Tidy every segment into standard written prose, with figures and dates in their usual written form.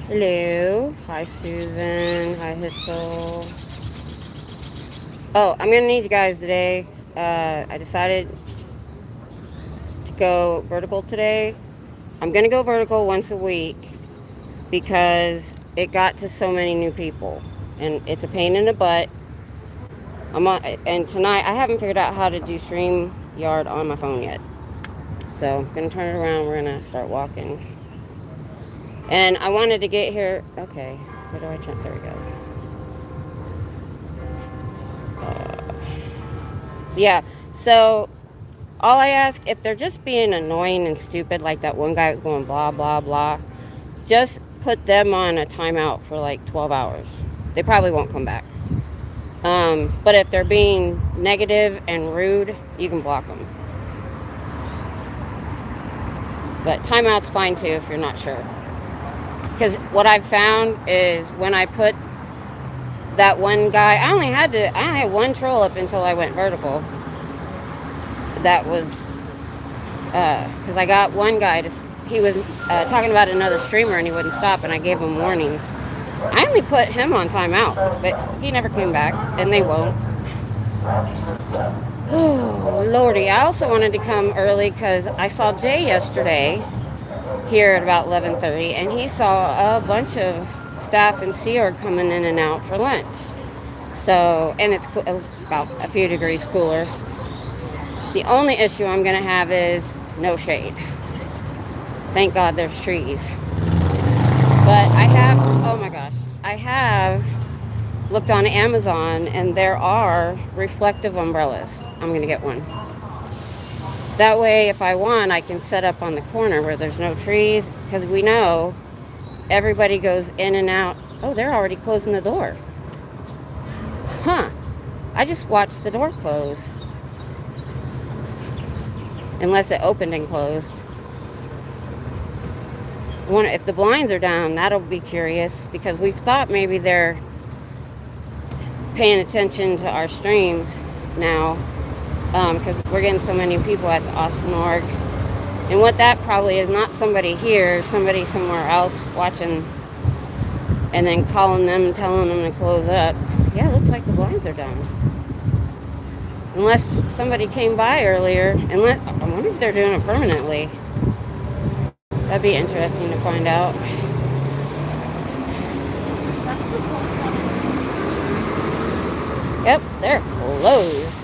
Hello. Hi, Susan. Hi, Hitzel. Oh, I'm going to need you guys today. I decided to go vertical today. I'm going to go vertical once a week because it got to so many new people. And it's a pain in the butt. And tonight, I haven't figured out how to do StreamYard on my phone yet. So I'm going to turn it around. We're going to start walking. And I wanted to get here. Okay. Where do I turn? There we go. Yeah. So all I ask, if they're just being annoying and stupid, like that one guy was going blah, blah, blah, just put them on a timeout for like 12 hours. They probably won't come back. But if they're being negative and rude, you can block them. But timeout's fine too if you're not sure. Because what I've found is when I put that one guy, I only had one troll up until I went vertical. That was because I got one guy he was talking about another streamer and he wouldn't stop, and I gave him warnings. I only put him on timeout, but he never came back, and they won't. Oh lordy! I also wanted to come early because I saw Jay yesterday here at about 11:30, and he saw a bunch of staff and Sea Org coming in and out for lunch. So, and it's about a few degrees cooler. The only issue I'm going to have is no shade. Thank God there's trees. But oh my gosh, I have looked on Amazon and there are reflective umbrellas. I'm going to get one. That way, if I want, I can set up on the corner where there's no trees, because we know everybody goes in and out. Oh, they're already closing the door. Huh. I just watched the door close. Unless it opened and closed. I wonder if the blinds are down. That'll be curious, because we've thought maybe they're paying attention to our streams now, because we're getting so many people at the Austin org. And what that probably is, not somebody here, somebody somewhere else watching and then calling them and telling them to close up. Yeah, it looks like the blinds are down. Unless somebody came by earlier. I wonder if they're doing it permanently. That'd be interesting to find out. Yep, they're closed.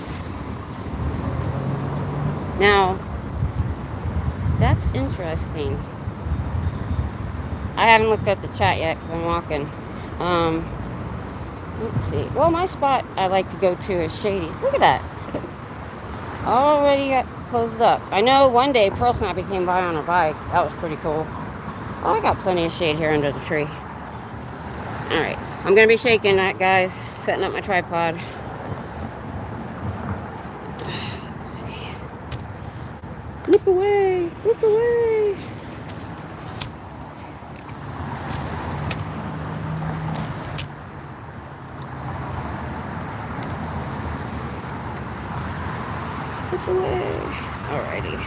Now, that's interesting. I haven't looked at the chat yet because I'm walking. Let's see. Well, my spot I like to go to is Shady's. Look at that. Already got closed up. I know one day Pearl Snappy came by on her bike. That was pretty cool. Oh, I got plenty of shade here under the tree. Alright. I'm going to be shaking that, guys. Setting up my tripod. Let's see. Look away. Look away. Look away. Alrighty.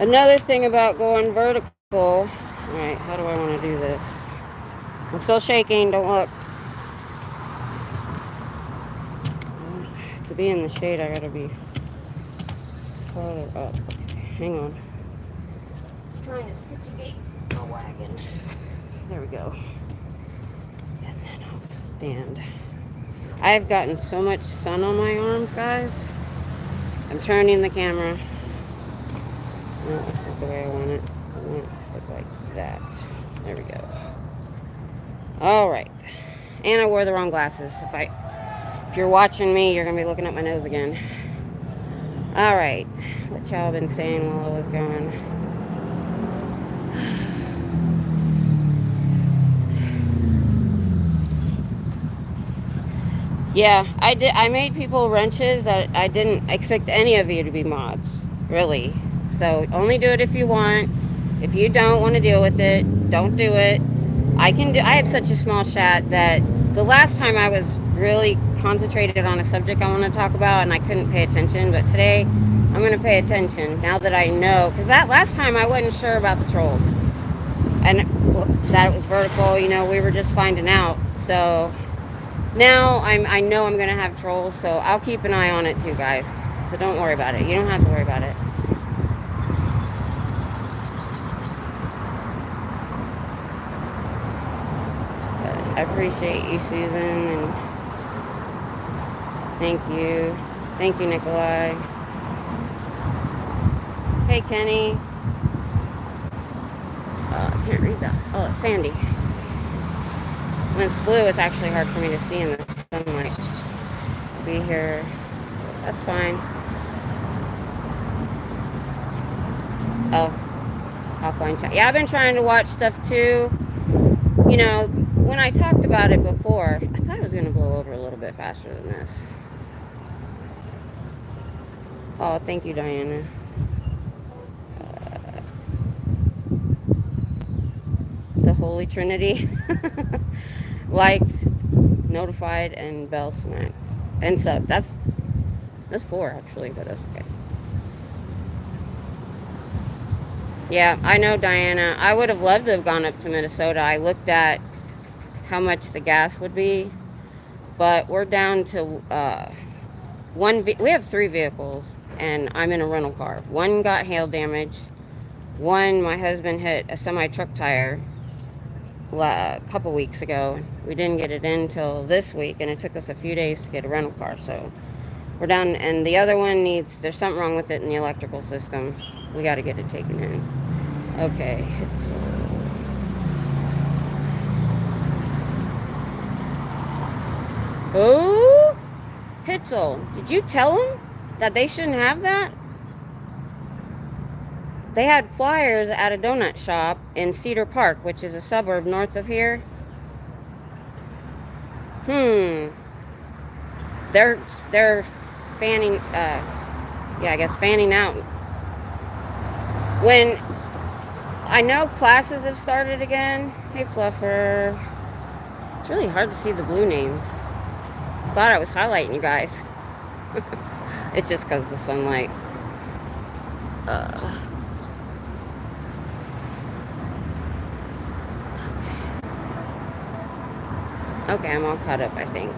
Another thing about going vertical. Alright, how do I want to do this? I'm still shaking, don't look. To be in the shade, I gotta be farther up. Okay, hang on. I'm trying to situate my wagon. There we go. And then I'll stand. I've gotten so much sun on my arms, guys. I'm turning the camera. No, that's not the way I want it. I want it to look like that. There we go. All right. And I wore the wrong glasses. If you're watching me, you're going to be looking at my nose again. All right. What y'all been saying while I was gone? Yeah, I did. I made people wrenches that I didn't expect any of you to be mods, really. So only do it if you want. If you don't want to deal with it, don't do it. I have such a small chat that the last time I was really concentrated on a subject I want to talk about and I couldn't pay attention, but today I'm going to pay attention now that I know, because that last time I wasn't sure about the trolls. And that it was vertical. You know, we were just finding out. So now I know I'm gonna have trolls, so I'll keep an eye on it too, guys. So don't worry about it. You don't have to worry about it. But I appreciate you, Susan, and thank you. Thank you, Nikolai. Hey, Kenny. I can't read that. Oh, it's Sandy. When it's blue, it's actually hard for me to see in the sunlight. I'll be here. That's fine. Oh, offline chat. Yeah, I've been trying to watch stuff too. You know, when I talked about it before, I thought it was going to blow over a little bit faster than this. Oh, thank you, Diana. The Holy Trinity. Liked, notified, and bell smacked. And sub. That's 4 actually, but that's okay. Yeah, I know, Diana. I would have loved to have gone up to Minnesota. I looked at how much the gas would be, but we're down to we have 3 vehicles, and I'm in a rental car. One got hail damage. One, my husband hit a semi-truck tire a couple weeks ago. We didn't get it in until this week, and it took us a few days to get a rental car, so we're down. And the other one there's something wrong with it in the electrical system. We got to get it taken in. Okay, oh, Hitzel, did you tell them that they shouldn't have that? They had flyers at a donut shop in Cedar Park, which is a suburb north of here. They're fanning, I guess fanning out. When I know classes have started again. Hey, Fluffer. It's really hard to see the blue names. Thought I was highlighting you guys. It's just because of the sunlight. Okay, I'm all caught up, I think.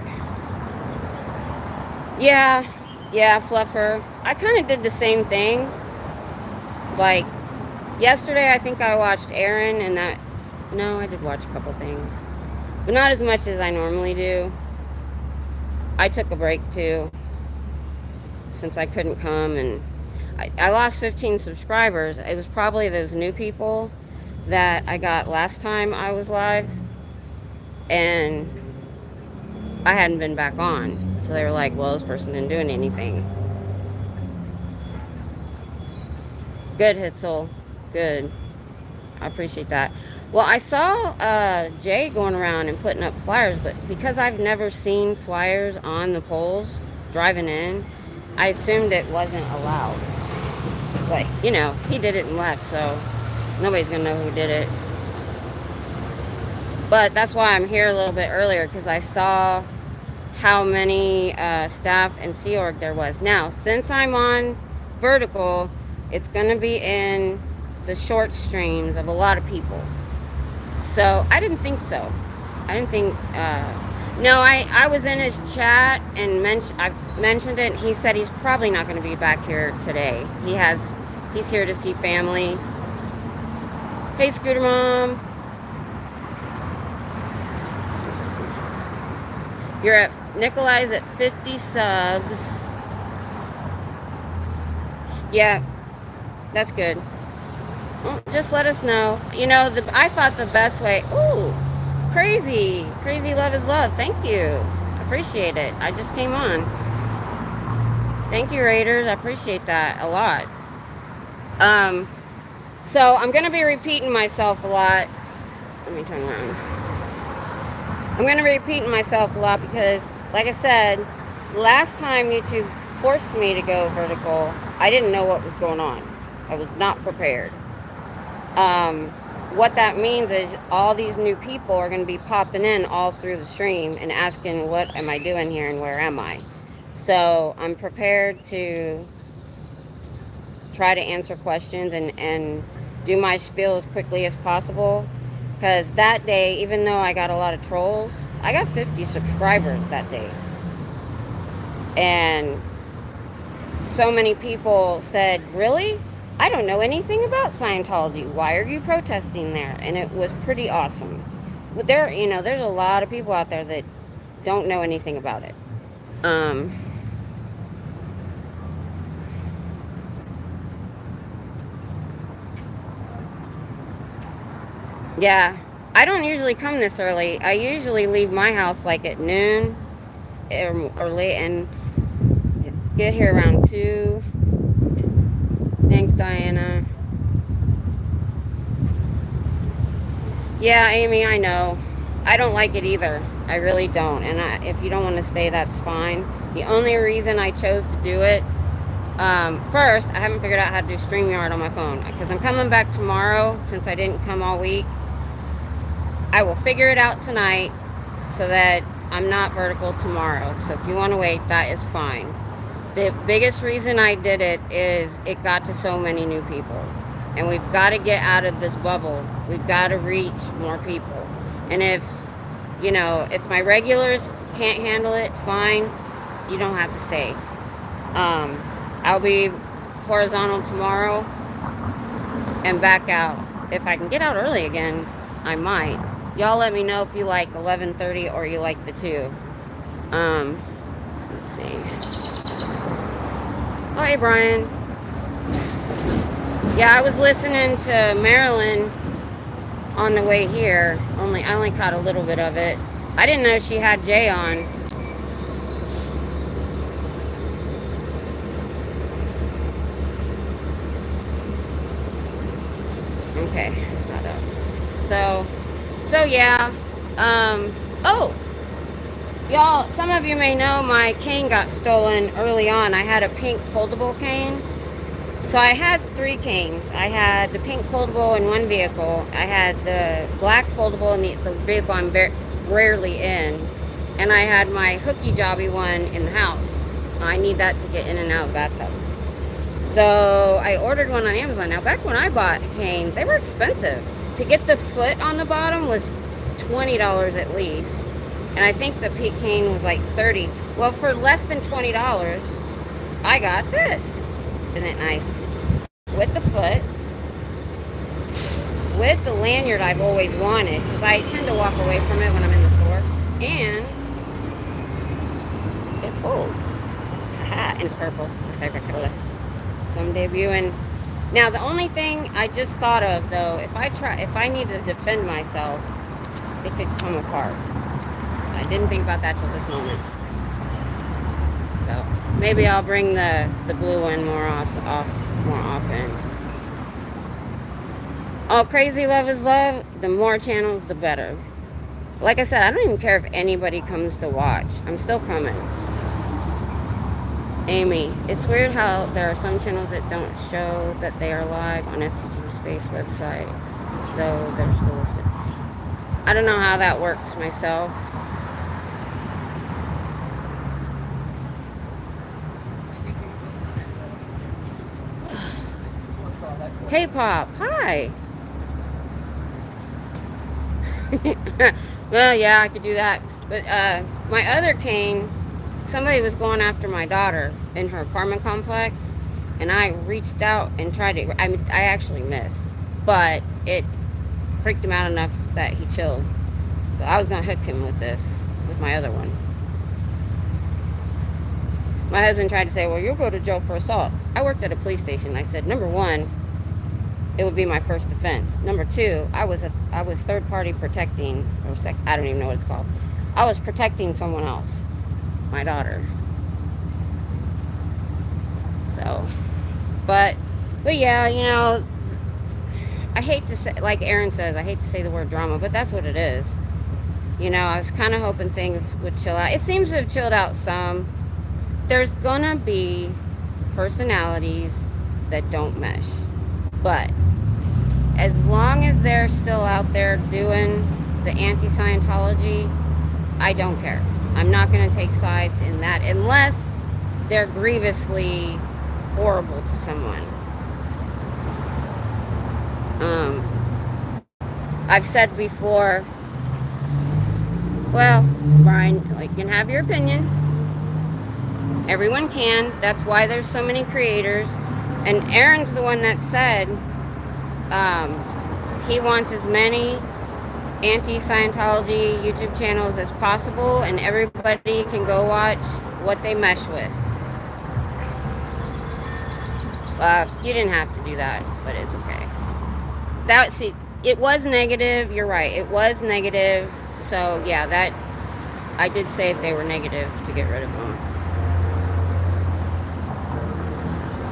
Yeah, Fluffer. I kind of did the same thing. Like, yesterday I think I watched Aaron and that... No, I did watch a couple things. But not as much as I normally do. I took a break too, since I couldn't come, and I lost 15 subscribers. It was probably those new people that I got last time I was live, and I hadn't been back on. So they were like, well, this person didn't do anything. Good, Hitzel. Good. I appreciate that. Well, I saw Jay going around and putting up flyers, but because I've never seen flyers on the poles driving in, I assumed it wasn't allowed. But, you know, he did it and left, so nobody's going to know who did it. But that's why I'm here a little bit earlier, because I saw how many staff and Sea Org there was. Now, since I'm on vertical, it's going to be in the short streams of a lot of people. So I didn't think so. I didn't think... no, I was in his chat and I mentioned it, and he said he's probably not going to be back here today. He's here to see family. Hey, Scooter Mom. Nikolai's at 50 subs. Yeah, that's good. Well, just let us know. You know, I thought the best way... Ooh, crazy love is love. Thank you. I appreciate it. I just came on. Thank you, Raiders. I appreciate that a lot. So I'm going to be repeating myself a lot. Let me turn around. I'm going to be repeating myself a lot because, like I said, last time YouTube forced me to go vertical, I didn't know what was going on. I was not prepared. What that means is all these new people are going to be popping in all through the stream and asking, what am I doing here and where am I? So I'm prepared to try to answer questions and do my spiel as quickly as possible. Because that day, even though I got a lot of trolls, I got 50 subscribers that day. And so many people said, really? I don't know anything about Scientology. Why are you protesting there? And it was pretty awesome. But there, there's a lot of people out there that don't know anything about it. Yeah, I don't usually come this early. I usually leave my house like at noon or late and get here around 2. Thanks, Diana. Yeah, Amy, I know. I don't like it either. I really don't. And if you don't want to stay, that's fine. The only reason I chose to do it, first, I haven't figured out how to do StreamYard on my phone because I'm coming back tomorrow since I didn't come all week. I will figure it out tonight so that I'm not vertical tomorrow. So if you want to wait, that is fine. The biggest reason I did it is it got to so many new people. And we've got to get out of this bubble. We've got to reach more people. And if my regulars can't handle it, fine. You don't have to stay. I'll be horizontal tomorrow and back out. If I can get out early again, I might. Y'all let me know if you like 11:30 or you like the 2. Let's see. Oh, hey, Brian. Yeah, I was listening to Marilyn on the way here. I only caught a little bit of it. I didn't know she had Jay on. Okay, got up. So yeah. Oh, y'all, some of you may know my cane got stolen early on. I had a pink foldable cane. So I had 3 canes. I had the pink foldable in one vehicle. I had the black foldable in the vehicle I'm rarely in. And I had my hooky jobby one in the house. I need that to get in and out of the bathtub. So I ordered one on Amazon. Now, back when I bought canes, they were expensive. To get the foot on the bottom was $20 at least. And I think the pink cane was like $30. Well, for less than $20, I got this. Isn't it nice? With the foot, with the lanyard I've always wanted, because I tend to walk away from it when I'm in the store, and it folds. Haha, and it's purple, my favorite color. So I'm debuting. Now the only thing I just thought of though, if I need to defend myself, it could come apart. I didn't think about that till this moment. So maybe I'll bring the blue one more often. Oh, crazy love is love. The more channels, the better. Like I said, I don't even care if anybody comes to watch. I'm still coming. Amy, it's weird how there are some channels that don't show that they are live on SPT Space website, though they're still listed. I don't know how that works myself. Hey, Pop. Hi. Well, yeah, I could do that. But my other cane, somebody was going after my daughter in her apartment complex, and I reached out and tried to. I actually missed, but it freaked him out enough that he chilled. But I was gonna hook him with my other one. My husband tried to say, "Well, you'll go to jail for assault." I worked at a police station. I said, number one, it would be my first offense. Number two, I was third party protecting, I don't even know what it's called. I was protecting someone else, my daughter. So, but yeah, I hate to say, like Aaron says, I hate to say the word drama, but that's what it is. I was kind of hoping things would chill out. It seems to have chilled out some. There's gonna be personalities that don't mesh, but as long as they're still out there doing the anti-Scientology, I don't care. I'm not going to take sides in that unless they're grievously horrible to someone. I've said before, well, Brian, you can have your opinion. Everyone can. That's why there's so many creators. And Aaron's the one that said he wants as many anti-Scientology YouTube channels as possible, and everybody can go watch what they mesh with. You didn't have to do that, but it's okay. See, it was negative. You're right. It was negative. So yeah, that I did say if they were negative to get rid of them.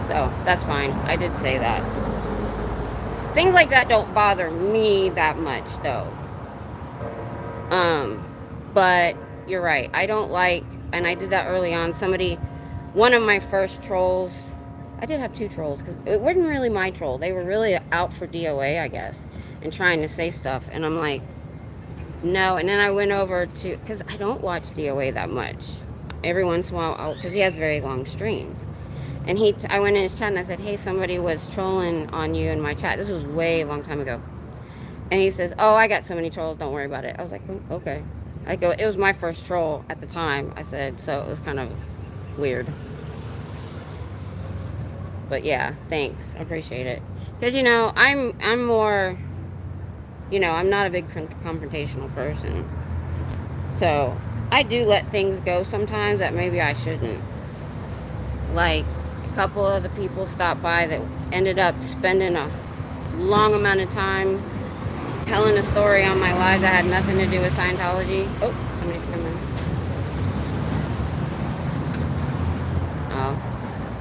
So that's fine. I did say that. Things like that don't bother me that much, though. But you're right. I don't like, and I did that early on. One of my first trolls, I did have 2 trolls, because it wasn't really my troll. They were really out for DOA, I guess, and trying to say stuff. And I'm like, no. And then I went over to, because I don't watch DOA that much. Every once in a while, because he has very long streams. And I went in his chat and I said, hey, somebody was trolling on you in my chat. This was way a long time ago. And he says, oh, I got so many trolls, don't worry about it. I was like, oh, okay. It was my first troll at the time, I said, so it was kind of weird. But yeah, thanks. I appreciate it. Because, I'm more, I'm not a big confrontational person. So I do let things go sometimes that maybe I shouldn't. Like, a couple of the people stopped by that ended up spending a long amount of time telling a story on my live that had nothing to do with Scientology. Oh, somebody's coming. Oh,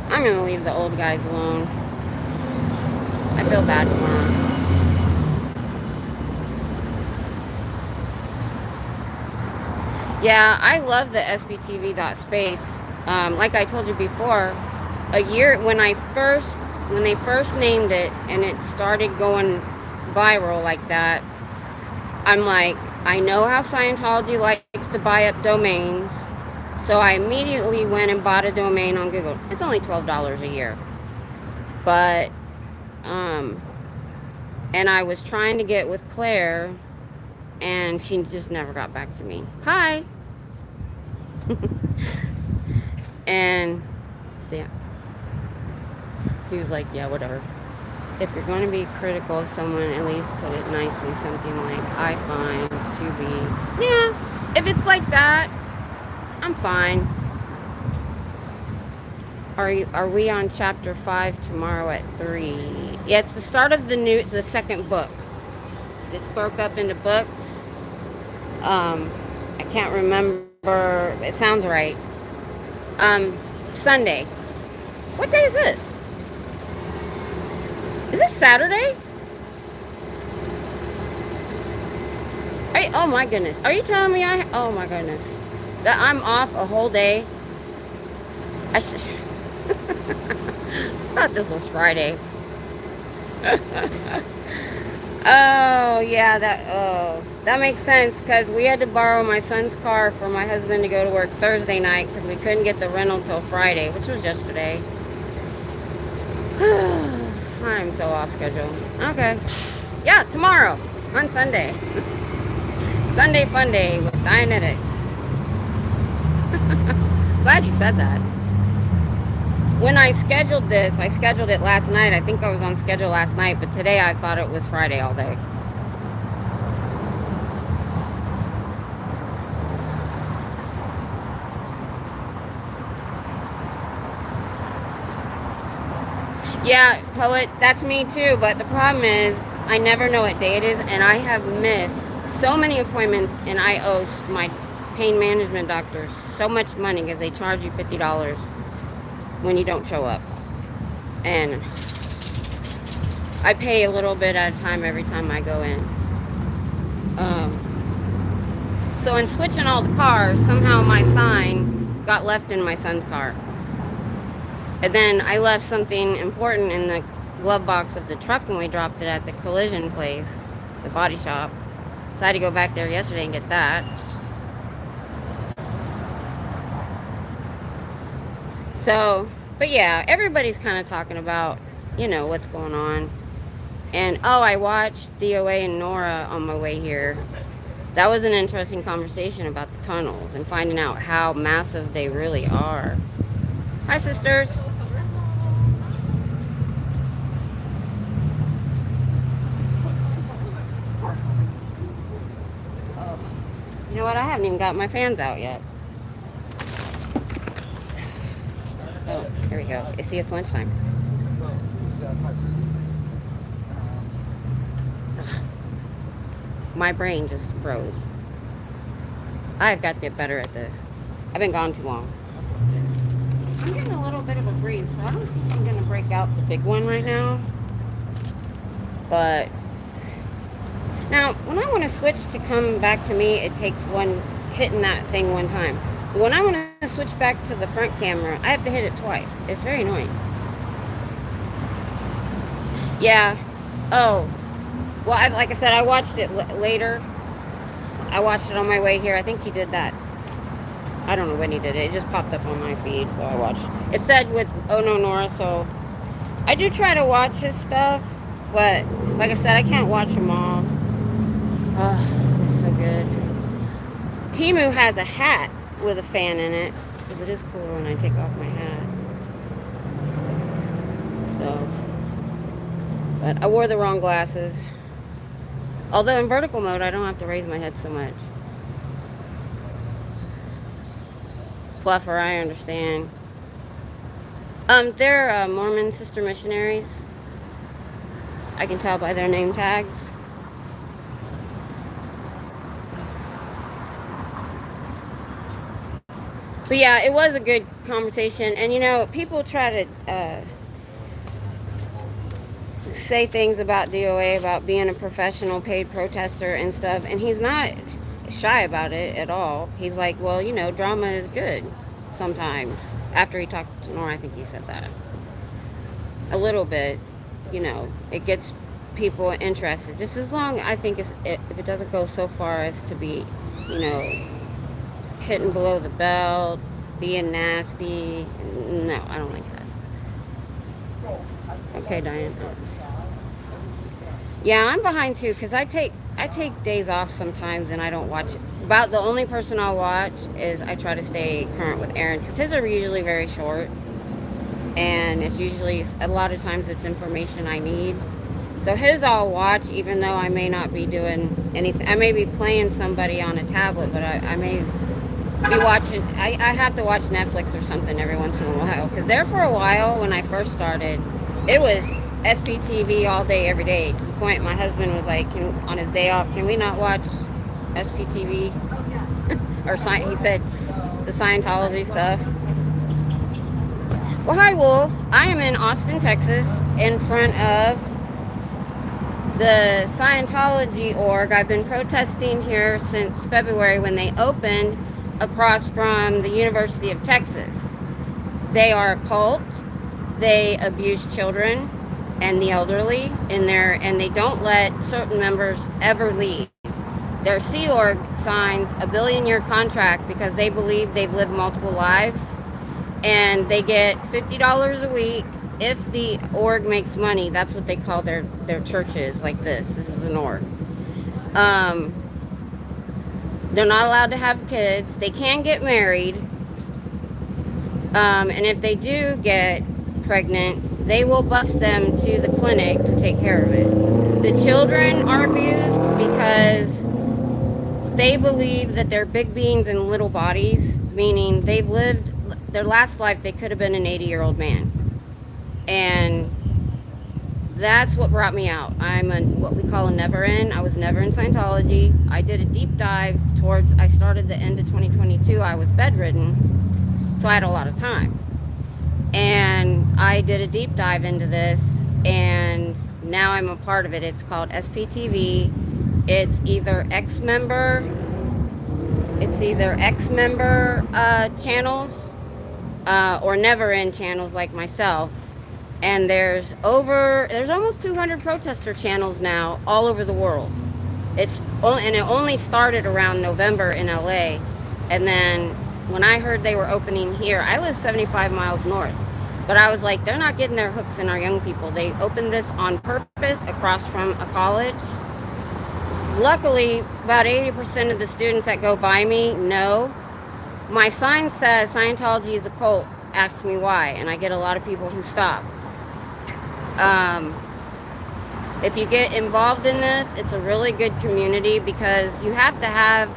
I'm gonna leave the old guys alone. I feel bad for them. Yeah, I love the SBTV.space. Like I told you before, when they first named it and it started going viral like that, I'm like, I know how Scientology likes to buy up domains, so I immediately went and bought a domain on Google. It's only $12 a year, but and I was trying to get with Claire, and she just never got back to me. Hi. And so yeah, he was like, yeah, whatever. If you're going to be critical of someone, at least put it nicely. Something like, I find to be. Yeah, if it's like that, I'm fine. Are we on chapter 5 tomorrow at 3? Yeah, it's the start of the second book. It's broke up into books. I can't remember. It sounds right. Sunday. What day is this? Is this Saturday? Oh my goodness. Are you telling me oh my goodness. That I'm off a whole day? I thought this was Friday. Oh, yeah, that makes sense, because we had to borrow my son's car for my husband to go to work Thursday night because we couldn't get the rental till Friday, which was yesterday. I'm so off schedule. Okay. Yeah, tomorrow on Sunday. Sunday fun day with Dianetics. Glad you said that. When I scheduled this, I scheduled it last night. I think I was on schedule last night, but today I thought it was Friday all day. Yeah, Poet, that's me too, but the problem is I never know what day it is, and I have missed so many appointments, and I owe my pain management doctor so much money because they charge you $50 when you don't show up. And I pay a little bit at a time every time I go in. So in switching all the cars, somehow my sign got left in my son's car. And then I left something important in the glove box of the truck when we dropped it at the collision place, the body shop. So I had to go back there yesterday and get that. So, but yeah, everybody's kind of talking about, what's going on. And oh, I watched DOA and Nora on my way here. That was an interesting conversation about the tunnels and finding out how massive they really are. Hi, sisters. You know what? I haven't even got my fans out yet. Oh, here we go. See, it's lunchtime. Ugh. My brain just froze. I've got to get better at this. I've been gone too long. I'm getting a little bit of a breeze, so I don't think I'm going to break out the big one right now. But now, when I want to switch to come back to me, it takes hitting that thing one time. But when I want to switch back to the front camera, I have to hit it twice. It's very annoying. Yeah. Oh. Well, like I said, I watched it later. I watched it on my way here. I think he did that. I don't know when he did it. It just popped up on my feed, so I watched. It said with Oh No Nora, so I do try to watch his stuff, but like I said, I can't watch them all. Oh, it's so good. Timu has a hat with a fan in it, because it is cooler when I take off my hat. So, but I wore the wrong glasses. Although in vertical mode, I don't have to raise my head so much. Fluffer, I understand. They're Mormon sister missionaries. I can tell by their name tags. But yeah, it was a good conversation. And you know, people try to say things about DOA, about being a professional paid protester and stuff, and he's not shy about it at all. He's like, well, you know, drama is good sometimes. After he talked to Nora, I think he said that. A little bit, you know, it gets people interested. Just as long, I think, if it doesn't go so far as to be, you know, hitting below the belt, being nasty. No, I don't like that. Okay, Diane. Yeah, I'm behind too, because I take days off sometimes and I don't watch. About the only person I'll watch is I try to stay current with Aaron, because his are usually very short, and it's usually, a lot of times it's information I need. So his I'll watch, even though I may not be doing anything. I may be playing somebody on a tablet, but I may be watching. I have to watch Netflix or something every once in a while, because there for a while when I first started, it was SPTV all day, every day, to the point my husband was like, on his day off, can we not watch SPTV? Oh, yeah. Or he said the Scientology stuff. Well, hi, Wolf. I am in Austin, Texas, in front of the Scientology org. I've been protesting here since February when they opened across from the University of Texas. They are a cult. They abuse children and the elderly in there, and they don't let certain members ever leave. Their Sea Org signs a billion-year contract because they believe they've lived multiple lives, and they get $50 a week if the org makes money. That's what they call their churches, like this. This is an org. They're not allowed to have kids. They can get married. And if they do get pregnant, they will bus them to the clinic to take care of it. The children are abused because they believe that they're big beings in little bodies, meaning they've lived their last life, they could have been an 80-year-old man. And that's what brought me out. I'm what we call a never in. I was never in Scientology. I did a deep dive I started the end of 2022. I was bedridden, so I had a lot of time. And I did a deep dive into this, and now I'm a part of it. It's called SPTV. It's either ex-member channels or never-in channels like myself. And there's almost 200 protester channels now all over the world. And it only started around November in LA. And then when I heard they were opening here, I live 75 miles north. But I was like, they're not getting their hooks in our young people. They opened this on purpose across from a college. Luckily, about 80% of the students that go by me know. My sign says Scientology is a cult. Ask me why. And I get a lot of people who stop. Um, if you get involved in this, it's a really good community because you have to have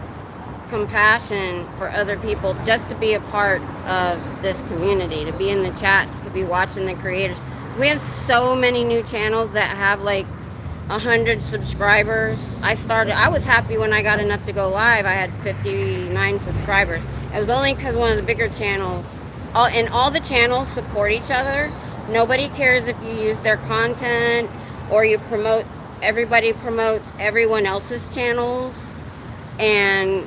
compassion for other people just to be a part of this community, to be in the chats, to be watching the creators. We have so many new channels that have like 100 subscribers. I was happy when I got enough to go live. I had 59 subscribers. It was only because one of the bigger channels, all the channels support each other. Nobody cares if you use their content or you promote, everybody promotes everyone else's channels. And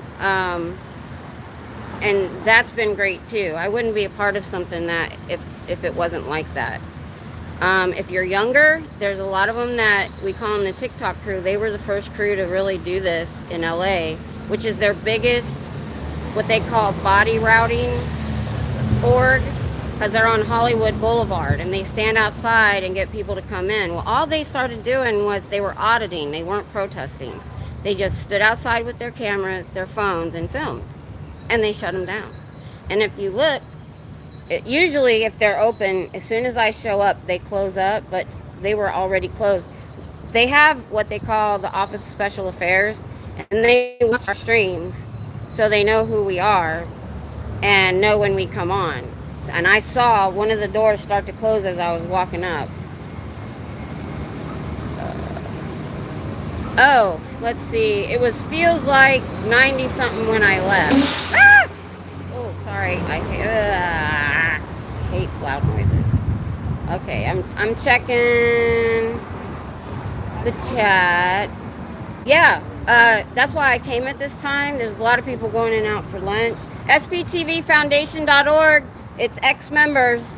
that's been great too. I wouldn't be a part of something that if it wasn't like that. If you're younger, there's a lot of them that we call them the TikTok crew. They were the first crew to really do this in LA, which is their biggest, what they call body routing org, because they're on Hollywood Boulevard and they stand outside and get people to come in. Well, all they started doing was they were auditing. They weren't protesting. They just stood outside with their cameras, their phones, and filmed. And they shut them down. And if you look, usually if they're open, as soon as I show up, they close up, but they were already closed. They have what they call the Office of Special Affairs, and they watch our streams, so they know who we are and know when we come on. And I saw one of the doors start to close as I was walking up. Oh, let's see. It feels like 90 something when I left. Ah! Oh, sorry. I hate loud noises. Okay, I'm checking the chat. Yeah, that's why I came at this time. There's a lot of people going in and out for lunch. SPTVfoundation.org. It's ex-members.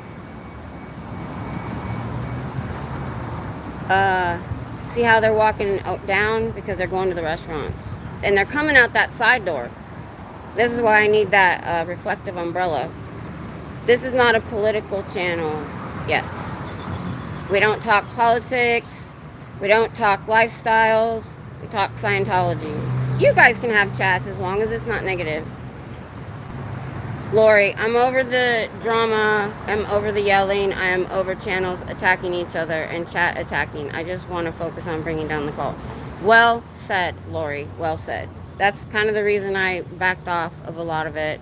See how they're walking down? Because they're going to the restaurants. And they're coming out that side door. This is why I need that reflective umbrella. This is not a political channel. Yes. We don't talk politics. We don't talk lifestyles. We talk Scientology. You guys can have chats as long as it's not negative. Lori, I'm over the drama, I'm over the yelling, I am over channels attacking each other and chat attacking. I just want to focus on bringing down the cult. Well said, Lori, well said. That's kind of the reason I backed off of a lot of it.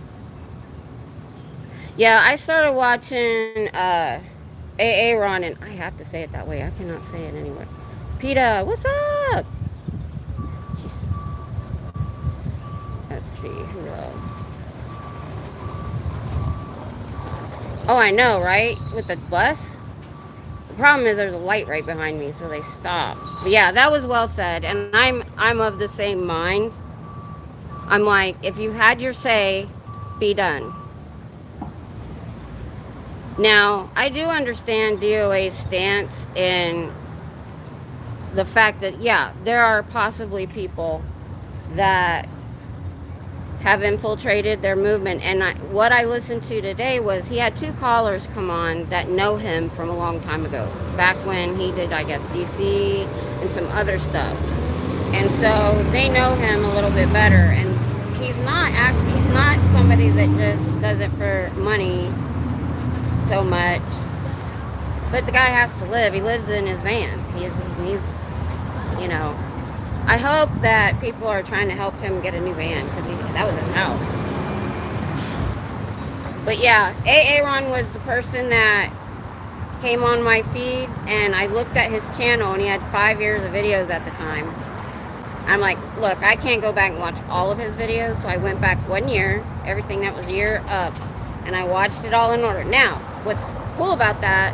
Yeah, I started watching AA Ron, and I have to say it that way. I cannot say it anywhere. PETA, what's up? Let's see, who else? Oh, I know, right? With the bus? The problem is there's a light right behind me, so they stop. But yeah, that was well said. And I'm of the same mind. I'm like, if you had your say, be done. Now, I do understand DOA's stance in the fact that, yeah, there are possibly people that have infiltrated their movement. And what I listened to today was he had 2 callers come on that know him from a long time ago, back when he did, I guess, DC and some other stuff. And so they know him a little bit better. And he's not somebody that just does it for money so much. But the guy has to live. He lives in his van. He's you know, I hope that people are trying to help him get a new van, because that was his house. But yeah, AA Ron was the person that came on my feed, and I looked at his channel, and he had 5 years of videos at the time. I'm like, look, I can't go back and watch all of his videos, so I went back 1 year, everything that was a year up, and I watched it all in order. Now, what's cool about that,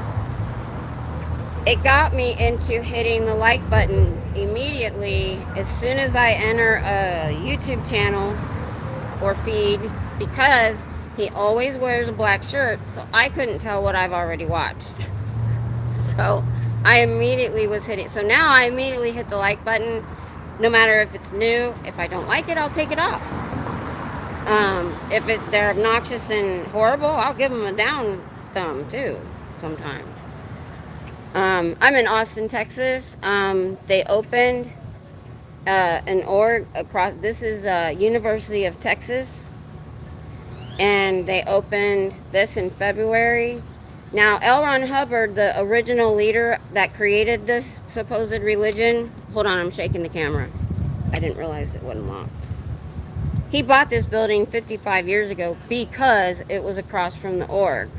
it got me into hitting the like button immediately as soon as I enter a YouTube channel or feed, because he always wears a black shirt, so I couldn't tell what I've already watched. So I immediately was hitting. So now I immediately hit the like button, no matter if it's new. If I don't like it, I'll take it off. If they're obnoxious and horrible, I'll give them a down thumb too. sometimes. I'm in Austin, Texas. They opened an org across. This is University of Texas, and they opened this in February. Now, L. Ron Hubbard, the original leader that created this supposed religion. Hold on, I'm shaking the camera. I didn't realize it wasn't locked. He bought this building 55 years ago because it was across from the org,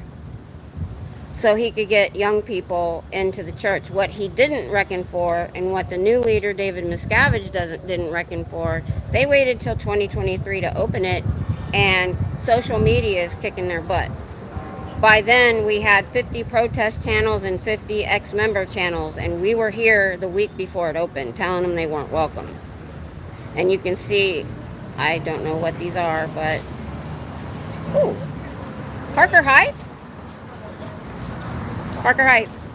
so he could get young people into the church. What he didn't reckon for, and what the new leader David Miscavige didn't reckon for, they waited till 2023 to open it, and social media is kicking their butt. By then, we had 50 protest channels and 50 ex-member channels, and we were here the week before it opened, telling them they weren't welcome. And you can see, I don't know what these are, but ooh, Parker Heights. Parker Heights.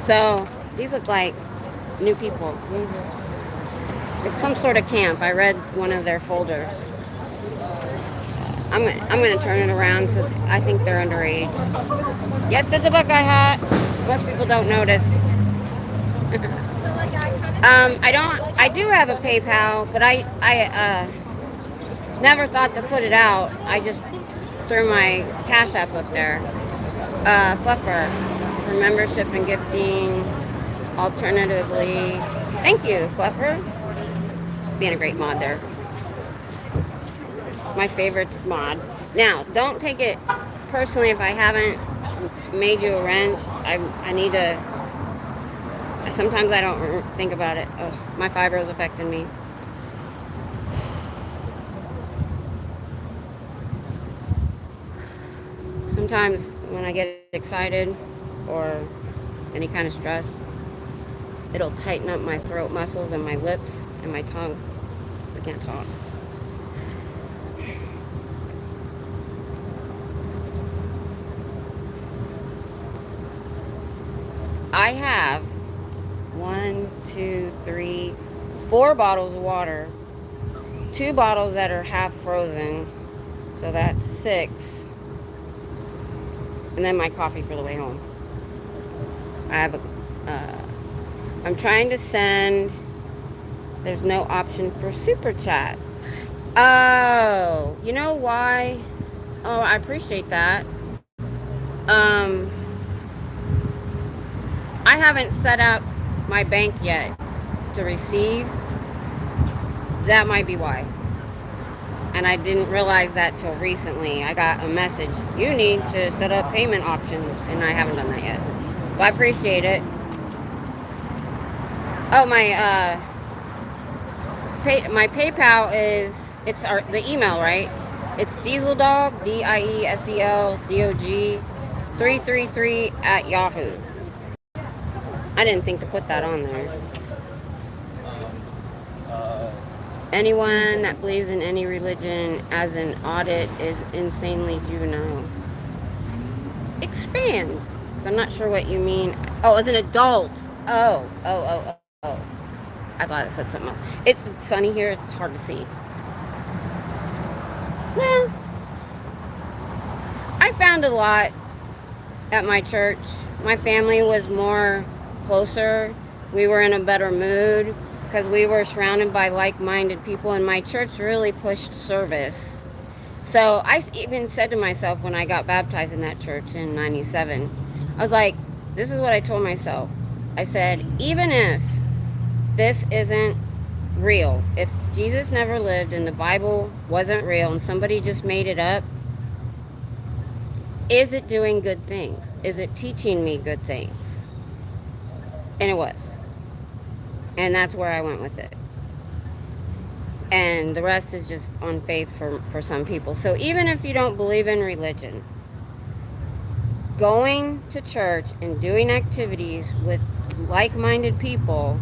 So these look like new people. It's some sort of camp. I read one of their folders. I'm gonna turn it around, so I think they're underage. Yes, it's a Buckeye hat. Most people don't notice. I do have a PayPal, but I never thought to put it out. I just threw my Cash App up there. Fluffer for membership and gifting. Alternatively, thank you, Fluffer. Being a great mod there. My favorites mods. Now, don't take it personally if I haven't made you a wrench. I need to. Sometimes I don't think about it. Oh, my fibro's affecting me. Sometimes when I get excited or any kind of stress, it'll tighten up my throat muscles and my lips and my tongue. I can't talk. I have 1, 2, 3, 4 bottles of water, 2 bottles that are half frozen, so that's 6, and then my coffee for the way home. I have a, I'm trying to send, there's no option for super chat. Oh, you know why? Oh, I appreciate that. I haven't set up my bank yet to receive. That might be why. And I didn't realize that till recently. I got a message, you need to set up payment options, and I haven't done that yet. Well, I appreciate it. Oh, my PayPal is, it's the email, right? It's dieseldog, DIESELDOG 333 at Yahoo. I didn't think to put that on there. Anyone that believes in any religion as an audit is insanely juvenile. Expand. Because I'm not sure what you mean. Oh, as an adult. Oh. I thought it said something else. It's sunny here. It's hard to see. Well, I found a lot at my church. My family was more closer. We were in a better mood because we were surrounded by like-minded people, and my church really pushed service. So I even said to myself when I got baptized in that church in 97, I was like, this is what I told myself. I said, even if this isn't real, if Jesus never lived and the Bible wasn't real and somebody just made it up, is it doing good things? Is it teaching me good things? And it was. And that's where I went with it. And the rest is just on faith for some people. So even if you don't believe in religion, going to church and doing activities with like-minded people,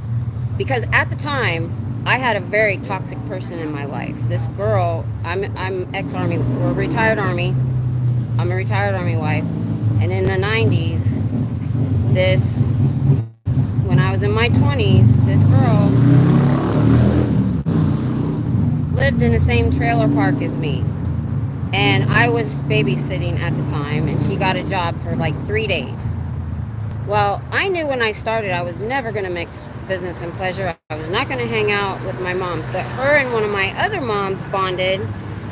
because at the time, I had a very toxic person in my life. This girl, I'm ex-Army, we're retired Army. I'm a retired Army wife. And in the 90s, when I was in my 20s, this girl lived in the same trailer park as me. And I was babysitting at the time, and she got a job for like 3 days. Well, I knew when I started I was never going to mix business and pleasure. I was not going to hang out with my mom. But her and one of my other moms bonded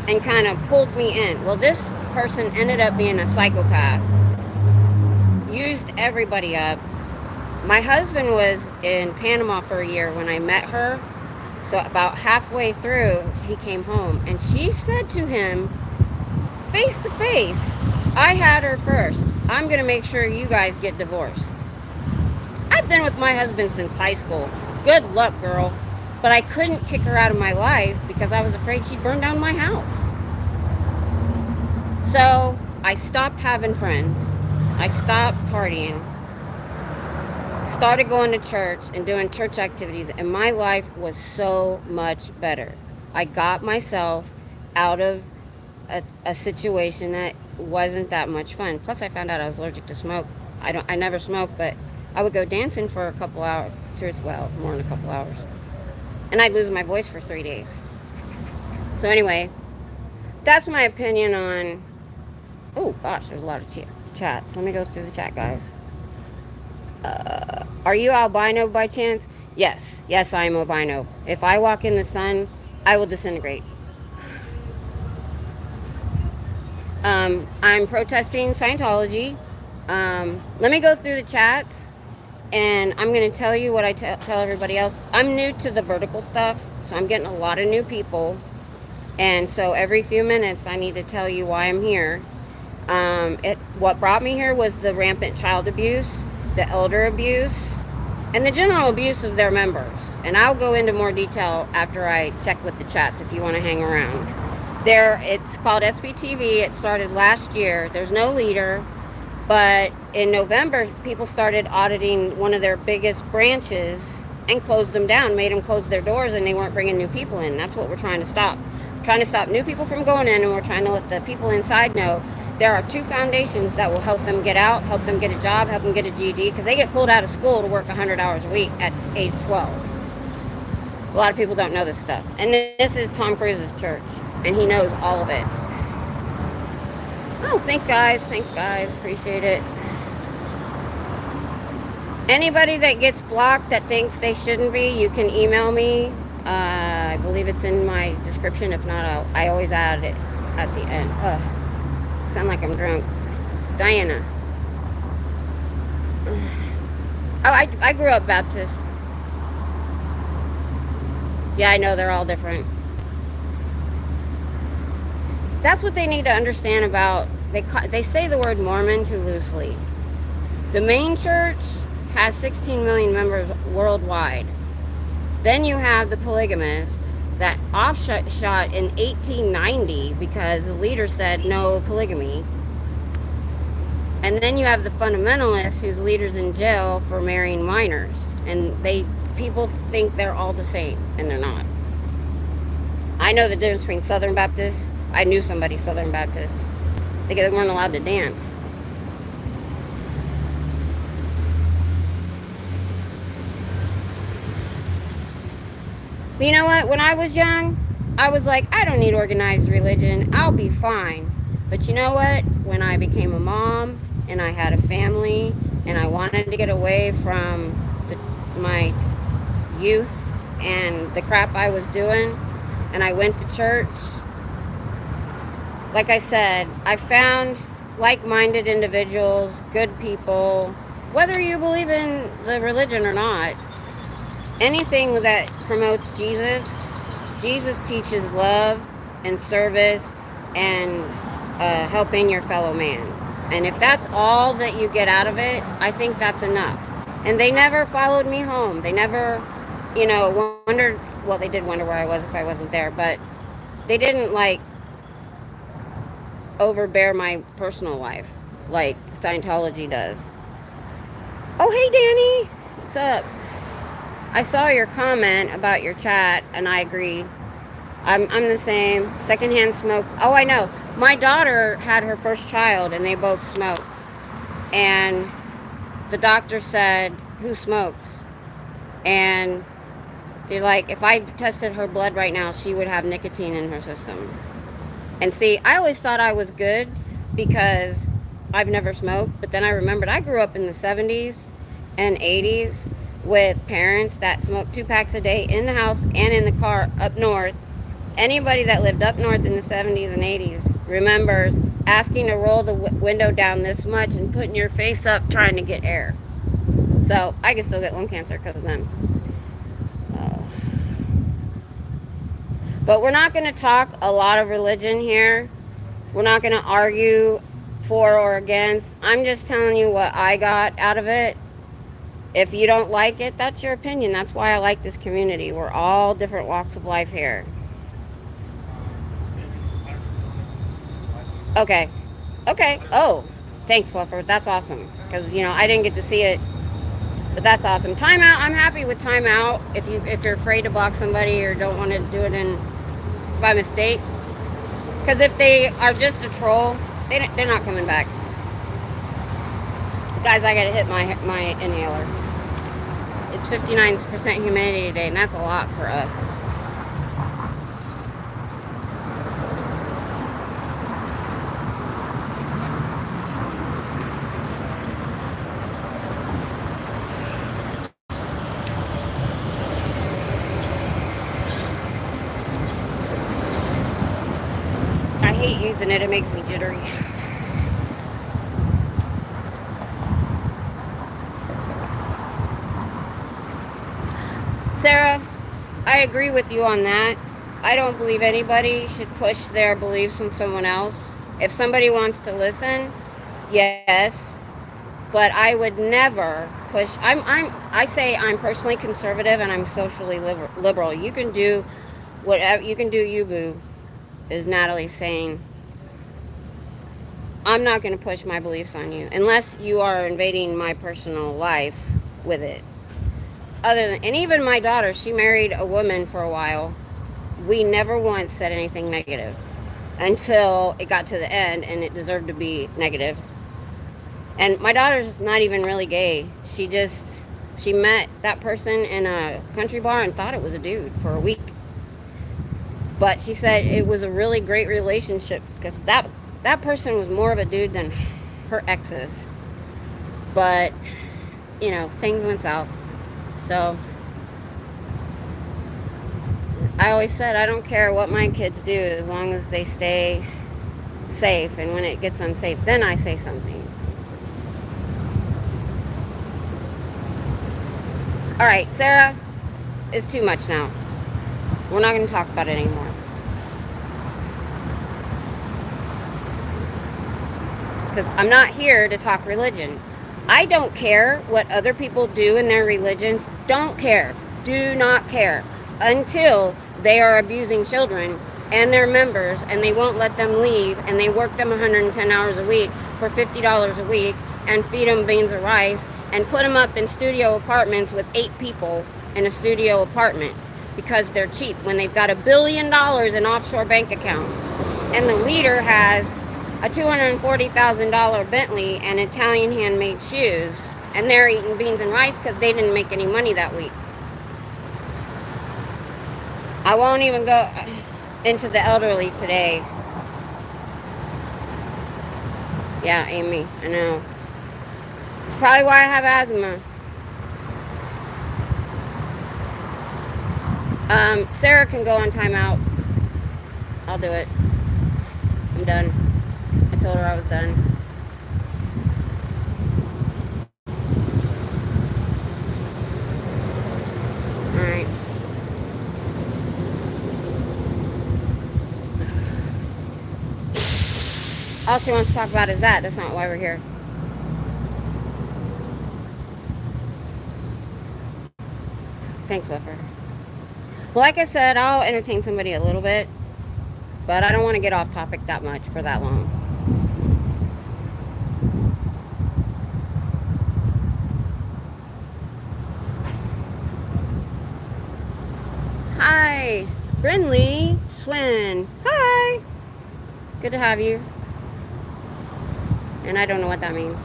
and kind of pulled me in. Well, this person ended up being a psychopath, used everybody up. My husband was in Panama for a year when I met her. So about halfway through, he came home, and she said to him, face to face, I had her first. I'm going to make sure you guys get divorced. I've been with my husband since high school. Good luck, girl. But I couldn't kick her out of my life because I was afraid she'd burn down my house. So I stopped having friends. I stopped partying. Started going to church and doing church activities, and my life was so much better. I got myself out of a situation that wasn't that much fun. Plus, I found out I was allergic to smoke. I never smoked, but I would go dancing for a couple hours, well, more than a couple hours, and I'd lose my voice for 3 days. So anyway, that's my opinion on. Oh gosh, there's a lot of chats. Let me go through the chat, guys. Are you albino by chance? Yes, I am albino. If I walk in the sun, I will disintegrate. I'm protesting Scientology. Let me go through the chats, and I'm going to tell you what I tell everybody else. I'm new to the vertical stuff, so I'm getting a lot of new people. And so every few minutes, I need to tell you why I'm here. What brought me here was the rampant child abuse, the elder abuse, and the general abuse of their members. And I'll go into more detail after I check with the chats if you want to hang around. It's called SBTV. It started last year. There's no leader, but in November, people started auditing one of their biggest branches and closed them down, made them close their doors, and they weren't bringing new people in. That's what we're trying to stop. We're trying to stop new people from going in, and we're trying to let the people inside know there are 2 foundations that will help them get out, help them get a job, help them get a GED, because they get pulled out of school to work 100 hours a week at age 12. A lot of people don't know this stuff. And this is Tom Cruise's church, and he knows all of it. Oh, thanks guys, appreciate it. Anybody that gets blocked that thinks they shouldn't be, you can email me. I believe it's in my description. If not, I always add it at the end. Sound like I'm drunk. Diana. Oh, I grew up Baptist. Yeah, I know they're all different. That's what they need to understand about. They say the word Mormon too loosely. The main church has 16 million members worldwide. Then you have the polygamists that offshot in 1890 because the leader said no polygamy. And then you have the fundamentalists whose leader's in jail for marrying minors. And people think they're all the same, and they're not. I know the difference between Southern Baptists. I knew somebody Southern Baptist. They weren't allowed to dance. But you know what? When I was young, I was like, I don't need organized religion. I'll be fine. But you know what? When I became a mom and I had a family and I wanted to get away from my youth and the crap I was doing, and I went to church, like I said, I found like-minded individuals, good people, whether you believe in the religion or not. Anything that promotes Jesus teaches love and service and helping your fellow man. And if that's all that you get out of it, I think that's enough. And they never followed me home. They never, wondered, well, they did wonder where I was if I wasn't there, but they didn't overbear my personal life like Scientology does. Oh, hey, Danny. What's up? I saw your comment about your chat, and I agree. I'm the same. Secondhand smoke. Oh, I know. My daughter had her first child, and they both smoked. And the doctor said, who smokes? And See, like, if I tested her blood right now, she would have nicotine in her system. And see, I always thought I was good because I've never smoked, but then I remembered I grew up in the 70s and 80s with parents that smoked 2 packs a day in the house and in the car up north. Anybody that lived up north in the 70s and 80s remembers asking to roll the window down this much and putting your face up trying to get air. So I can still get lung cancer because of them. But we're not going to talk a lot of religion here. We're not going to argue for or against. I'm just telling you what I got out of it. If you don't like it, that's your opinion. That's why I like this community. We're all different walks of life here. Okay. Okay. Oh, thanks, Fluffer. That's awesome. Because, I didn't get to see it. But that's awesome. Timeout. I'm happy with timeout. If you're afraid to block somebody or don't want to do it by mistake. Because if they are just a troll, they're not coming back. Guys, I gotta hit my inhaler. It's 59% humidity today, and that's a lot for us. I hate using it. It makes me jittery. Sarah, I agree with you on that. I don't believe anybody should push their beliefs on someone else. If somebody wants to listen, yes, but I would never push. I say I'm personally conservative and I'm socially liberal. You can do whatever you can do, you boo, is Natalie saying. I'm not going to push my beliefs on you unless you are invading my personal life with it. And even my daughter, she married a woman for a while. We never once said anything negative until it got to the end and it deserved to be negative. And my daughter's not even really gay. She met that person in a country bar and thought it was a dude for a week. But she said it was a really great relationship because that person was more of a dude than her exes. But, things went south. So, I always said I don't care what my kids do as long as they stay safe. And when it gets unsafe, then I say something. All right, Sarah, it's too much now. We're not going to talk about it anymore. Because I'm not here to talk religion. I don't care what other people do in their religions. Don't care. Do not care. Until they are abusing children and their members and they won't let them leave and they work them 110 hours a week for $50 a week and feed them beans or rice and put them up in studio apartments with 8 people in a studio apartment because they're cheap when they've got $1 billion in offshore bank accounts. And the leader has a $240,000 Bentley and Italian handmade shoes, and they're eating beans and rice because they didn't make any money that week. I won't even go into the elderly today. Yeah, Amy, I know. It's probably why I have asthma. Sarah can go on timeout. I'll do it. I'm done. I told her I was done. Alright. All she wants to talk about is that. That's not why we're here. Thanks, Whipper. Well, like I said, I'll entertain somebody a little bit, but I don't want to get off topic that much for that long. Hi, Brinley Swin. Hi. Good to have you. And I don't know what that means.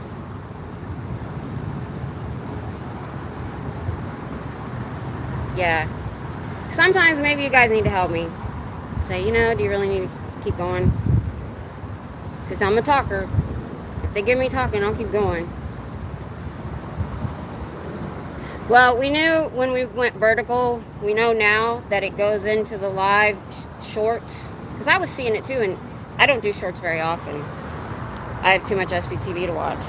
Yeah. Sometimes maybe you guys need to help me. Say, do you really need to keep going? Because I'm a talker. If they get me talking, I'll keep going. Well, we knew when we went vertical, we know now that it goes into the live shorts. Because I was seeing it too, and I don't do shorts very often. I have too much SPTV to watch.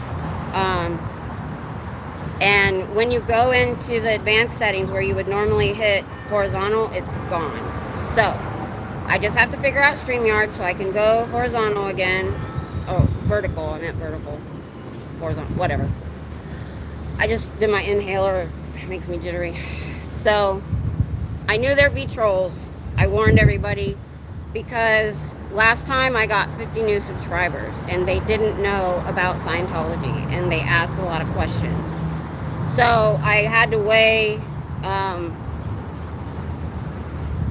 And when you go into the advanced settings where you would normally hit horizontal, it's gone. So I just have to figure out StreamYard so I can go horizontal again. Oh, vertical. I meant vertical. Horizontal. Whatever. I just did my inhaler. It makes me jittery. So I knew there'd be trolls. I warned everybody because last time I got 50 new subscribers and they didn't know about Scientology and they asked a lot of questions. So I had to weigh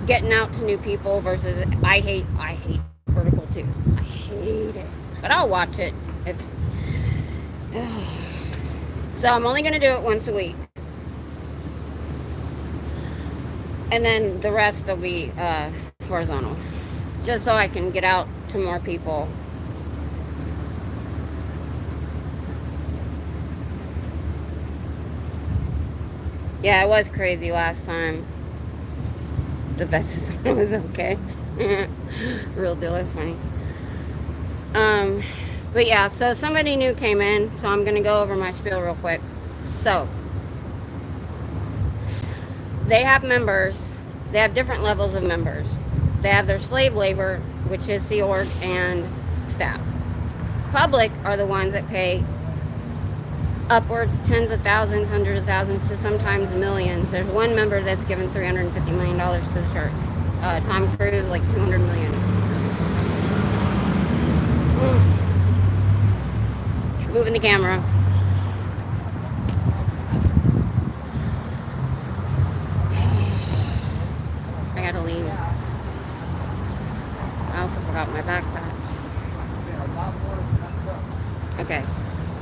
getting out to new people versus I hate vertical too. I hate it. But I'll watch it. So I'm only going to do it once a week. And then the rest will be horizontal. Just so I can get out to more people. Yeah, it was crazy last time. The best one was okay. Real deal, that's funny. But yeah, so somebody new came in, so I'm gonna go over my spiel real quick. So they have members. They have different levels of members. They have their slave labor, which is Sea Org and staff. Public are the ones that pay upwards tens of thousands, hundreds of thousands, to sometimes millions. There's one member that's given $350 million to the church. Tom Cruise, like $200 million. Moving the camera. I gotta leave. I also forgot my backpack. Okay,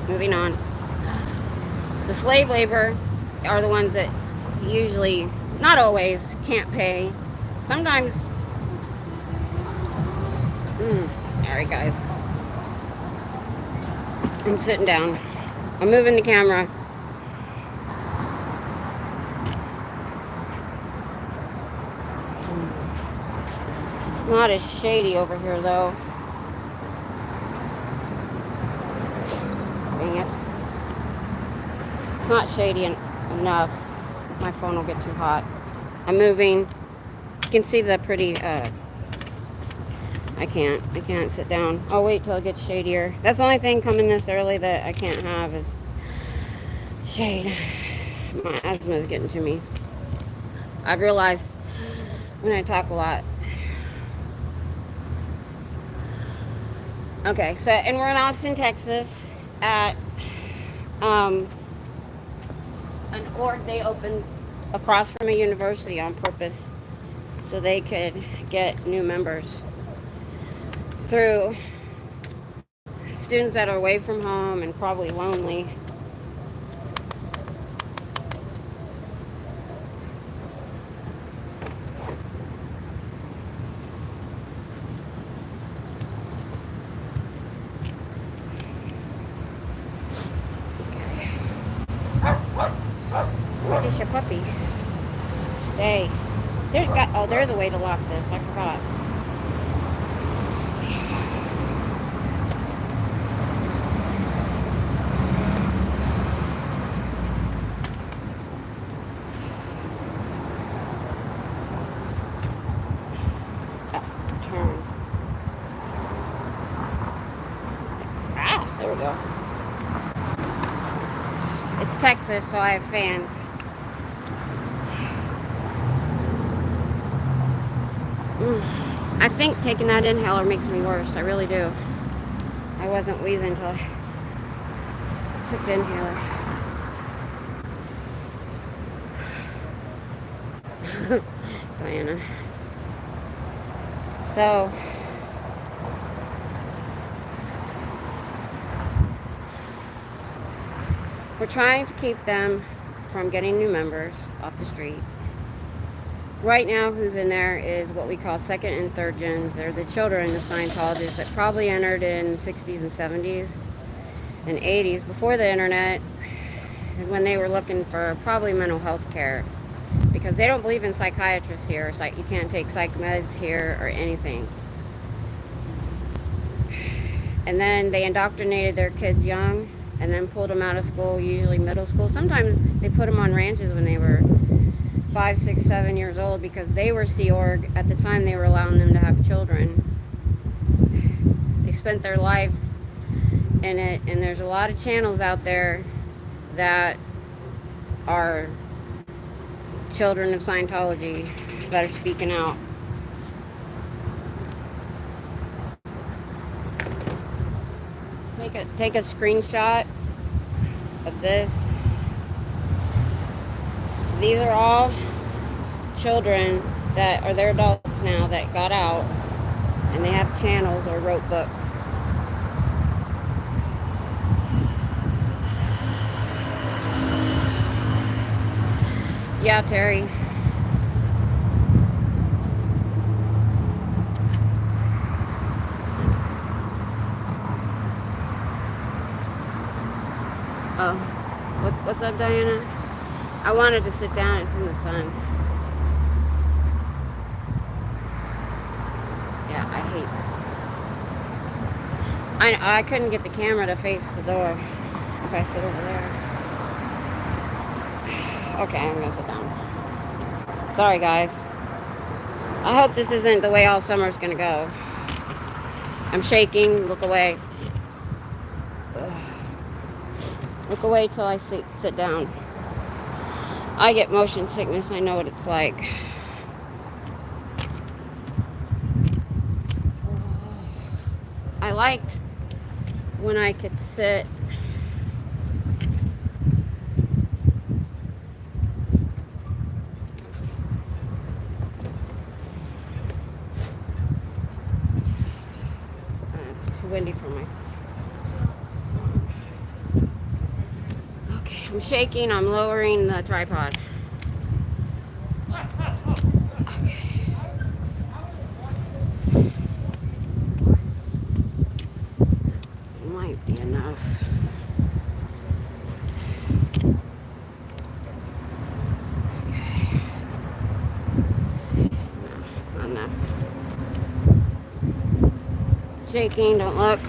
moving on. The slave labor are the ones that usually, not always, can't pay. Sometimes. Alright, guys. I'm sitting down. I'm moving the camera. It's not as shady over here, though. Dang it. It's not shady enough. My phone will get too hot. I'm moving. You can see the pretty, I can't sit down. I'll wait till it gets shadier. That's the only thing coming this early that I can't have is shade. My asthma is getting to me. I've realized when I talk a lot. Okay, so, and we're in Austin, Texas at, an org they opened across from a university on purpose so they could get new members through students that are away from home and probably lonely. Where is your puppy? Stay. There's a way to lock this. I forgot. Turn. There we go. It's Texas, so I have fans. I think taking that inhaler makes me worse. I really do. I wasn't wheezing until I took the inhaler. Diana. So, we're trying to keep them from getting new members off the street. Right now, who's in there is what we call second and third gens. They're the children of Scientologists that probably entered in the 60s and 70s and 80s before the internet, when they were looking for probably mental health care, because they don't believe in psychiatrists here. You can't take psych meds here or anything. And then they indoctrinated their kids young and then pulled them out of school, usually middle school. Sometimes they put them on ranches when they were 5, 6, 7 years old, because they were Sea Org at the time. They were allowing them to have children. They spent their life in it, and there's a lot of channels out there that are children of Scientology that are speaking out. Take a screenshot of this. These are all children that are, they're adults now, that got out, and they have channels or wrote books. Yeah, Terry. Oh, what's up, Diana? I wanted to sit down. It's in the sun. Yeah, I couldn't get the camera to face the door if I sit over there. Okay, I'm gonna sit down. Sorry, guys. I hope this isn't the way all summer's gonna go. I'm shaking. Look away. Look away till I sit down. I get motion sickness. I know what it's like. I liked when I could sit. It's too windy for my... Okay, I'm shaking. I'm lowering the tripod. Shaking, don't look.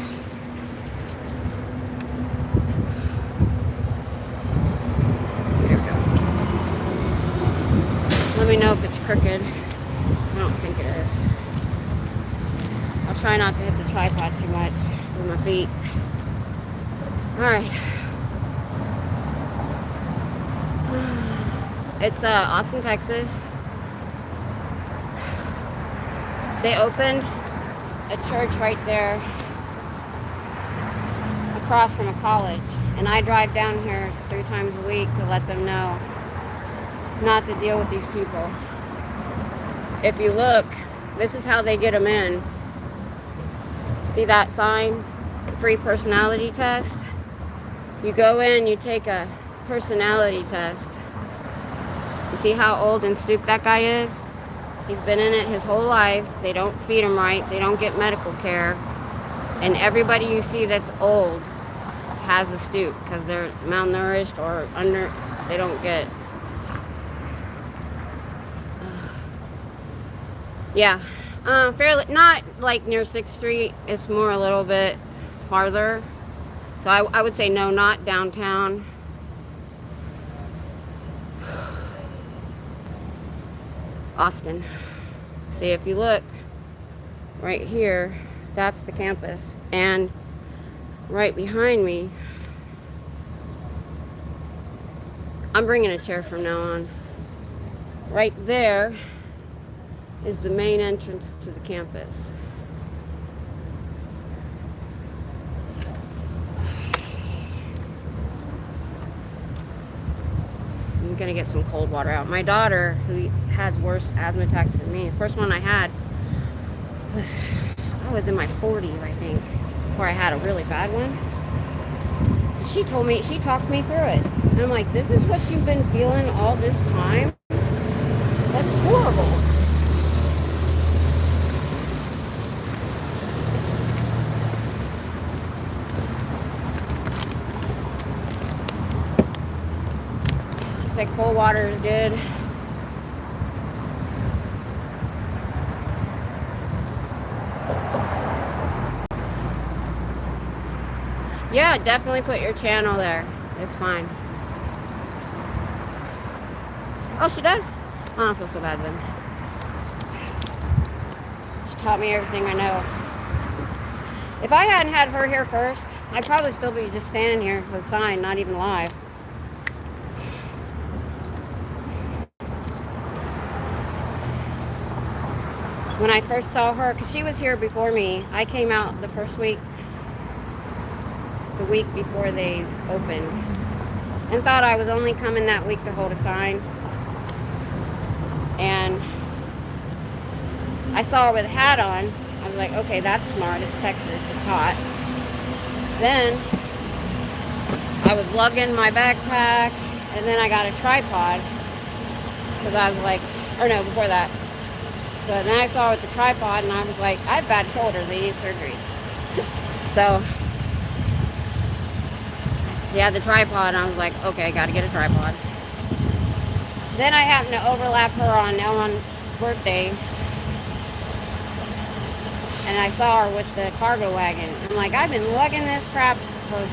There we go. Let me know if it's crooked. I don't think it is. I'll try not to hit the tripod too much with my feet. Alright. It's Austin, Texas. They opened a church right there across from a college, and I drive down here 3 times a week to let them know not to deal with these people. If you look, this is how they get them in. See that sign? Free personality test. You go in, you take a personality test. You see how old and stooped that guy is? He's been in it his whole life. They don't feed him right. They don't get medical care. And everybody you see that's old has a stoop because they're malnourished or they don't get... Yeah. Fairly, not like near 6th Street. It's more a little bit farther. So I would say no, not downtown. Austin. See, if you look right here, that's the campus, and right behind me, I'm bringing a chair from now on. Right there is the main entrance to the campus. I'm gonna get some cold water out. My daughter, who has worse asthma attacks than me, the first one I had was, I was in my 40s, I think, before I had a really bad one. She told me, she talked me through it. And I'm like, this is what you've been feeling all this time? That's horrible. She said cold water is good. Yeah, definitely put your channel there. It's fine. Oh, she does? I don't feel so bad then. She taught me everything I know. If I hadn't had her here first, I'd probably still be just standing here with a sign, not even live. When I first saw her, because she was here before me, I came out the first week, the week before they opened, and thought I was only coming that week to hold a sign. And I saw her with a hat on. I was like, okay, that's smart. It's Texas. It's hot. Then I was lugging my backpack, and then I got a tripod because I was like, or no, before that. So then I saw her with the tripod, and I was like, I have bad shoulders. They need surgery. So she had the tripod, and I was like, okay, I got to get a tripod. Then I happened to overlap her on Ellen's birthday, and I saw her with the cargo wagon. I'm like, I've been lugging this crap for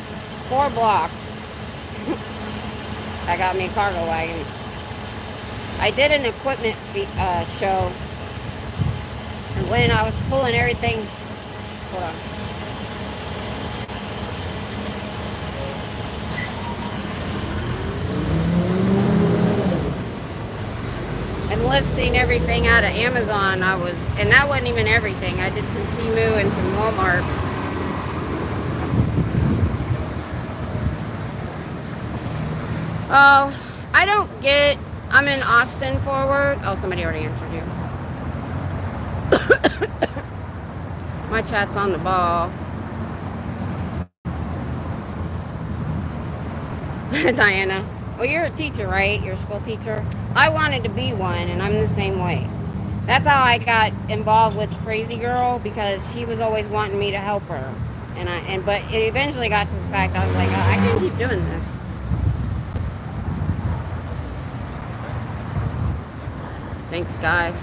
4 blocks. I got me a cargo wagon. I did an equipment show, and when I was pulling everything, hold on. And listing everything out of Amazon, and that wasn't even everything. I did some Temu and some Walmart. Oh, I'm in Austin forward. Oh, somebody already answered you. My chat's on the ball. Diana. Well, you're a teacher, right? You're a school teacher. I wanted to be one, and I'm the same way. That's how I got involved with Crazy Girl, because she was always wanting me to help her. But it eventually got to the fact I was like, I can't keep doing this. Thanks, guys.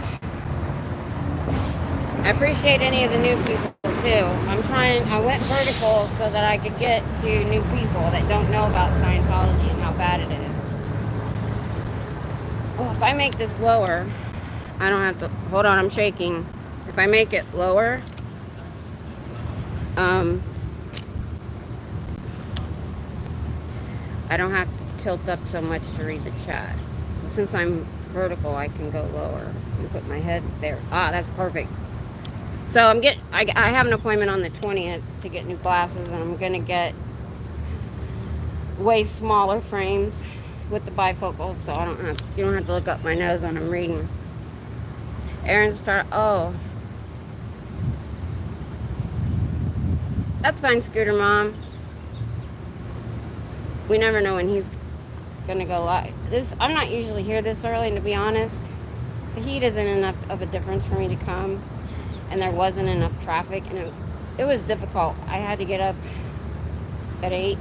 I appreciate any of the new people too. I went vertical so that I could get to new people that don't know about Scientology and how bad it is. Oh, if I make this lower, I don't have to, hold on, I'm shaking. If I make it lower, I don't have to tilt up so much to read the chat. So since I'm vertical, I can go lower and put my head there. Ah, that's perfect. So I have an appointment on the 20th to get new glasses, and I'm gonna get way smaller frames with the bifocals, so you don't have to look up my nose when I'm reading. Oh, that's fine, Scooter Mom. We never know when he's gonna go live. I'm not usually here this early, and to be honest, the heat isn't enough of a difference for me to come, and there wasn't enough traffic, and it was difficult. I had to get up at 8.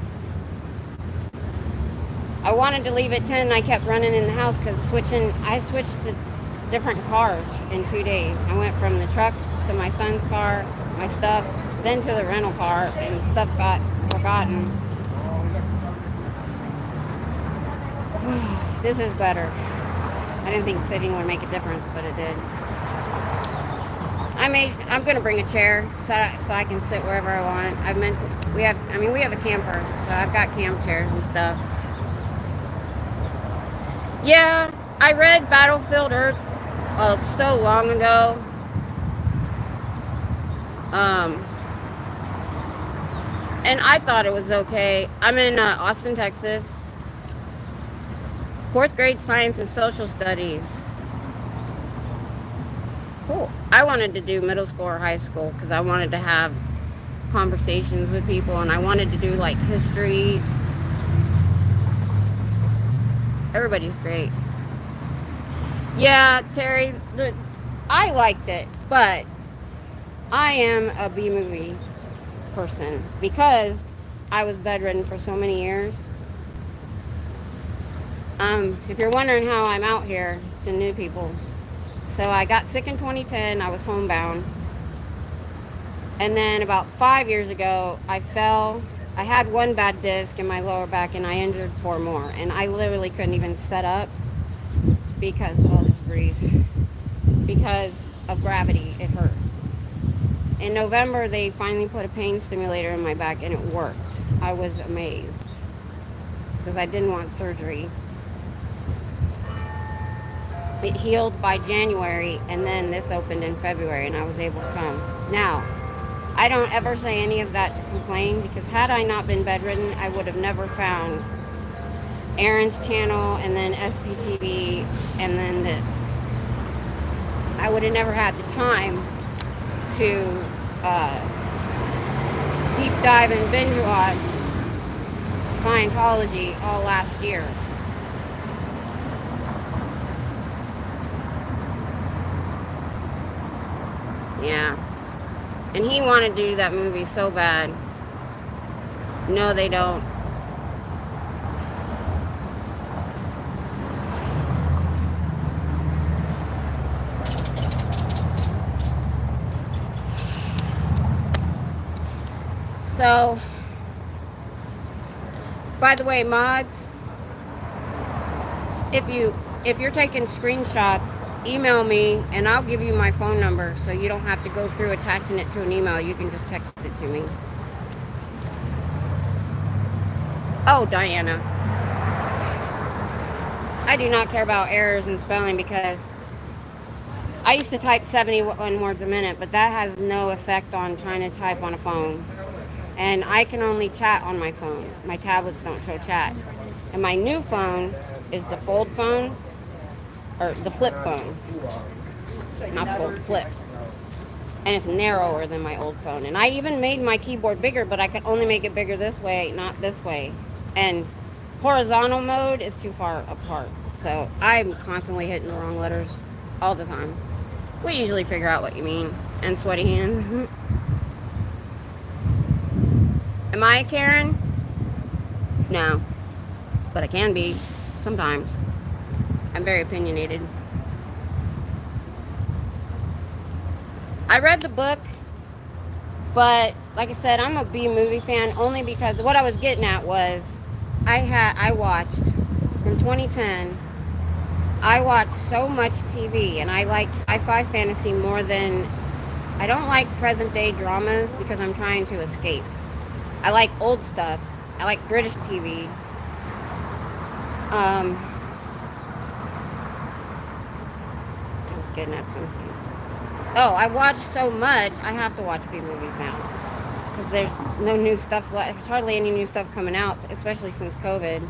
I wanted to leave at 10, and I kept running in the house because I switched to different cars in 2 days. I went from the truck to my son's car, my stuff, then to the rental car, and stuff got forgotten. This is better. I didn't think sitting would make a difference, but it did. I'm gonna bring a chair so I can sit wherever I want. We have a camper, so I've got camp chairs and stuff. Yeah, I read Battlefield Earth so long ago. And I thought it was okay. I'm in Austin, Texas. 4th grade science and social studies. Cool. I wanted to do middle school or high school because I wanted to have conversations with people, and I wanted to do like history. Everybody's great. Yeah, Terry, I liked it, but I am a B movie person because I was bedridden for so many years. If you're wondering how I'm out here to new people, so I got sick in 2010. I was homebound, and then about 5 years ago, I fell. I had one bad disc in my lower back, and I injured four more, and I literally couldn't even set up because there's breeze because of gravity. It hurt. In November, they finally put a pain stimulator in my back, and it worked. I was amazed because I didn't want surgery. It healed by January, and then this opened in February, and I was able to come. Now, I don't ever say any of that to complain because had I not been bedridden, I would have never found Aaron's channel and then SPTV and then this. I would have never had the time to deep dive and binge watch Scientology all last year. Yeah. And he wanted to do that movie so bad. No, they don't. So, by the way, mods, if you're taking screenshots, email me and I'll give you my phone number so you don't have to go through attaching it to an email. You can just text it to me. Oh, Diana. I do not care about errors in spelling because I used to type 71 words a minute, but that has no effect on trying to type on a phone. And I can only chat on my phone. My tablets don't show chat. And my new phone is the fold phone, or the flip phone. Not fold, flip. And it's narrower than my old phone. And I even made my keyboard bigger, but I could only make it bigger this way, not this way. And horizontal mode is too far apart. So I'm constantly hitting the wrong letters all the time. We usually figure out what you mean. And sweaty hands. Am I a Karen? No. But I can be sometimes. I'm very opinionated. I read the book, but like I said, I'm a B movie fan only because what I was getting at was I watched from 2010. I watched so much TV, and I like sci-fi fantasy more than I don't like present day dramas because I'm trying to escape. I like old stuff. I like British TV. I was getting at something. Oh, I watch so much, I have to watch B movies now. Because there's no new stuff, there's hardly any new stuff coming out, especially since COVID.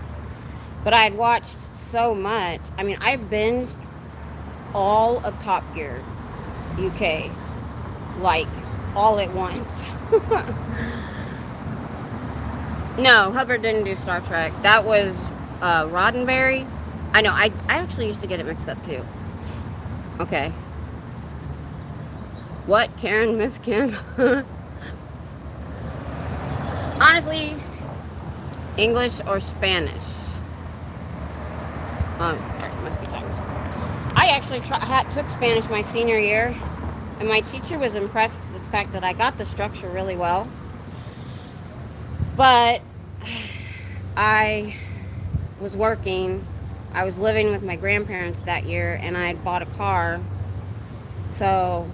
But I had watched so much. I mean, I binged all of Top Gear UK, like, all at once. No, Hubbard didn't do Star Trek. That was Roddenberry. I know, I actually used to get it mixed up too. Okay. What? Karen? Miss Kim? Honestly, English or Spanish? Must be Chinese. I actually took Spanish my senior year, and my teacher was impressed with the fact that I got the structure really well. But I was working. I was living with my grandparents that year, and I had bought a car. So,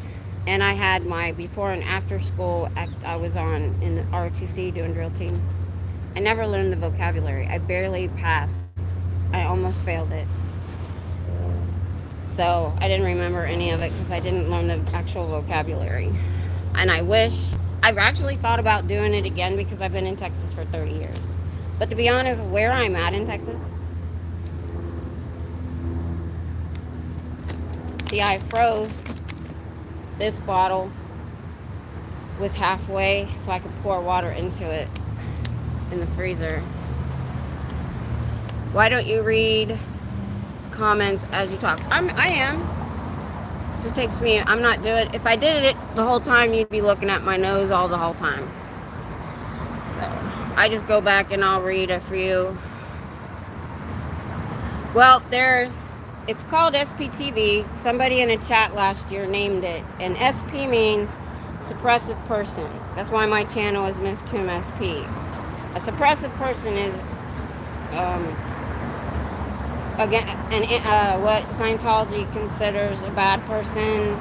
and I had my before and after school I was on in ROTC doing drill team. I never learned the vocabulary. I barely passed. I almost failed it. So I didn't remember any of it because I didn't learn the actual vocabulary. And I wish, I've actually thought about doing it again because I've been in Texas for 30 years. But to be honest, where I'm at in Texas, see, I froze this bottle with halfway so I could pour water into it in the freezer. Why don't you read comments as you talk. I am. Just takes me, I'm not doing, if I did it the whole time, you'd be looking at my nose all the whole time. So I just go back and I'll read a few. Well, it's called SPTV. Somebody in a chat last year named it, and SP means suppressive person. That's why my channel is Miss Kim SP. A suppressive person is what Scientology considers a bad person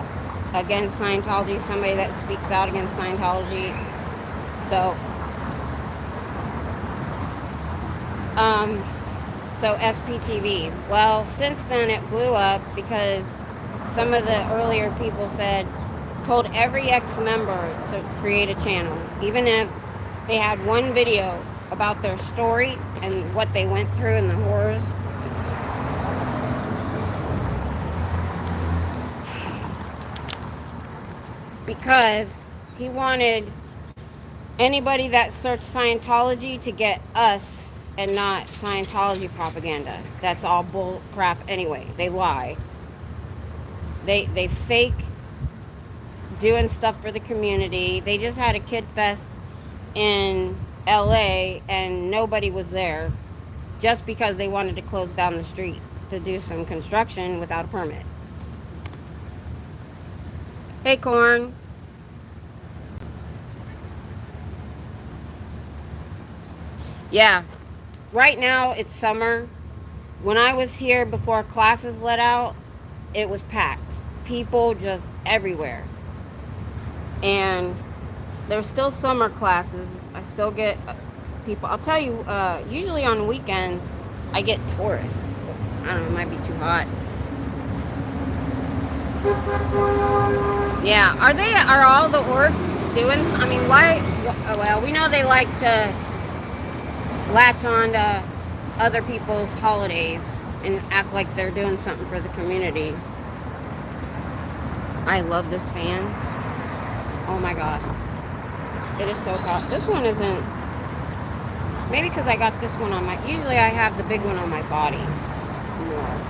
against Scientology, somebody that speaks out against Scientology. So SPTV. Well, since then it blew up because some of the earlier people told every ex-member to create a channel, even if they had one video about their story and what they went through and the horrors. Because he wanted anybody that searched Scientology to get us and not Scientology propaganda. That's all bull crap anyway. They lie. They fake doing stuff for the community. They just had a kid fest in LA and nobody was there just because they wanted to close down the street to do some construction without a permit. Hey, Corn. Yeah. Right now, it's summer. When I was here before classes let out, it was packed. People just everywhere. And there's still summer classes. I still get people. I'll tell you, usually on weekends, I get tourists. I don't know, it might be too hot. Yeah, are all the orcs doing, I mean, why, well, we know they like to latch on to other people's holidays and act like they're doing something for the community. I love this fan. Oh my gosh. It is so hot. This one isn't, maybe because I got this one on my, usually I have the big one on my body more.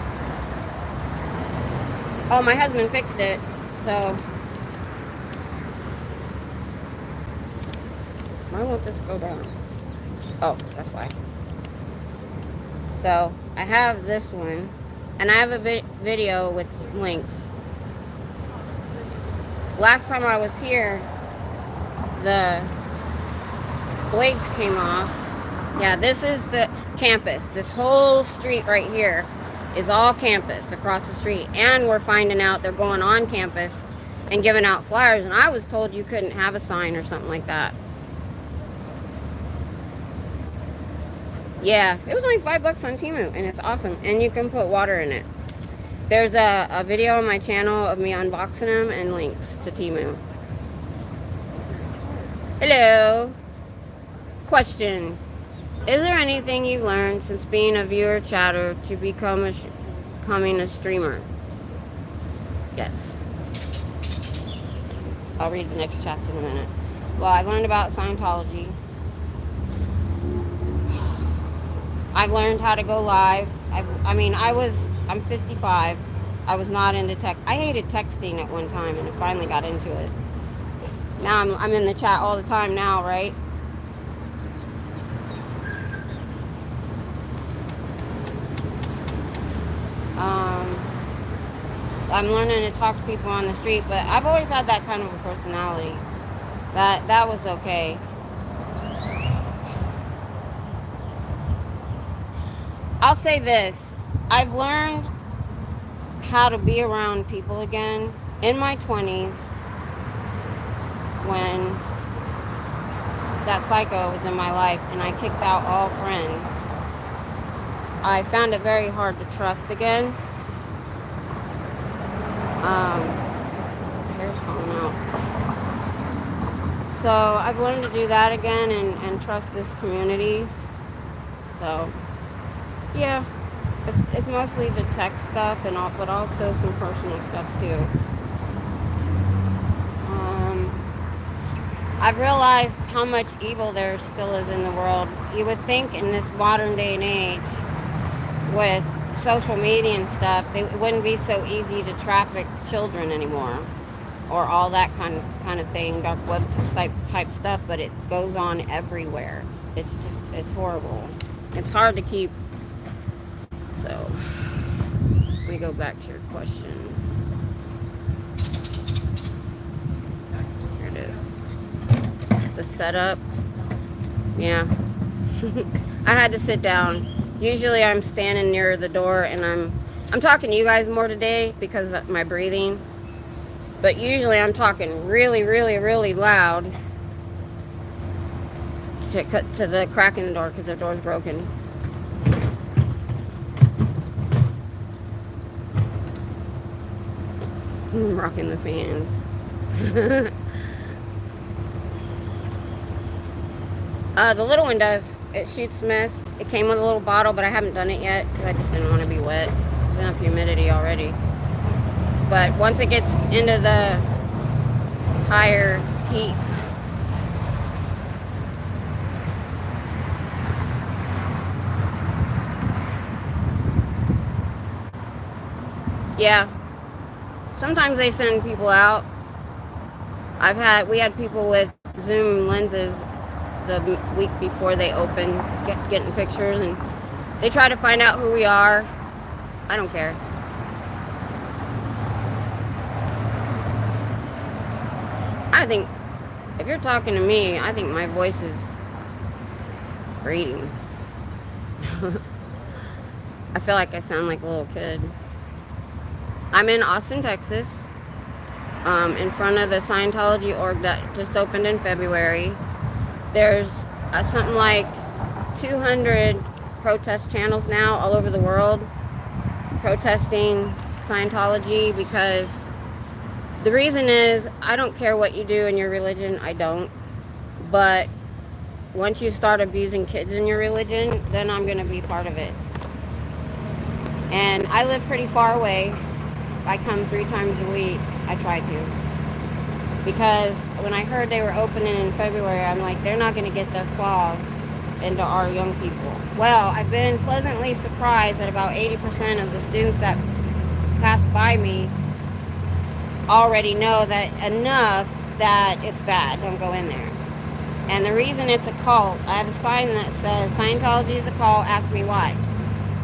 Oh, my husband fixed it, so. Why won't this go down? Oh, that's why. So, I have this one, and I have a video with links. Last time I was here, the blades came off. Yeah, this is the campus. This whole street right here is all campus across the street. And we're finding out they're going on campus and giving out flyers. And I was told you couldn't have a sign or something like that. Yeah, it was only $5 on Temu, and it's awesome. And you can put water in it. There's a video on my channel of me unboxing them and links to Temu. Hello. Question. Is there anything you've learned since being a viewer chatter to becoming a streamer? Yes. I'll read the next chats in a minute. Well, I learned about Scientology. I've learned how to go live. I'm 55. I was not into tech. I hated texting at one time, and I finally got into it. Now I'm in the chat all the time now, right? I'm learning to talk to people on the street, but I've always had that kind of a personality. That was okay. I'll say this. I've learned how to be around people again in my 20s when that psycho was in my life and I kicked out all friends. I found it very hard to trust again. Hair's falling out. So I've learned to do that again and trust this community. So yeah, it's mostly the tech stuff and all, but also some personal stuff too. I've realized how much evil there still is in the world. You would think in this modern day and age, with social media and stuff, it wouldn't be so easy to traffic children anymore, or all that kind of thing, dark web type stuff. But it goes on everywhere. It's horrible. It's hard to keep. So let me go back to your question. Here it is. The setup. Yeah. I had to sit down. Usually I'm standing near the door, and I'm talking to you guys more today because of my breathing. But usually I'm talking really, really, really loud to cut to the crack in the door because the door's broken. I'm rocking the fans. The little one does. It shoots mist. It came with a little bottle, but I haven't done it yet because I just didn't want to be wet. There's enough humidity already. But once it gets into the higher heat, yeah. Sometimes they send people out. We had people with Zoom lenses the week before they open, getting pictures, and they try to find out who we are. I don't care. I think if you're talking to me, I think my voice is grating. I feel like I sound like a little kid. I'm in Austin, Texas, in front of the Scientology org that just opened in February. There's something like 200 protest channels now all over the world protesting Scientology, because the reason is, I don't care what you do in your religion, I don't. But once you start abusing kids in your religion, then I'm going to be part of it. And I live pretty far away. I come 3 times a week. I try to. Because when I heard they were opening in February, I'm like, they're not going to get their claws into our young people. Well, I've been pleasantly surprised that about 80% of the students that pass by me already know that enough that it's bad. Don't go in there. And the reason it's a cult, I have a sign that says, Scientology is a cult, ask me why.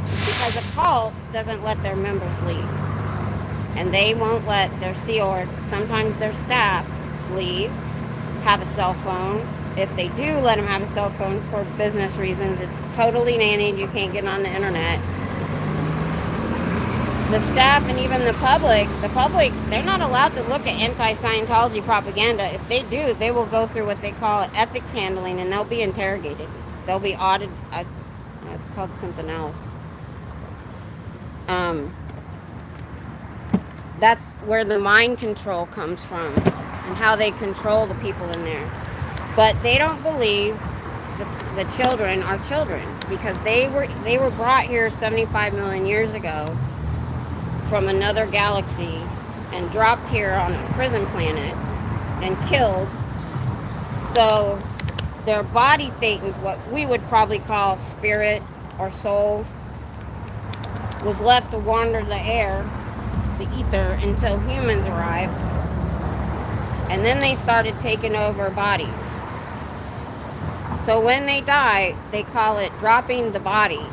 Because a cult doesn't let their members leave. And they won't let their Sea Org, sometimes their staff, leave, have a cell phone. If they do let them have a cell phone for business reasons, it's totally nannied. You can't get on the internet. The staff and even the public, they're not allowed to look at anti-Scientology propaganda. If they do, they will go through what they call ethics handling, and they'll be interrogated. They'll be audited. It's called something else. That's where the mind control comes from, and how they control the people in there. But they don't believe the children are children, because they were brought here 75 million years ago from another galaxy and dropped here on a prison planet and killed. So their body thetans, what we would probably call spirit or soul, was left to wander the air, the ether, until humans arrived. And then they started taking over bodies. So when they die, they call it dropping the body.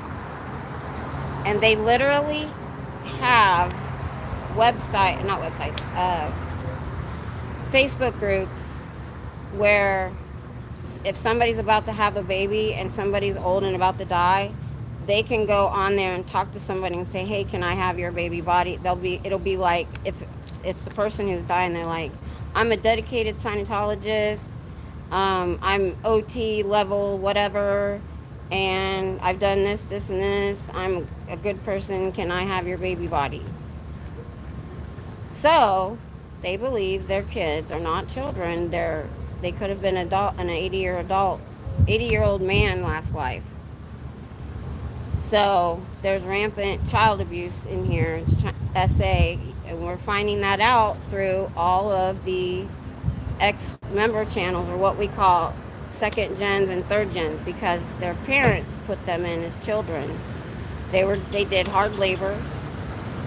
And they literally have Facebook groups where if somebody's about to have a baby and somebody's old and about to die, they can go on there and talk to somebody and say, hey, can I have your baby body? It'll be like, if it's the person who's dying, they're like, I'm a dedicated Scientologist, I'm OT level whatever, and I've done this, this, and this, I'm a good person, can I have your baby body? So they believe their kids are not children. They could have been an 80-year-old man last life. So there's rampant child abuse in here, SA, and we're finding that out through all of the ex-member channels, or what we call second gens and third gens, because their parents put them in as children. They did hard labor.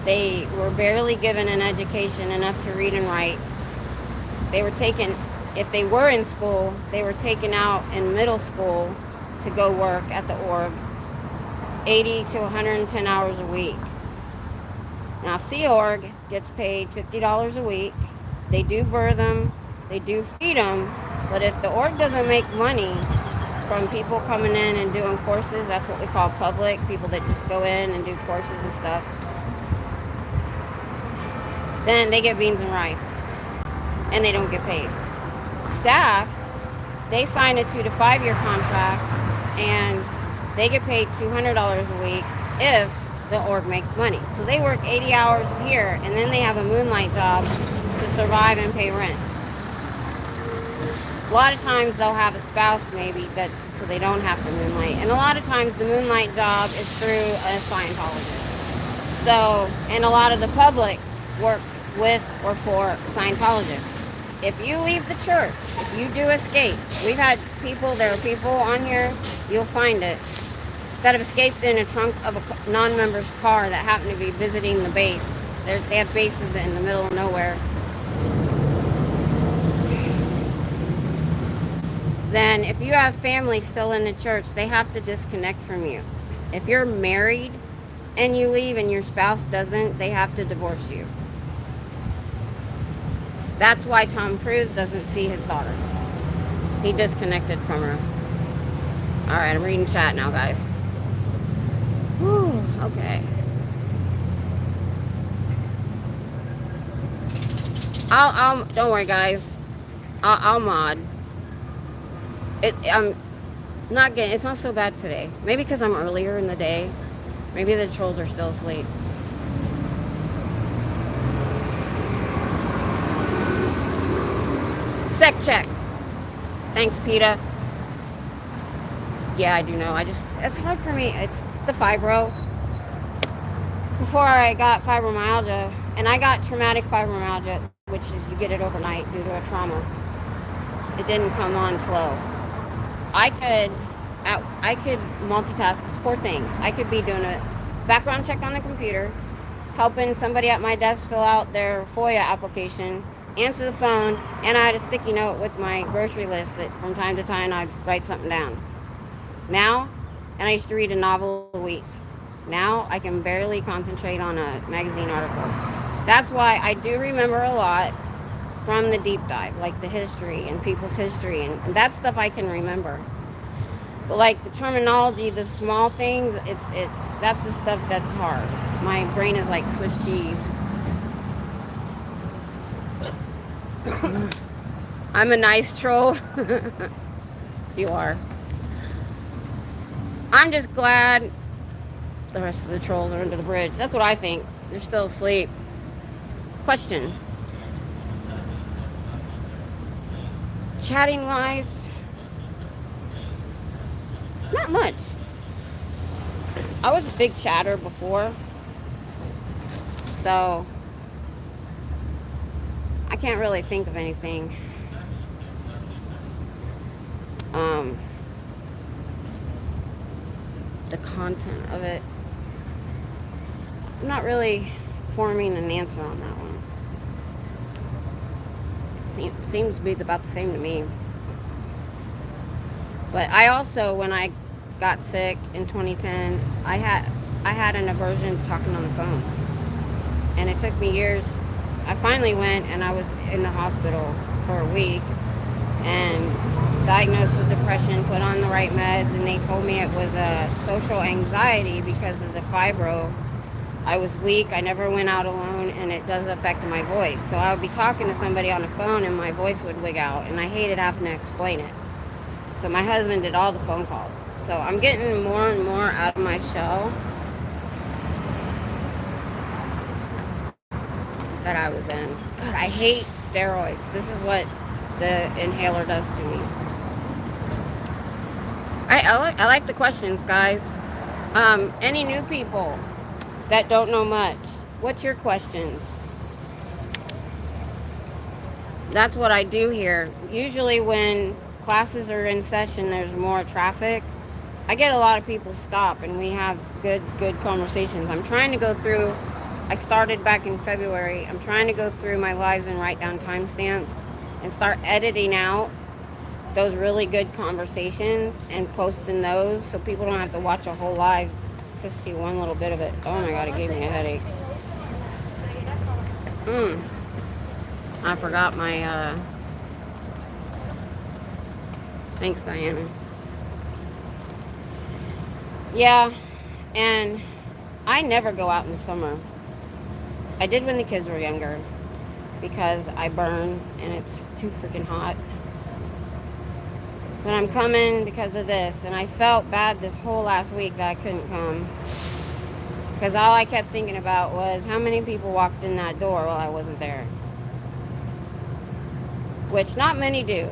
They were barely given an education enough to read and write. They were taken, if they were in school, they were taken out in middle school to go work at the org 80 to 110 hours a week. Now, Sea Org gets paid $50 a week. They do birth them, they do feed them, but if the org doesn't make money from people coming in and doing courses, that's what we call public, people that just go in and do courses and stuff, then they get beans and rice, and they don't get paid. Staff, they sign a 2 to 5 year contract, and they get paid $200 a week if the org makes money. So they work 80 hours here, and then they have a moonlight job to survive and pay rent. A lot of times they'll have a spouse maybe, that so they don't have to moonlight. And a lot of times the moonlight job is through a Scientologist. So, and a lot of the public work with or for Scientologists. If you leave the church, if you do escape, we've had people, there are people on here, you'll find it, that have escaped in a trunk of a non-member's car that happen to be visiting the base. They have bases in the middle of nowhere. Then if you have family still in the church, they have to disconnect from you. If you're married and you leave and your spouse doesn't, they have to divorce you. That's why Tom Cruise doesn't see his daughter. He disconnected from her. All right, I'm reading chat now, guys. Whew, okay. I'll don't worry, guys. I'll mod. I'm not getting, it's not so bad today. Maybe because I'm earlier in the day. Maybe the trolls are still asleep. Sec check. Thanks, PETA. Yeah, I do know. It's hard for me. It's the fibro. Before I got fibromyalgia, and I got traumatic fibromyalgia, which is you get it overnight due to a trauma. It didn't come on slow. I could multitask 4 things. I could be doing a background check on the computer, helping somebody at my desk fill out their FOIA application, answer the phone, and I had a sticky note with my grocery list that from time to time I'd write something down. Now, and I used to read a novel a week. Now I can barely concentrate on a magazine article. That's why I do remember a lot from the deep dive, like the history and people's history, and that stuff I can remember. But like the terminology, the small things, that's the stuff that's hard. My brain is like Swiss cheese. I'm a nice troll. You are. I'm just glad the rest of the trolls are under the bridge. That's what I think. They're still asleep. Question. Chatting wise, not much. I was a big chatter before, so I can't really think of anything. The content of it, I'm not really forming an answer on that one. Seems to be about the same to me. But I also, when I got sick in 2010, I had an aversion to talking on the phone, and it took me years. I finally went, and I was in the hospital for a week and diagnosed with depression, put on the right meds, and they told me it was a social anxiety because of the fibro. I was weak, I never went out alone, and it does affect my voice. So I would be talking to somebody on the phone and my voice would wig out, and I hated having to explain it. So my husband did all the phone calls. So I'm getting more and more out of my shell that I was in. God, I hate steroids. This is what the inhaler does to me. I like the questions, guys. Any new people that don't know much, what's your questions? That's what I do here. Usually when classes are in session, there's more traffic, I get a lot of people stop and we have good conversations. I'm trying to go through, I started back in February. I'm trying to go through my lives and write down timestamps and start editing out those really good conversations and posting those so people don't have to watch a whole live to see one little bit of it. Oh my God, it gave me a headache. I forgot my, thanks, Diana. Yeah, and I never go out in the summer. I did when the kids were younger because I burn and it's too freaking hot. But I'm coming because of this, and I felt bad this whole last week that I couldn't come because all I kept thinking about was how many people walked in that door while I wasn't there, which not many do,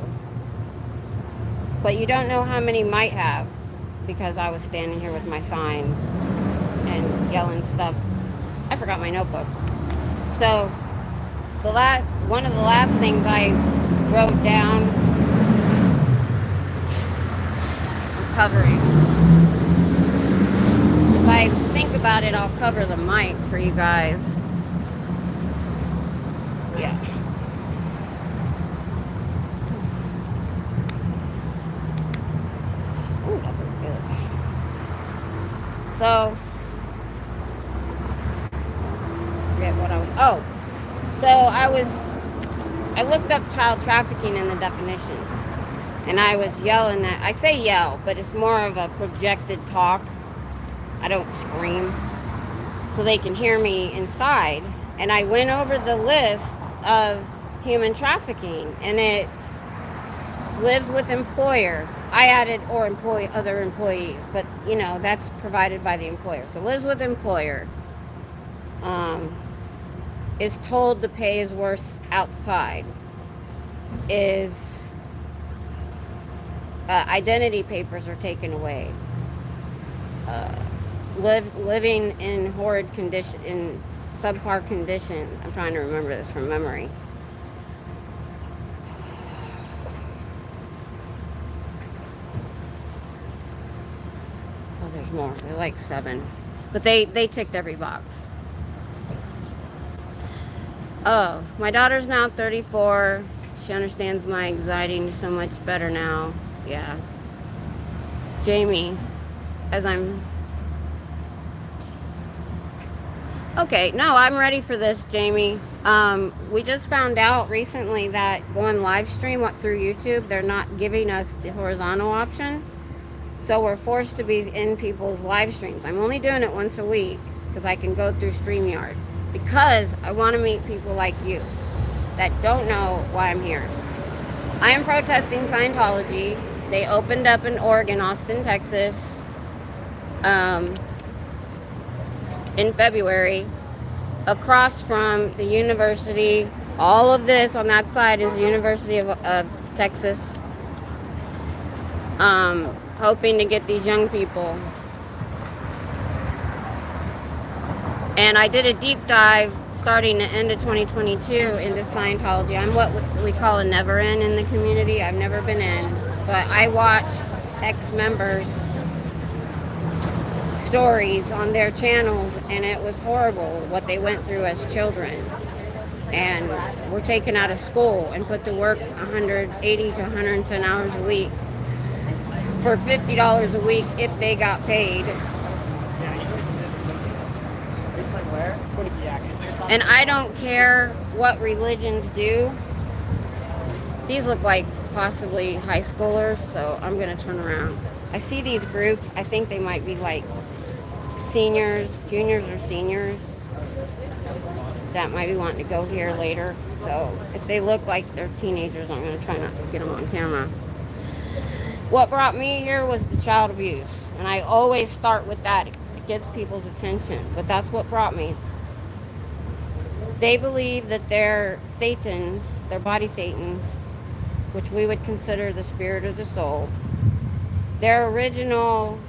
but you don't know how many might have because I was standing here with my sign and yelling stuff. I forgot my notebook. So one of the last things I wrote down, I'm covering. If I think about it, I'll cover the mic for you guys. Yeah. Ooh, that feels good. So, forget what I was. Oh, so I looked up child trafficking in the definition, and I was yelling that. I say yell, but it's more of a projected talk. I don't scream, so they can hear me inside. And I went over the list of human trafficking, and it's lives with employer. I added or employ other employees, but you know that's provided by the employer. So lives with employer. Is told to pay his worth outside. Is identity papers are taken away. Living in horrid condition, in subpar conditions. I'm trying to remember this from memory. Oh, there's more. They're like 7, but they ticked every box. Oh, my daughter's now 34. She understands my anxiety so much better now. Yeah. Jamie, as I'm... Okay, no, I'm ready for this, Jamie. We just found out recently that going live stream through YouTube, they're not giving us the horizontal option. So we're forced to be in people's live streams. I'm only doing it once a week because I can go through StreamYard. Because I want to meet people like you that don't know why I'm here. I am protesting Scientology. They opened up in Oregon, Austin, Texas, in February, across from the university. All of this on that side is the University of Texas, hoping to get these young people. And I did a deep dive starting the end of 2022 into Scientology. I'm what we call a never in the community. I've never been in, but I watch ex-members' stories on their channels, and it was horrible what they went through as children. And were taken out of school and put to work 180 to 110 hours a week for $50 a week if they got paid. And I don't care what religions do. These look like possibly high schoolers, so I'm going to turn around. I see these groups. I think they might be like seniors, juniors or seniors that might be wanting to go here later. So if they look like they're teenagers, I'm going to try not to get them on camera. What brought me here was the child abuse. And I always start with that. It gets people's attention. But that's what brought me. They believe that they're thetans, they're body thetans, which we would consider the spirit of the soul. Their original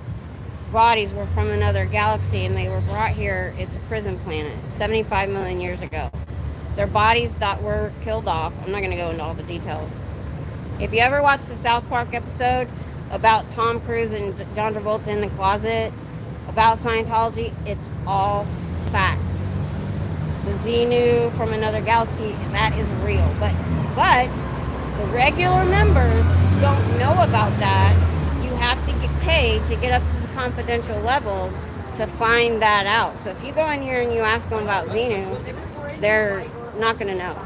bodies were from another galaxy and they were brought here. It's a prison planet 75 million years ago. Their bodies that were killed off. I'm not going to go into all the details. If you ever watch the South Park episode about Tom Cruise and John Travolta in the closet, about Scientology, it's all fact. The Xenu from another galaxy, that is real. But the regular members don't know about that. You have to get paid to get up to the confidential levels to find that out. So if you go in here and you ask them about Xenu, they're not going to know.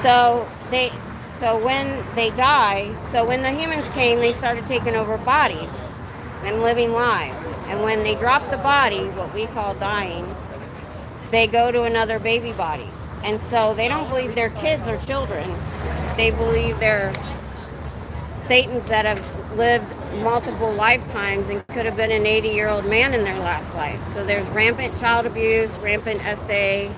So when they die, so when the humans came, they started taking over bodies and living lives. And when they drop the body, what we call dying, they go to another baby body. And so they don't believe they're kids or children. They believe they're Thetans that have lived multiple lifetimes and could have been an 80-year-old man in their last life. So there's rampant child abuse, rampant SA.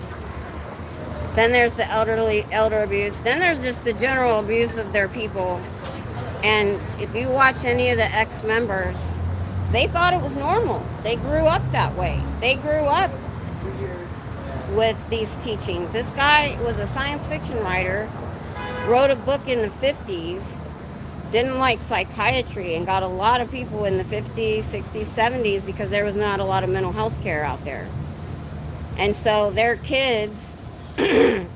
Then there's the elder abuse. Then there's just the general abuse of their people. And if you watch any of the ex-members, they thought it was normal. They grew up that way. They grew up with these teachings. This guy was a science fiction writer, wrote a book in the 50s, didn't like psychiatry, and got a lot of people in the 50s, 60s, 70s because there was not a lot of mental health care out there. And so their kids,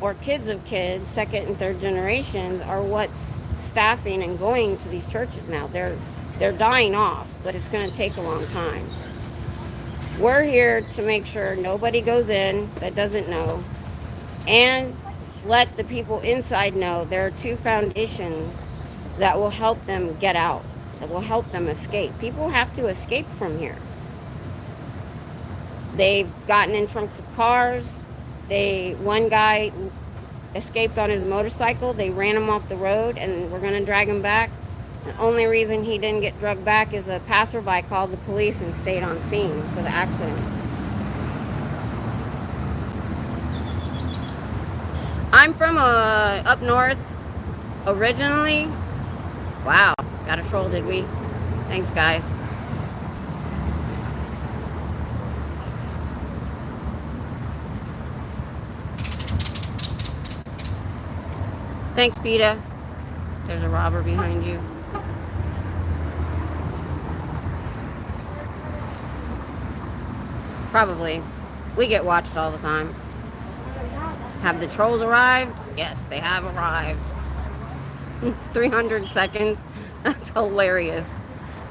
or kids of kids, second and third generations, are what's staffing and going to these churches now. They're dying off, but it's going to take a long time. We're here to make sure nobody goes in that doesn't know, and let the people inside know there are two foundations that will help them get out, that will help them escape. People have to escape from here. They've gotten in trunks of cars. One guy escaped on his motorcycle. They ran him off the road, and we're going to drag him back. The only reason he didn't get drugged back is a passerby called the police and stayed on scene for the accident. I'm from up north originally. Wow, got a troll, did we? Thanks, guys. Thanks, PETA. There's a robber behind you. Probably. We get watched all the time. Have the trolls arrived? Yes, they have arrived. 300 seconds. That's hilarious.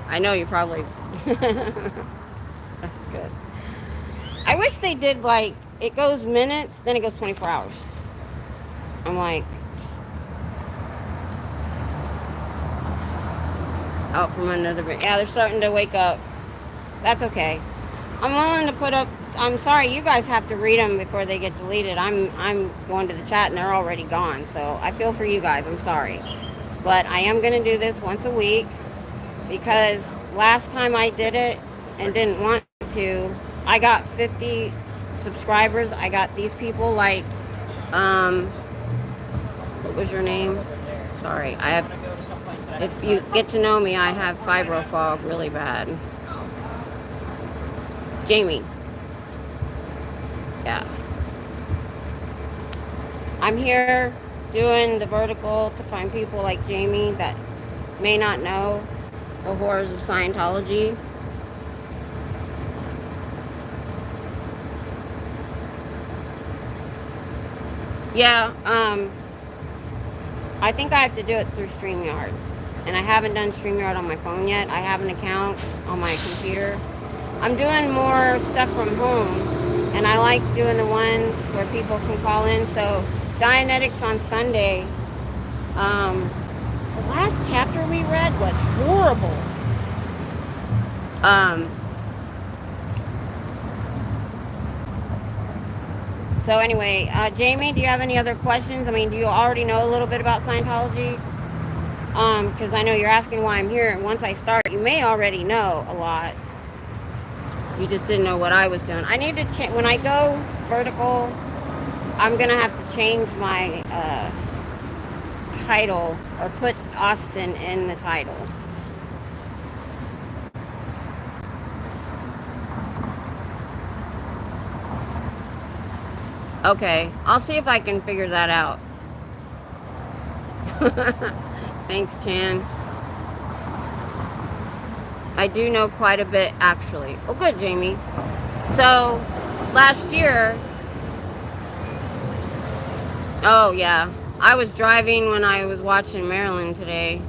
I know you probably... That's good. I wish they did, like, it goes minutes, then it goes 24 hours. I'm like... Out from another... Yeah, they're starting to wake up. That's okay. I'm willing to put up... I'm sorry, you guys have to read them before they get deleted. I'm going to the chat and they're already gone. So I feel for you guys. I'm sorry. But I am going to do this once a week, because last time I did it and didn't want to, I got 50 subscribers. I got these people like... what was your name? Sorry. I have... If you get to know me, I have fibro fog really bad. Jamie. Yeah. I'm here doing the vertical to find people like Jamie that may not know the horrors of Scientology. Yeah, I think I have to do it through StreamYard. And I haven't done StreamYard on my phone yet. I have an account on my computer. I'm doing more stuff from home, and I like doing the ones where people can call in. So Dianetics on Sunday, the last chapter we read was horrible. So anyway, Jamie, do you have any other questions? I mean, do you already know a little bit about Scientology? Because I know you're asking why I'm here, and once I start, you may already know a lot. You just didn't know what I was doing. I need to change, when I go vertical, I'm going to have to change my title, or put Austin in the title. Okay, I'll see if I can figure that out. Thanks, Chan. I do know quite a bit, actually. Oh, good, Jamie. So, last year... Oh, yeah. I was driving when I was watching Maryland today.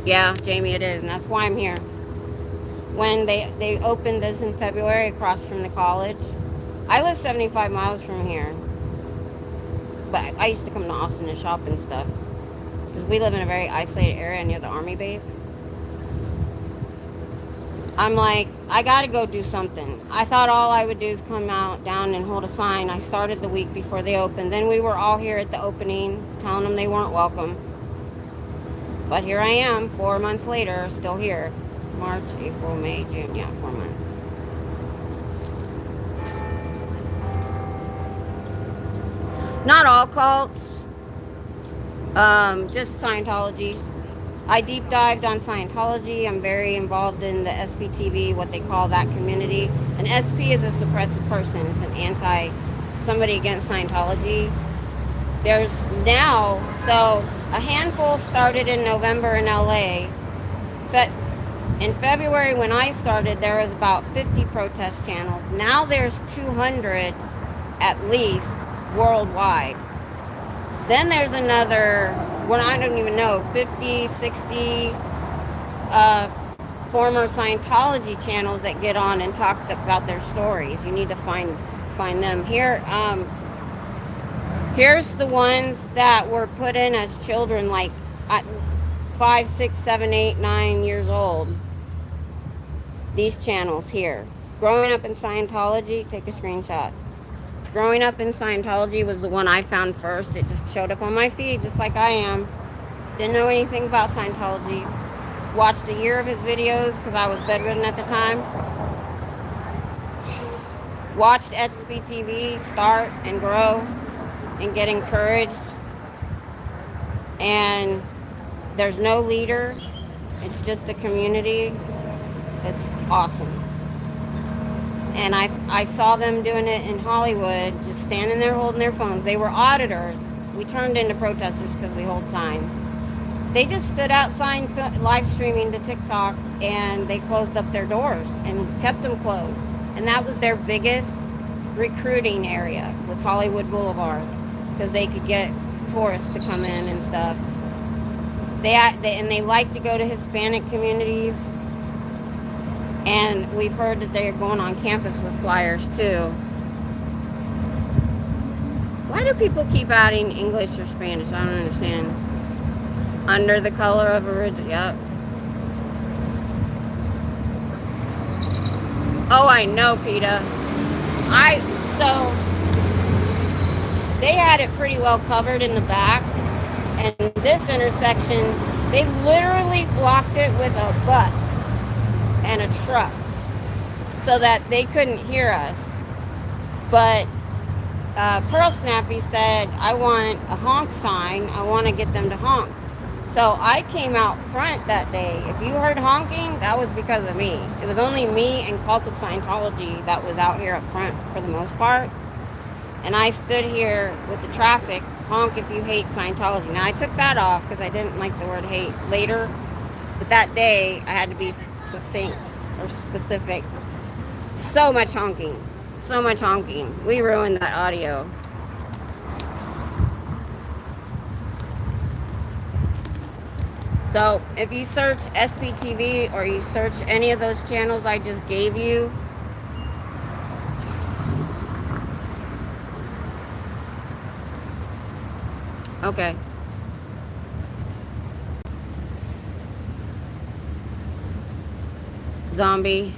Yeah, Jamie, it is, and that's why I'm here. When they opened this in February across from the college. I live 75 miles from here. But I used to come to Austin to shop and stuff. Because we live in a very isolated area near the Army base. I'm like, I gotta go do something. I thought all I would do is come out, down, and hold a sign. I started the week before they opened. Then we were all here at the opening, telling them they weren't welcome. But here I am, 4 months later, still here. March, April, May, June. Yeah, 4 months. Not all cults. Just Scientology. I deep dived on Scientology. I'm very involved in the SPTV, what they call that community. An SP is a suppressive person. It's an somebody against Scientology. There's now, so a handful started in November in LA. In February when I started, there was about 50 protest channels. Now there's 200 at least worldwide. Then there's another, well, I don't even know, 50, 60 former Scientology channels that get on and talk about their stories. You need to find them. Here's the ones that were put in as children, like at 5, 6, 7, 8, 9 years old. These channels here. Growing up in Scientology, take a screenshot. Growing up in Scientology was the one I found first. It just showed up on my feed, just like I am. Didn't know anything about Scientology. Watched a year of his videos because I was bedridden at the time. Watched SPTV start and grow and get encouraged. And there's no leader. It's just a community. It's awesome. And I saw them doing it in Hollywood, just standing there holding their phones. They were auditors. We turned into protesters because we hold signs. They just stood outside live streaming to TikTok, and they closed up their doors and kept them closed. And that was their biggest recruiting area, was Hollywood Boulevard, because they could get tourists to come in and stuff. They like to go to Hispanic communities. And we've heard that they're going on campus with flyers too. Why do people keep adding English or Spanish? I don't understand. Under the color of original. Yep. Oh, I know, PETA. So they had it pretty well covered in the back. And this intersection, they literally blocked it with a bus and a truck so that they couldn't hear us. But Pearl Snappy said, I want a honk sign. I want to get them to honk. So I came out front that day. If you heard honking, that was because of me. It was only me and Cult of Scientology that was out here up front for the most part. And I stood here with the traffic, honk if you hate Scientology. Now I took that off because I didn't like the word hate later. But that day I had to be succinct or specific. So much honking. So much honking. We ruined that audio. So if you search SPTV or you search any of those channels I just gave you, okay. Zombie.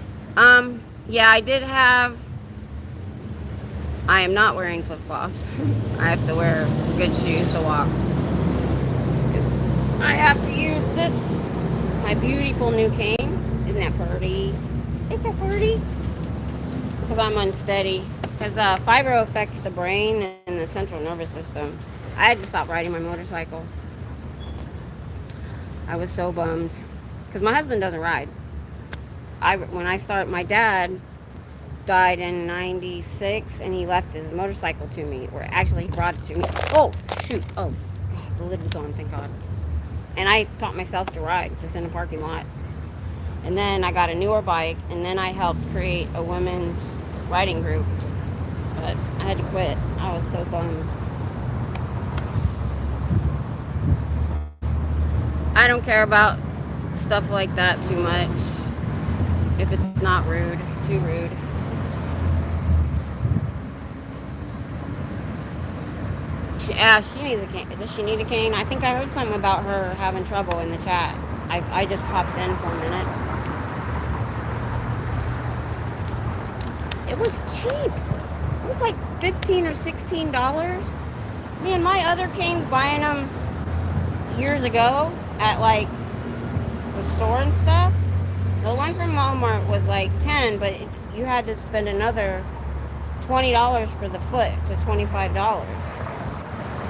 Yeah, I did have... I am not wearing flip-flops. I have to wear good shoes to walk. I have to use this, my beautiful new cane. Isn't that pretty? Isn't that pretty? Because I'm unsteady. Because fibro affects the brain and the central nervous system. I had to stop riding my motorcycle. I was so bummed. Because my husband doesn't ride. My dad died in 96 and he left his motorcycle to me. Or actually he brought it to me. Oh, shoot. Oh, God, the lid was on, thank God. And I taught myself to ride just in a parking lot. And then I got a newer bike, and then I helped create a women's riding group. But I had to quit. I was so bummed. I don't care about stuff like that too much. If it's not rude, too rude. She needs a cane. Does she need a cane? I think I heard something about her having trouble in the chat. I just popped in for a minute. It was cheap. It was like $15 or $16. Man, my other canes, buying them years ago at like the store and stuff. The one from Walmart was like 10, but you had to spend another $20 for the foot to $25.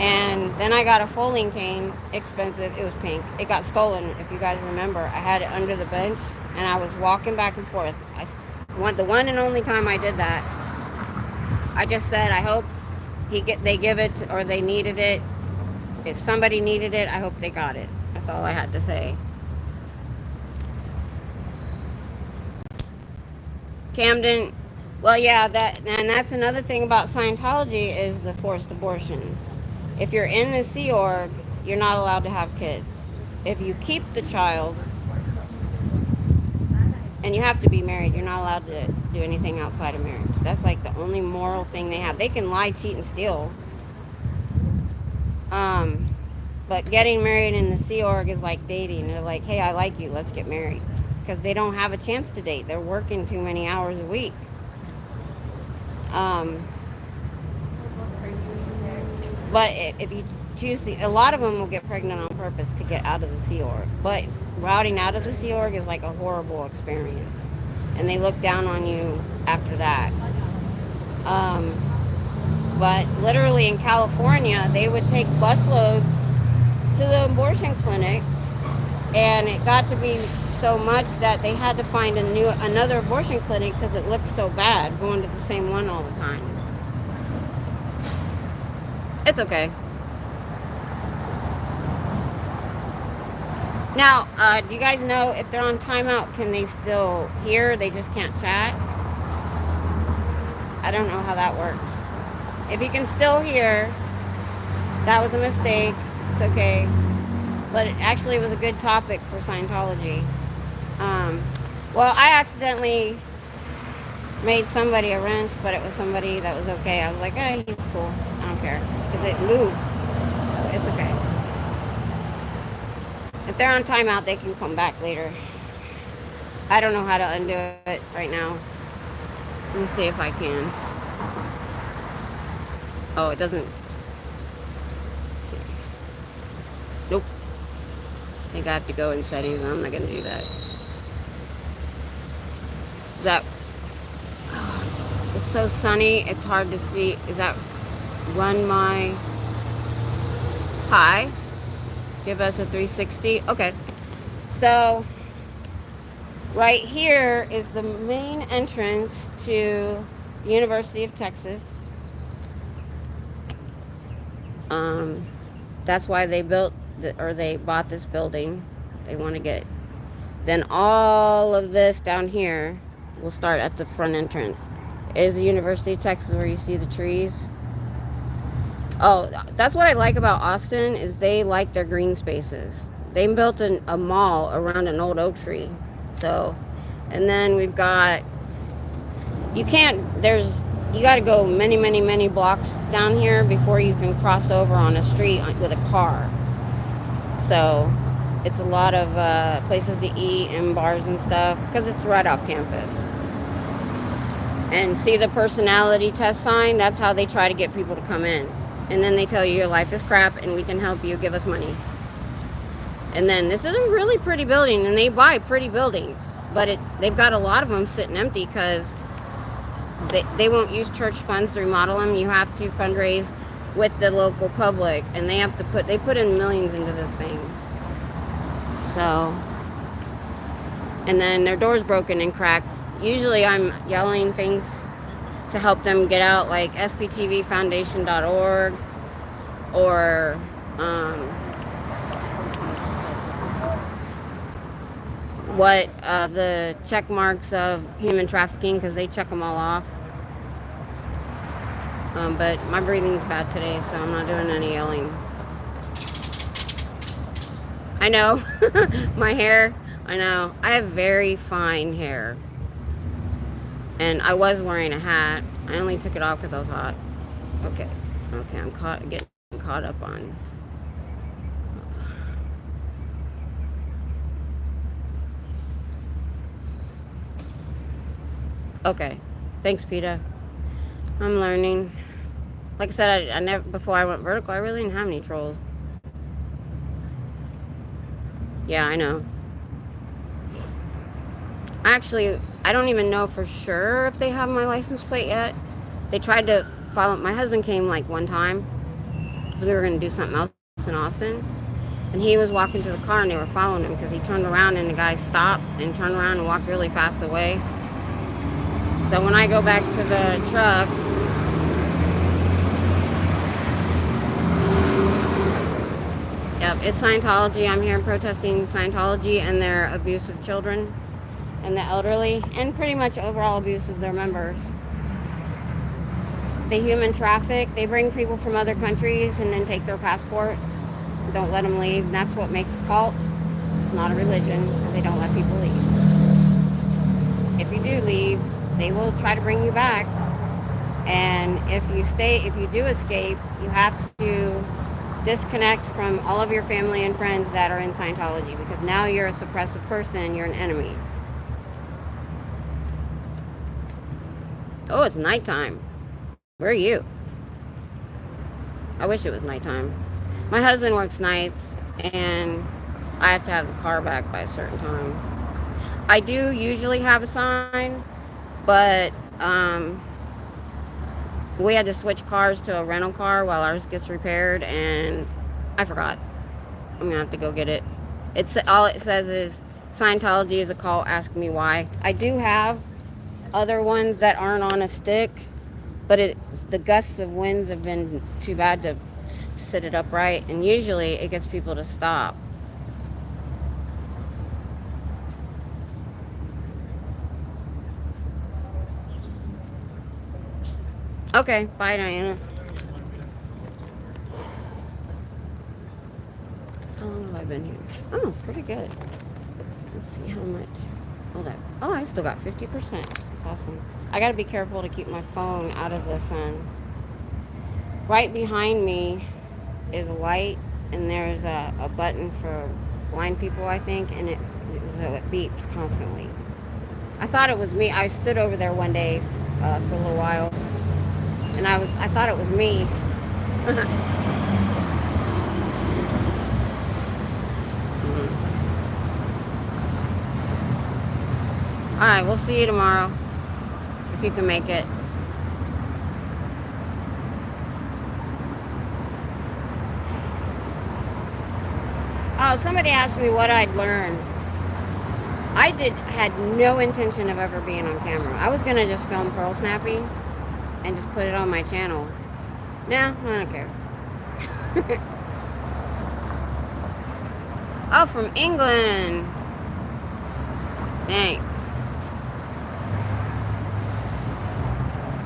And then I got a folding cane, expensive. It was pink. It got stolen, if you guys remember. I had it under the bench, and I was walking back and forth. The one and only time I did that, I just said, I hope they give it, or they needed it. If somebody needed it, I hope they got it. That's all I had to say. Camden, well, yeah, that's another thing about Scientology is the forced abortions. If you're in the Sea Org, you're not allowed to have kids. If you keep the child, and you have to be married, you're not allowed to do anything outside of marriage. That's like the only moral thing they have. They can lie, cheat, and steal. But getting married in the Sea Org is like dating. They're like, hey, I like you, let's get married. Because they don't have a chance to date. They're working too many hours a week. But if you choose a lot of them will get pregnant on purpose to get out of the Sea Org. But routing out of the Sea Org is like a horrible experience. And they look down on you after that. But literally in California, they would take busloads to the abortion clinic. And it got to be so much that they had to find another abortion clinic because it looked so bad going to the same one all the time. It's okay. Now, do you guys know if they're on timeout, can they still hear? They just can't chat? I don't know how that works. If you can still hear, that was a mistake. It's okay. But it actually was a good topic for Scientology. Well, I accidentally made somebody a wrench, but it was somebody that was okay. I was like, hey, he's cool. I don't care. Because it moves. So it's okay. If they're on timeout, they can come back later. I don't know how to undo it right now. Let me see if I can. Oh, it doesn't. Let's see. Nope. I think I have to go in settings. I'm not going to do that. Is that... Oh, it's so sunny. It's hard to see. Is that... Run my... Hi. Give us a 360. Okay. So... Right here is the main entrance to the University of Texas. That's why they they bought this building. They want to get... Then all of this down here will start at the front entrance. Is the University of Texas where you see the trees? Oh, that's what I like about Austin is they like their green spaces. They built a mall around an old oak tree. So, and then we've got, you got to go many blocks down here before you can cross over on a street with a car. So, it's a lot of places to eat and bars and stuff because it's right off campus. And see the personality test sign? That's how they try to get people to come in. And then they tell you your life is crap and we can help you, give us money. And then this is a really pretty building, and they buy pretty buildings, but they've got a lot of them sitting empty because they won't use church funds to remodel them. You have to fundraise with the local public, and they put in millions into this thing. So, and then their door's broken and cracked. Usually I'm yelling things to help them get out, like sptvfoundation.org or what the check marks of human trafficking, because they check them all off. But my breathing's bad today, so I'm not doing any yelling. I know. My hair, I know. I have very fine hair. And I was wearing a hat. I only took it off because I was hot. Okay. Okay, I'm getting caught up on. Okay. Thanks, PETA. I'm learning. Like I said, I never, before I went vertical, I really didn't have any trolls. Yeah, I know. Actually, I don't even know for sure if they have my license plate yet. They tried to follow. My husband came like one time, so we were going to do something else in Austin. And he was walking to the car and they were following him because he turned around and the guy stopped and turned around and walked really fast away. So when I go back to the truck, yep, it's Scientology. I'm here protesting Scientology and their abuse of children and the elderly, and pretty much overall abuse of their members. They human traffic. They bring people from other countries and then take their passport. Don't let them leave. That's what makes a cult. It's not a religion. They don't let people leave. If you do leave, they will try to bring you back. And if you do escape, you have to disconnect from all of your family and friends that are in Scientology, because now you're a suppressive person. You're an enemy. Oh, it's nighttime. Where are you? I wish it was nighttime. My husband works nights, and I have to have the car back by a certain time. I do usually have a sign, but we had to switch cars to a rental car while ours gets repaired, and I forgot. I'm gonna have to go get it. All it says is Scientology is a cult. Ask me why. I do have other ones that aren't on a stick, but the gusts of winds have been too bad to sit it upright, and usually it gets people to stop. Okay, bye, Diana. How long have I been here? Oh, pretty good. Let's see how much. Oh, I still got 50%. That's awesome. I gotta be careful to keep my phone out of the sun. Right behind me is white, and there's a button for blind people, I think, and so it beeps constantly. I thought it was me. I stood over there one day for a little while, and I thought it was me. All right, we'll see you tomorrow if you can make it. Oh, somebody asked me what I'd learned. I had no intention of ever being on camera. I was gonna just film Pearl Snappy and just put it on my channel. Nah, I don't care. Oh, from England. Thanks.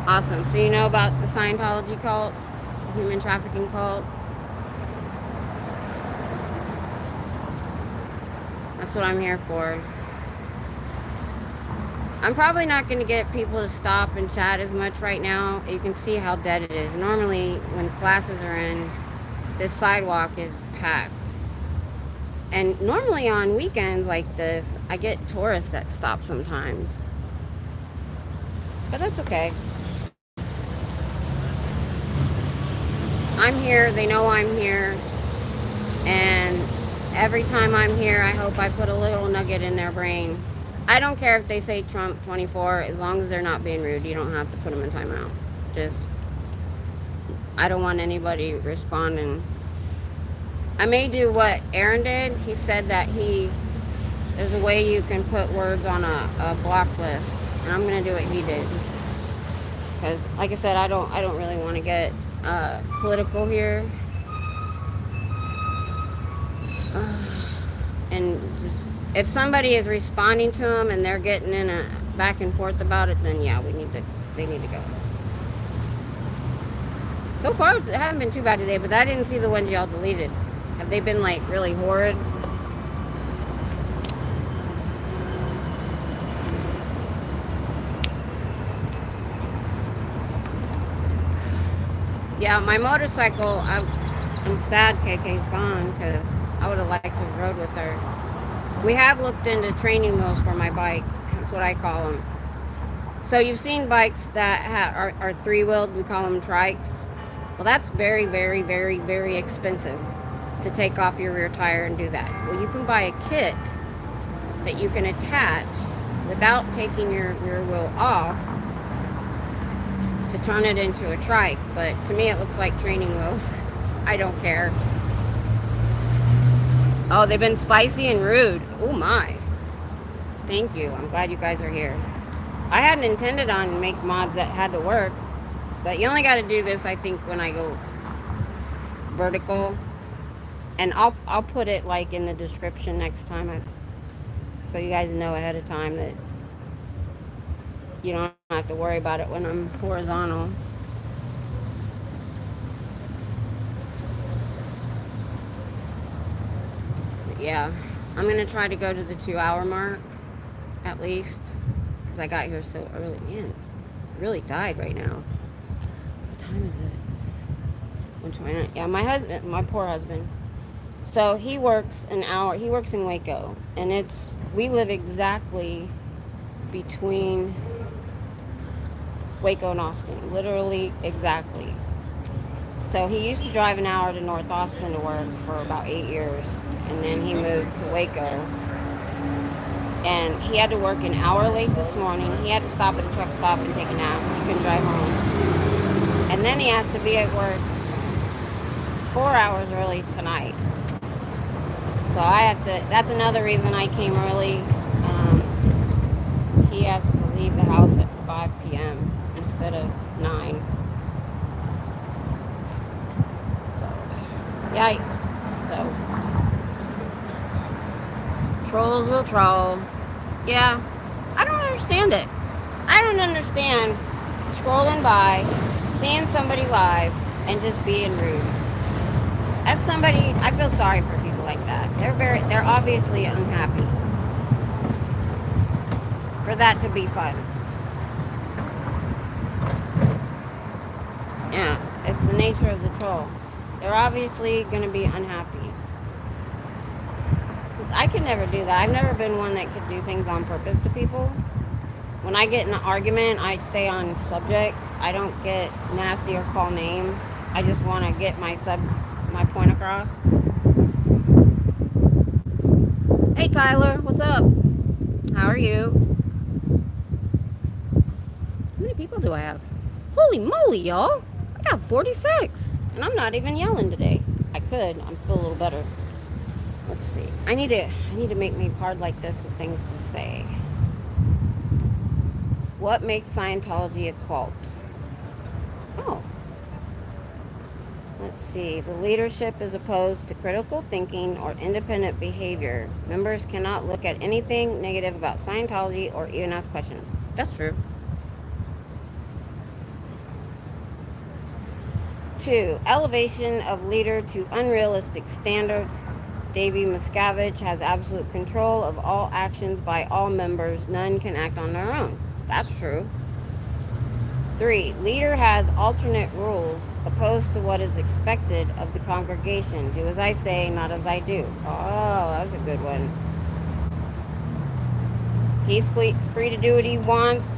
Awesome. So you know about the Scientology cult, human trafficking cult? That's what I'm here for. I'm probably not going to get people to stop and chat as much right now. You can see how dead it is. Normally, when classes are in, this sidewalk is packed. And normally on weekends like this, I get tourists that stop sometimes. But that's okay. I'm here. They know I'm here. And every time I'm here, I hope I put a little nugget in their brain. I don't care if they say Trump 24, as long as they're not being rude. You don't have to put them in timeout. I don't want anybody responding. I may do what Aaron did. He said that there's a way you can put words on a block list, and I'm gonna do what he did. Because, like I said, I don't really want to get political here. And just If somebody is responding to them and they're getting in a back and forth about it, then yeah, they need to go. So far, it hasn't been too bad today, but I didn't see the ones y'all deleted. Have they been like really horrid? Yeah, my motorcycle, I'm sad KK's gone because I would have liked to have rode with her. We have looked into training wheels for my bike. That's what I call them. So you've seen bikes that are three-wheeled. We call them trikes. Well, that's very, very, very, very expensive to take off your rear tire and do that. Well, you can buy a kit that you can attach without taking your rear wheel off to turn it into a trike. But to me, it looks like training wheels. I don't care. Oh, they've been spicy and rude. Oh my. Thank you. I'm glad you guys are here. I hadn't intended on make mods that had to work, but you only got to do this, I think, when I go vertical. And I'll put it like in the description next time, so you guys know ahead of time that you don't have to worry about it when I'm horizontal. But yeah, I'm gonna try to go to the 2-hour mark at least, because I got here so early. Man, I really died right now. What time is it? 1:29. Yeah, my husband, my poor husband. So he works an hour. He works in Waco, and we live exactly between Waco and Austin, literally exactly. So he used to drive an hour to North Austin to work for about 8 years, and then he moved to Waco. And he had to work an hour late this morning. He had to stop at a truck stop and take a nap. He couldn't drive home. And then he has to be at work 4 hours early tonight. So I have to, that's another reason I came early. He has to leave the house at 5 p.m. instead of 9. So, yeah. So, trolls will troll. Yeah, I don't understand it. I don't understand scrolling by, seeing somebody live, and just being rude. That's somebody, I feel sorry for people like that. They're obviously unhappy for that to be fun. Yeah, it's the nature of the troll. They're obviously going to be unhappy. I could never do that. I've never been one that could do things on purpose to people. When I get in an argument, I stay on subject. I don't get nasty or call names. I just want to get my point across. Hey Tyler, what's up? How are you? How many people do I have? Holy moly, y'all! I got 46, and I'm not even yelling today. I could. I feel a little better. Let's see. I need to make me hard like this with things to say. What makes Scientology a cult? Oh. Let's see. The leadership is opposed to critical thinking or independent behavior. Members cannot look at anything negative about Scientology or even ask questions. That's true. 2. Elevation of leader to unrealistic standards. Davey Miscavige has absolute control of all actions by all members. None can act on their own. That's true. 3. Leader has alternate rules opposed to what is expected of the congregation. Do as I say, not as I do. Oh, that was a good one. He's free to do what he wants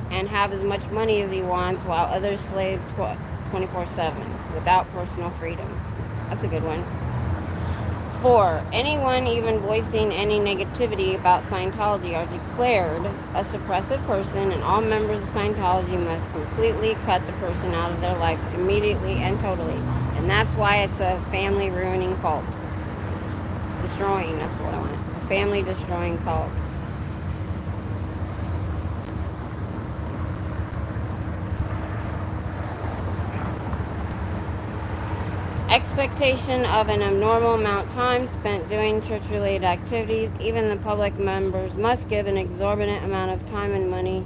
and have as much money as he wants, while others slave 24/7 without personal freedom. That's a good one. 4. Anyone even voicing any negativity about Scientology are declared a suppressive person, and all members of Scientology must completely cut the person out of their life immediately and totally. And that's why it's a family ruining cult. Destroying, that's what I want. A family destroying cult. expectation of an abnormal amount of time spent doing church-related activities. Even the public members must give an exorbitant amount of time and money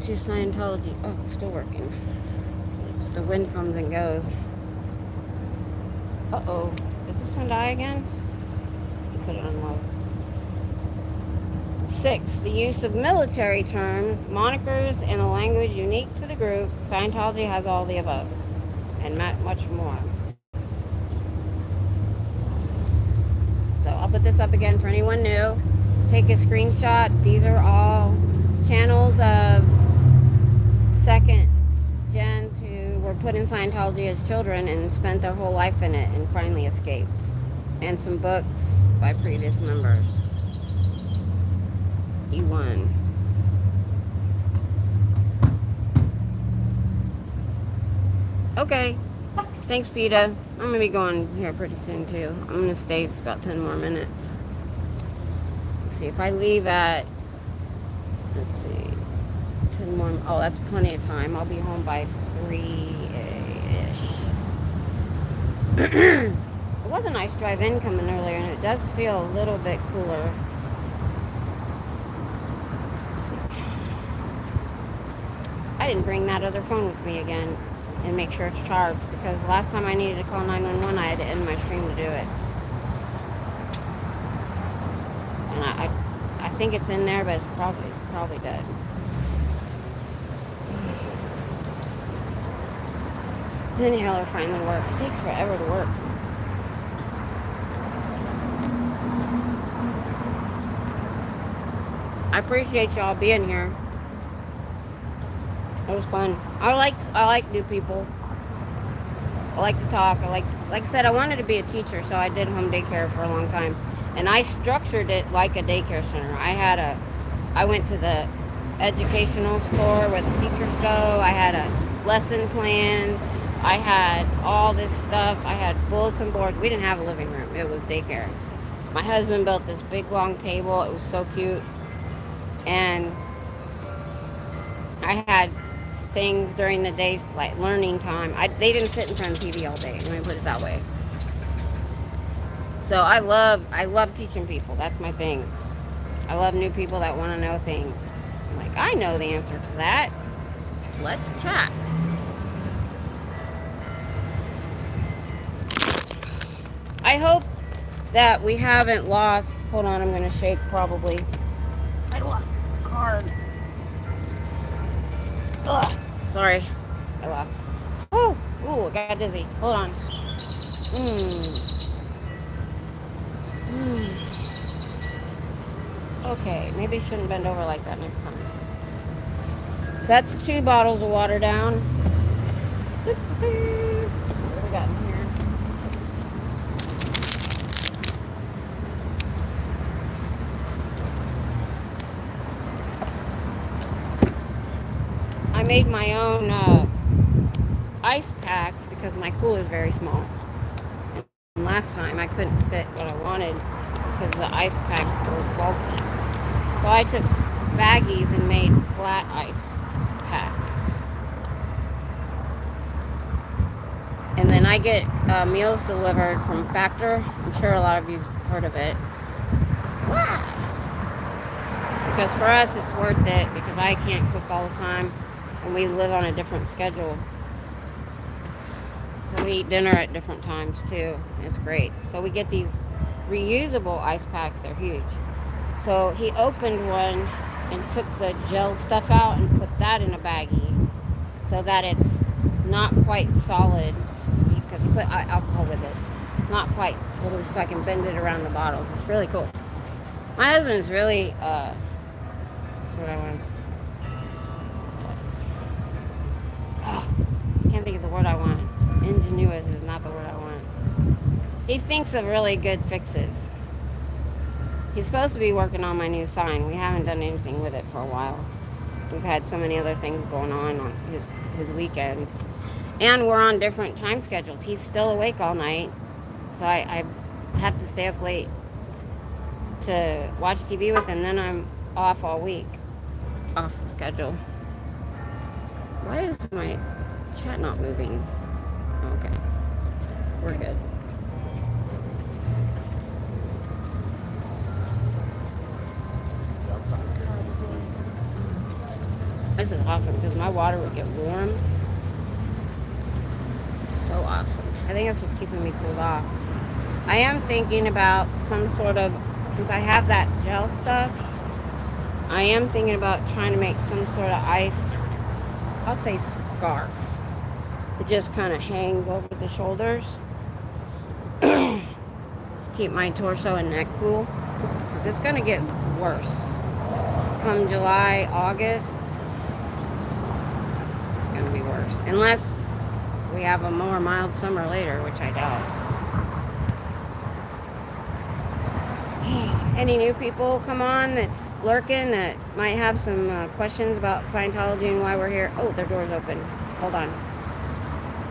to Scientology. Oh, it's still working. The wind comes and goes. Uh-oh. Did this one die again? Put it on low. 6. The use of military terms, monikers, and a language unique to the group. Scientology has all the above, and much more. So I'll put this up again for anyone new. Take a screenshot. These are all channels of second gens who were put in Scientology as children and spent their whole life in it and finally escaped. And some books by previous members. E1. Okay. Thanks, PETA. I'm going to be going here pretty soon, too. I'm going to stay for about 10 more minutes. Let's see. If I leave at, let's see, 10 more. Oh, that's plenty of time. I'll be home by 3-ish. It was a nice drive-in coming earlier, and it does feel a little bit cooler. I didn't bring that other phone with me again and make sure it's charged, because last time I needed to call 911, I had to end my stream to do it. And I think it's in there, but it's probably dead. The inhaler finally worked. It takes forever to work. I appreciate y'all being here. It was fun. I like new people. I like to talk. Like I said, I wanted to be a teacher, so I did home daycare for a long time, and I structured it like a daycare center. I went to the educational store where the teachers go. I had a lesson plan. I had all this stuff. I had bulletin boards. We didn't have a living room. It was daycare. My husband built this big long table. It was so cute, and I had things during the days, like learning time. They didn't sit in front of the TV all day, let me put it that way. So I love teaching people. That's my thing. I love new people that want to know things. I'm like, I know the answer to that. Let's chat. I hope that we haven't lost. Hold on, I'm going to shake probably. I lost the card. Ugh, sorry, I lost. Ooh, I got dizzy. Hold on. Okay, maybe I shouldn't bend over like that next time. So that's 2 bottles of water down. What do we got in here? I made my own ice packs because my cooler is very small. And last time I couldn't fit what I wanted because the ice packs were bulky. So I took baggies and made flat ice packs. And then I get meals delivered from Factor. I'm sure a lot of you've heard of it. Because for us it's worth it because I can't cook all the time. And we live on a different schedule. So we eat dinner at different times too. It's great. So we get these reusable ice packs. They're huge. So he opened one and took the gel stuff out and put that in a baggie so that it's not quite solid, because you put alcohol with it. Not quite totally, so I can bend it around the bottles. It's really cool. My husband's really, that's what I want. Can't think of the word I want. Ingenuous is not the word I want. He thinks of really good fixes. He's supposed to be working on my new sign. We haven't done anything with it for a while. We've had so many other things going on his weekend. And we're on different time schedules. He's still awake all night. So I have to stay up late to watch TV with him. Then I'm off all week. Off schedule. Why is my chat not moving? Okay. We're good. This is awesome because my water would get warm. So awesome. I think that's what's keeping me cooled off. I am thinking about some sort of, since I have that gel stuff, I am thinking about trying to make some sort of ice, I'll say scarf. It just kind of hangs over the shoulders. Keep my torso and neck cool. Because it's going to get worse. Come July, August, it's going to be worse. Unless we have a more mild summer later, which I doubt. Any new people come on that's lurking that might have some questions about Scientology and why we're here? Oh, their door's open. Hold on.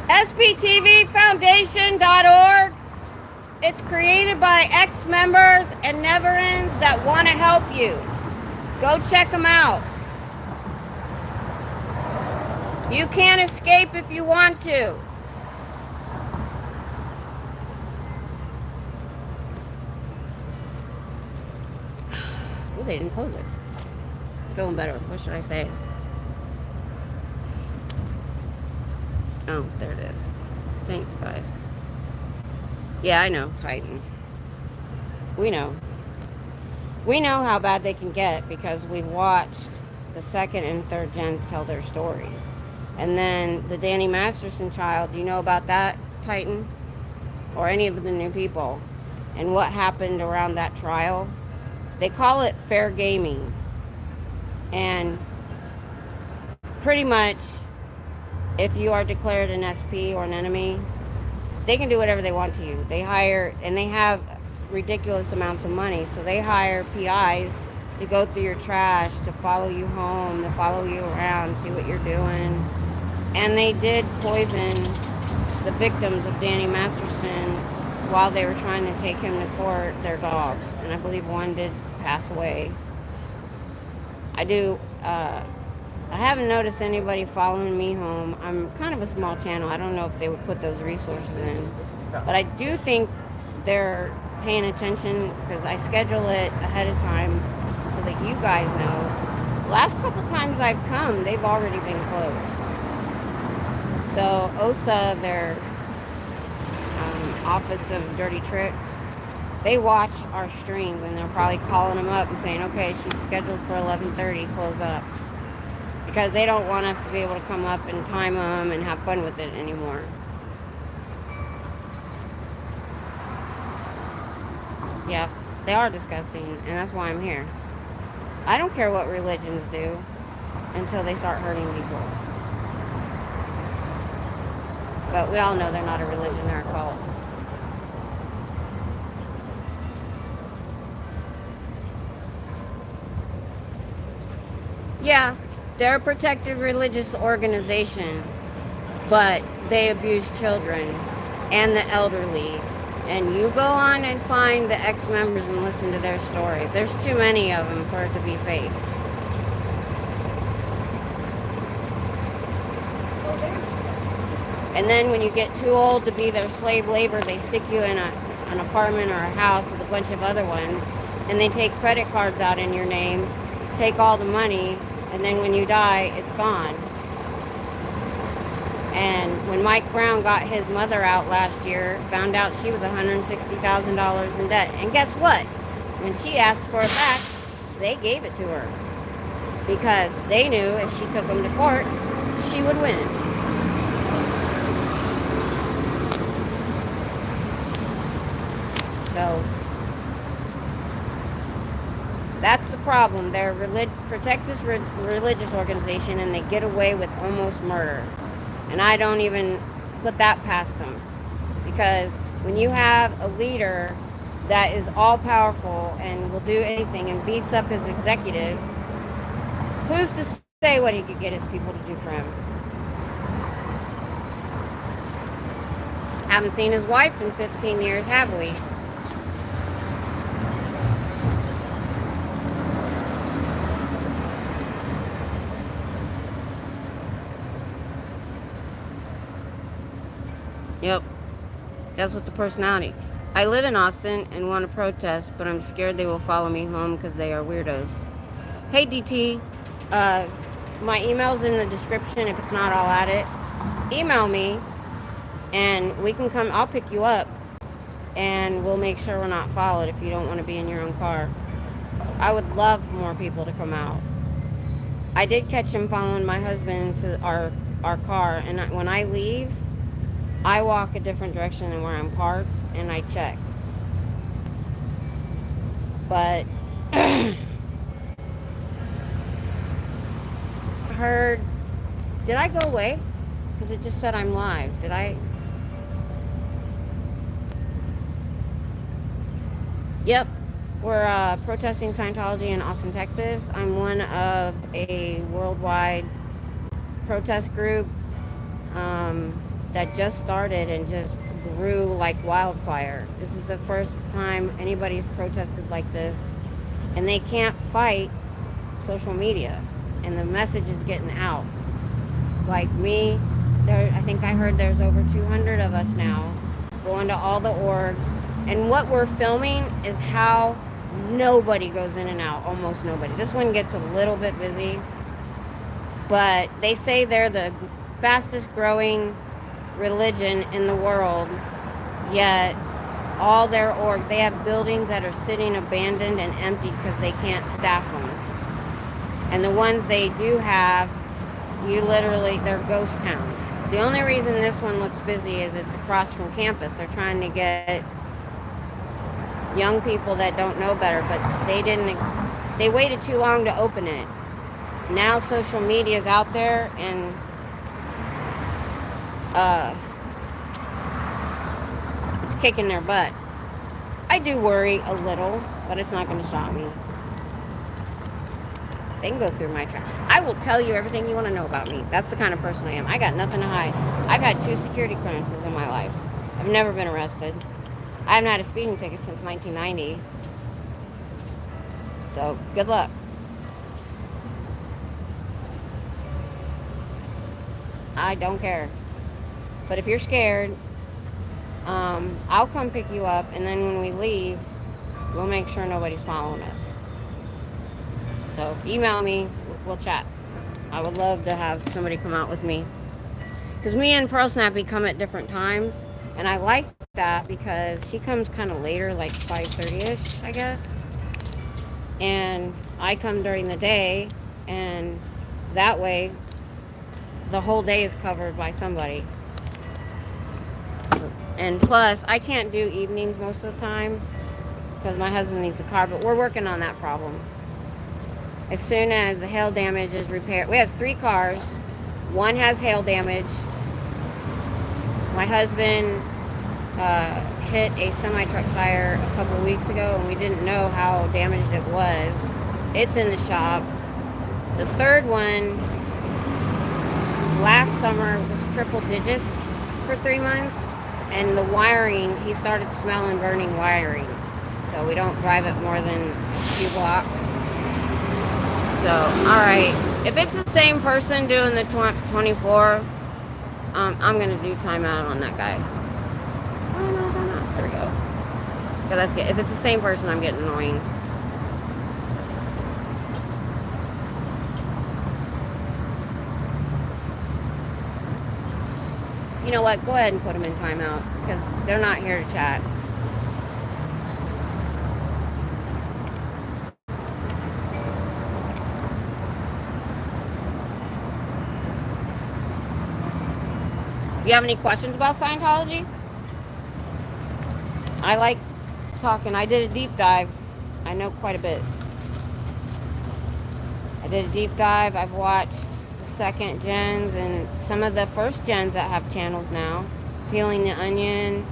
SPTVFoundation.org. It's created by ex-members and never-ends that want to help you. Go check them out. You can't escape if you want to. Oh, they didn't close it. Feeling better. What should I say? Oh, there it is. Thanks, guys. Yeah, I know, Titan. We know. We know how bad they can get because we've watched the second and third gens tell their stories. And then the Danny Masterson child, do you know about that, Titan? Or any of the new people? And what happened around that trial? They call it fair gaming. And pretty much, if you are declared an SP or an enemy, they can do whatever they want to you. They hire, and they have ridiculous amounts of money, so they hire PIs to go through your trash, to follow you home, to follow you around, see what you're doing. And they did poison the victims of Danny Masterson while they were trying to take him to court, their dogs. And I believe one did pass away. I haven't noticed anybody following me home. I'm kind of a small channel. I don't know if they would put those resources in. But I do think they're paying attention because I schedule it ahead of time so that you guys know. The last couple times I've come, they've already been closed. So OSA, their Office of Dirty Tricks, they watch our streams and they're probably calling them up and saying, okay, she's scheduled for 11:30, close up. Because they don't want us to be able to come up and time them and have fun with it anymore. Yeah, they are disgusting, and that's why I'm here. I don't care what religions do until they start hurting people. But we all know they're not a religion, they're a cult. Yeah, they're a protected religious organization, but they abuse children and the elderly. And you go on and find the ex-members and listen to their stories. There's too many of them for it to be fake. And then when you get too old to be their slave labor, they stick you in an apartment or a house with a bunch of other ones, and they take credit cards out in your name, take all the money, and then when you die, it's gone. And when Mike Brown got his mother out last year, found out she was $160,000 in debt. And guess what? When she asked for it back, they gave it to her. Because they knew if she took him to court, she would win. So, that's the problem. They're a protected religious organization and they get away with almost murder. And I don't even put that past them. Because when you have a leader that is all-powerful and will do anything and beats up his executives, who's to say what he could get his people to do for him? Haven't seen his wife in 15 years, have we? Yep. That's what the personality. I live in Austin and want to protest, but I'm scared they will follow me home because they are weirdos. Hey, DT. My email's in the description if it's not all at it. Email me and we can come. I'll pick you up and we'll make sure we're not followed if you don't want to be in your own car. I would love more people to come out. I did catch him following my husband to our car, and when I leave, I walk a different direction than where I'm parked, and I check. But heard, did I go away? Because it just said I'm live. Did I? Yep. We're protesting Scientology in Austin, Texas. I'm one of a worldwide protest group that just started and just grew like wildfire. This is the first time anybody's protested like this, and they can't fight social media, and the message is getting out. Like me, I think I heard there's over 200 of us now going to all the orgs, and what we're filming is how nobody goes in and out, almost nobody. This one gets a little bit busy, but they say they're the fastest growing religion in the world, yet all their orgs, they have buildings that are sitting abandoned and empty because they can't staff them. And the ones they do have, they're ghost towns. The only reason this one looks busy is it's across from campus. They're trying to get young people that don't know better, but they waited too long to open it. Now social media is out there, and it's kicking their butt. I do worry a little, but it's not going to stop me. They can go through my trash. I will tell you everything you want to know about me. That's the kind of person I am. I got nothing to hide. I've had 2 security clearances in my life. I've never been arrested. I haven't had a speeding ticket since 1990. So, good luck. I don't care. But if you're scared, I'll come pick you up, and then when we leave, we'll make sure nobody's following us. So email me, we'll chat. I would love to have somebody come out with me. Because me and Pearl Snappy come at different times, and I like that because she comes kind of later, like 5:30ish, I guess. And I come during the day, and that way the whole day is covered by somebody. And plus, I can't do evenings most of the time because my husband needs a car, but we're working on that problem. As soon as the hail damage is repaired, we have 3 cars. One has hail damage. My husband hit a semi-truck tire a couple of weeks ago, and we didn't know how damaged it was. It's in the shop. The third one, last summer, was triple digits for 3 months, and the wiring, he started smelling burning wiring. So we don't drive it more than a few blocks. So, alright, if it's the same person doing the 24, I'm going to do timeout on that guy. Oh, no. There we go. Okay, let's get, if it's the same person, I'm getting annoying. You know what, go ahead and put them in timeout, because they're not here to chat. You have any questions about Scientology? I like talking. I did a deep dive. I know quite a bit. I did a deep dive. I've watched the second gens and some of the first gens that have channels now. Peeling the Onion.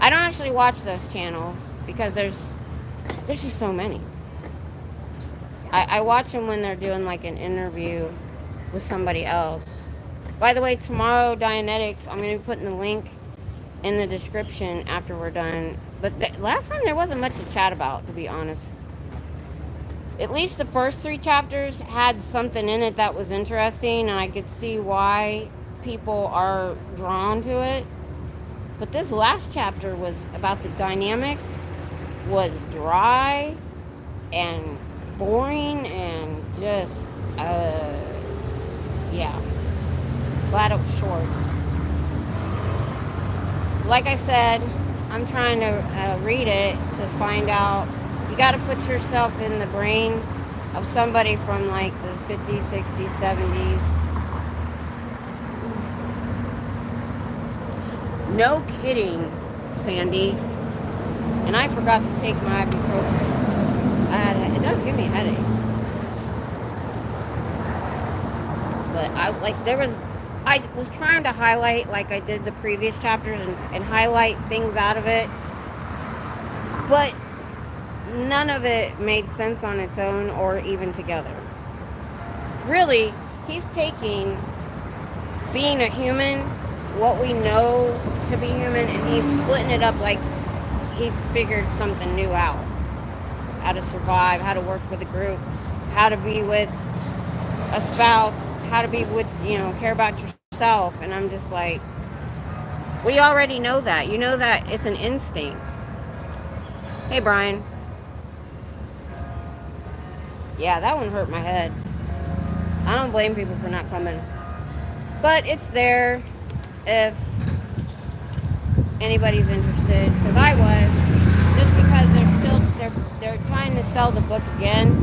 I don't actually watch those channels because there's just so many. I watch them when they're doing like an interview with somebody else. By the way, tomorrow, Dianetics, I'm going to be putting the link in the description after we're done. But last time there wasn't much to chat about, to be honest. At least the first 3 chapters had something in it that was interesting, and I could see why people are drawn to it. But this last chapter was about the dynamics, was dry and boring and just, yeah. Glad it was short. Like I said, I'm trying to read it to find out. You got to put yourself in the brain of somebody from like the 50s, 60s, 70s. No kidding, Sandy. And I forgot to take my ibuprofen. It does give me a headache. But I was trying to highlight, like I did the previous chapters, and highlight things out of it. But none of it made sense on its own or even together. Really, he's taking being a human, what we know to be human, and he's splitting it up like he's figured something new out. How to survive, how to work with a group, how to be with a spouse, how to be with, care about yourself. And I'm just like, we already know that. You know that it's an instinct. Hey, Brian. Yeah, that one hurt my head. I don't blame people for not coming. But it's there if anybody's interested. Because I was. Just because they're trying to sell the book again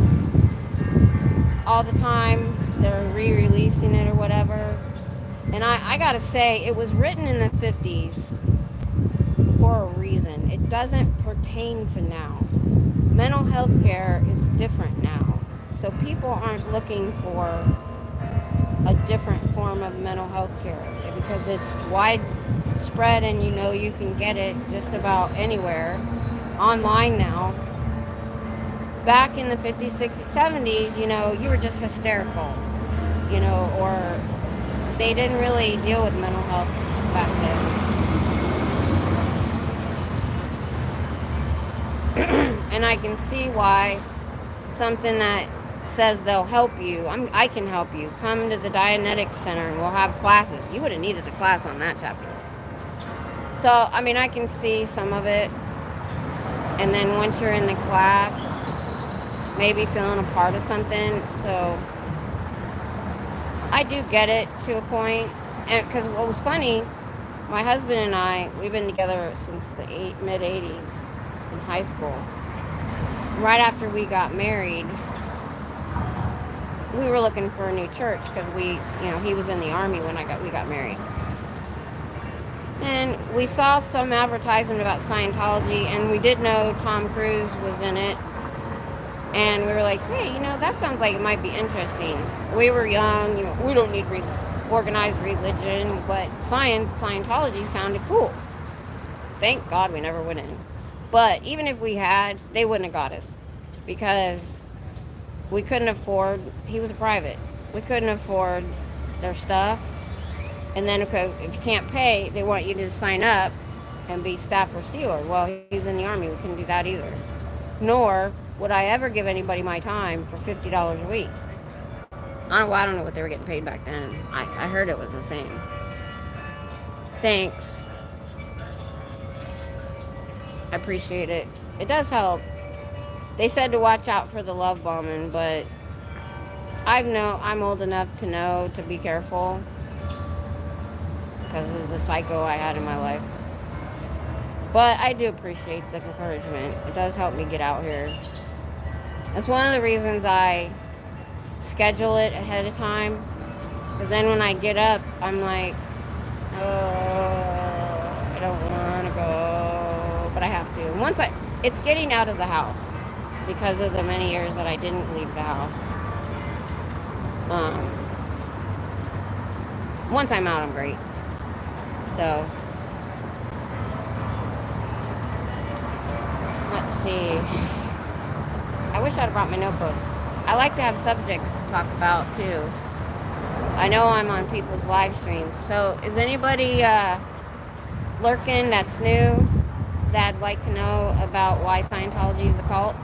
all the time. They're re-releasing it or whatever. And I gotta say, it was written in the 50s for a reason. It doesn't pertain to now. Mental health care is different now. So people aren't looking for a different form of mental health care because it's widespread and you can get it just about anywhere online now. Back in the 50s, 60s, 70s, you were just hysterical, or they didn't really deal with mental health back then. And I can see why something that says they'll help you, I can help you. Come to the Dianetics Center and we'll have classes. You would have needed a class on that chapter. So, I can see some of it. And then once you're in the class, maybe feeling a part of something. So I do get it to a point. And because what was funny, my husband and I, we've been together since the mid-80s in high school. Right after we got married, we were looking for a new church because he was in the Army when we got married. And we saw some advertisement about Scientology, and we did know Tom Cruise was in it. And we were like, hey, that sounds like it might be interesting. We were young, we don't need organized religion, but Scientology sounded cool. Thank God we never went in. But even if we had, they wouldn't have got us because we couldn't afford, he was a private. We couldn't afford their stuff. And then, okay, if you can't pay, they want you to sign up and be staff or SEAler. Well, he's in the Army. We couldn't do that either. Nor would I ever give anybody my time for $50 a week. I don't know what they were getting paid back then. I heard it was the same. Thanks. I appreciate it. It does help. They said to watch out for the love bombing, but I'm old enough to know to be careful because of the psycho I had in my life. But I do appreciate the encouragement. It does help me get out here. That's one of the reasons I schedule it ahead of time. Because then when I get up, I'm like, oh, I don't want to go, but I have to. And it's getting out of the house because of the many years that I didn't leave the house. Once I'm out, I'm great. So, let's see. I wish I'd brought my notebook. I like to have subjects to talk about too. I know I'm on people's live streams. So is anybody lurking that's new that'd like to know about why Scientology is a cult?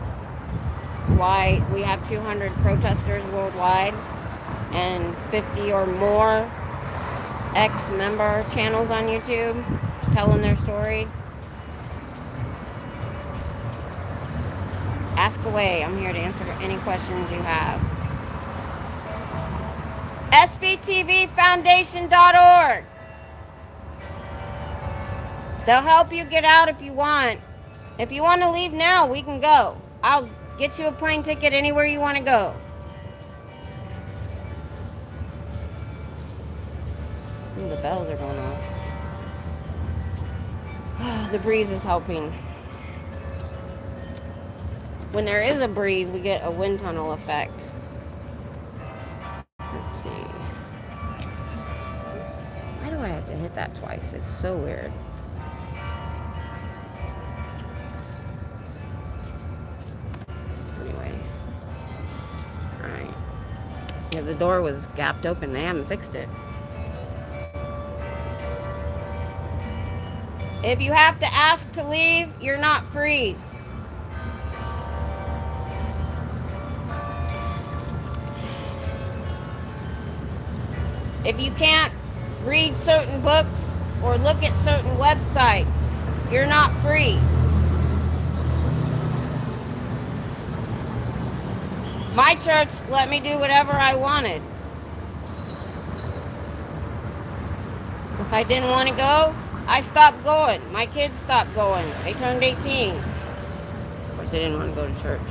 Why we have 200 protesters worldwide and 50 or more ex-member channels on YouTube? telling their story, ask away. I'm here to answer any questions you have. SBTVfoundation.org. They'll help you get out if you want. If you want to leave now, we can go. I'll get you a plane ticket anywhere you want to go. Ooh, the bells are going off. The breeze is helping. When there is a breeze, we get a wind tunnel effect. Let's see. Why do I have to hit that twice? It's so weird. Anyway. Alright. Yeah, the door was gapped open. They haven't fixed it. If you have to ask to leave, you're not free. If you can't read certain books or look at certain websites, you're not free. My church let me do whatever I wanted. If I didn't want to go, I stopped going. My kids stopped going. They turned 18. Of course, they didn't want to go to church.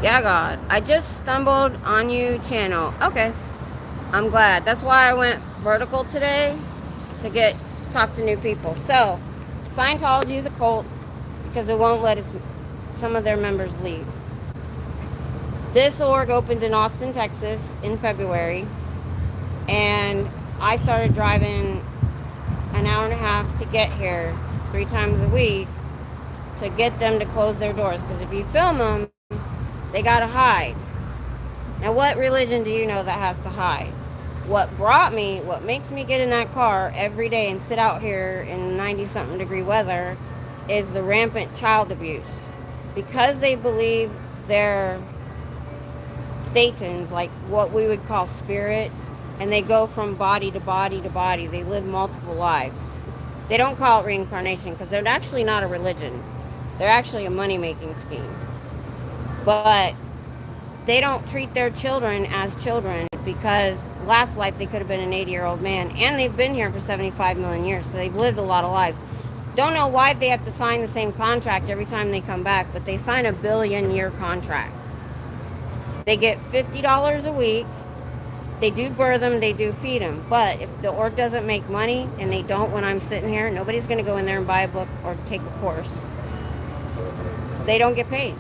Yeah, God. I just stumbled on you channel. Okay. I'm glad. That's why I went vertical today, to talk to new people. So, Scientology is a cult because it won't let some of their members leave. This org opened in Austin, Texas in February, and I started driving an hour and a half to get here 3 times a week to get them to close their doors, because if you film them, they gotta hide. Now, what religion do you know that has to hide? What makes me get in that car every day and sit out here in 90-something degree weather is the rampant child abuse. Because they believe they're Thetans, like what we would call spirit, and they go from body to body to body. They live multiple lives. They don't call it reincarnation because they're actually not a religion. They're actually a money-making scheme. But they don't treat their children as children, because last life they could have been an 80-year-old man, and they've been here for 75 million years, so they've lived a lot of lives. Don't know why they have to sign the same contract every time they come back, but they sign a billion-year contract. They get $50 a week. They do birth them, they do feed them. But if the org doesn't make money, and they don't when I'm sitting here, nobody's going to go in there and buy a book or take a course. They don't get paid.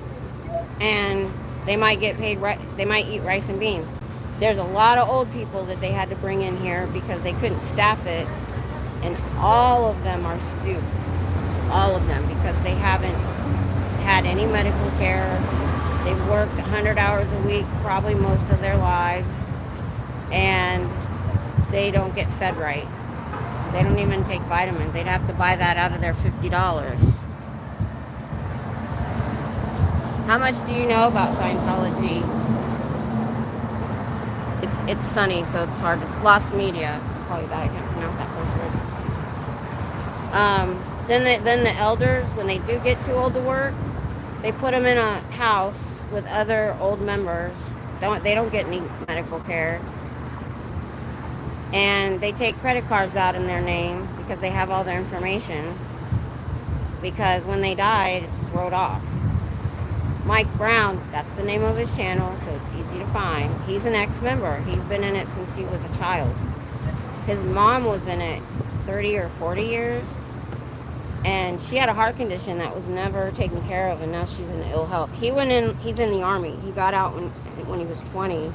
And they might get paid, they might eat rice and beans. There's a lot of old people that they had to bring in here because they couldn't staff it. And all of them are stooped. All of them, because they haven't had any medical care. They've worked 100 hours a week, probably most of their lives. And they don't get fed right. They don't even take vitamins. They'd have to buy that out of their $50. How much do you know about Scientology? It's sunny, so it's hard to... Lost media. Probably that. I can't pronounce that first word. Then the elders, when they do get too old to work, they put them in a house with other old members. They don't get any medical care. And they take credit cards out in their name because they have all their information. Because when they died, it's just wrote off. Mike Brown, that's the name of his channel, so it's easy to find. He's an ex-member. He's been in it since he was a child. His mom was in it 30 or 40 years, and she had a heart condition that was never taken care of, and now she's in ill health. He's in the Army. He got out when he was 20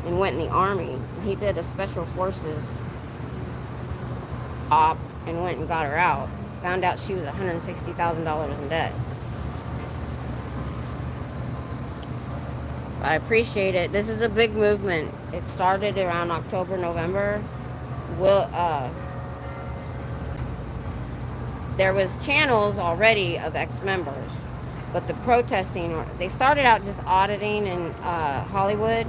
and went in the Army. He did a Special Forces op and went and got her out. Found out she was $160,000 in debt. I appreciate it. This is a big movement. It started around October, November. There was channels already of ex-members, but the protesting, they started out just auditing in Hollywood,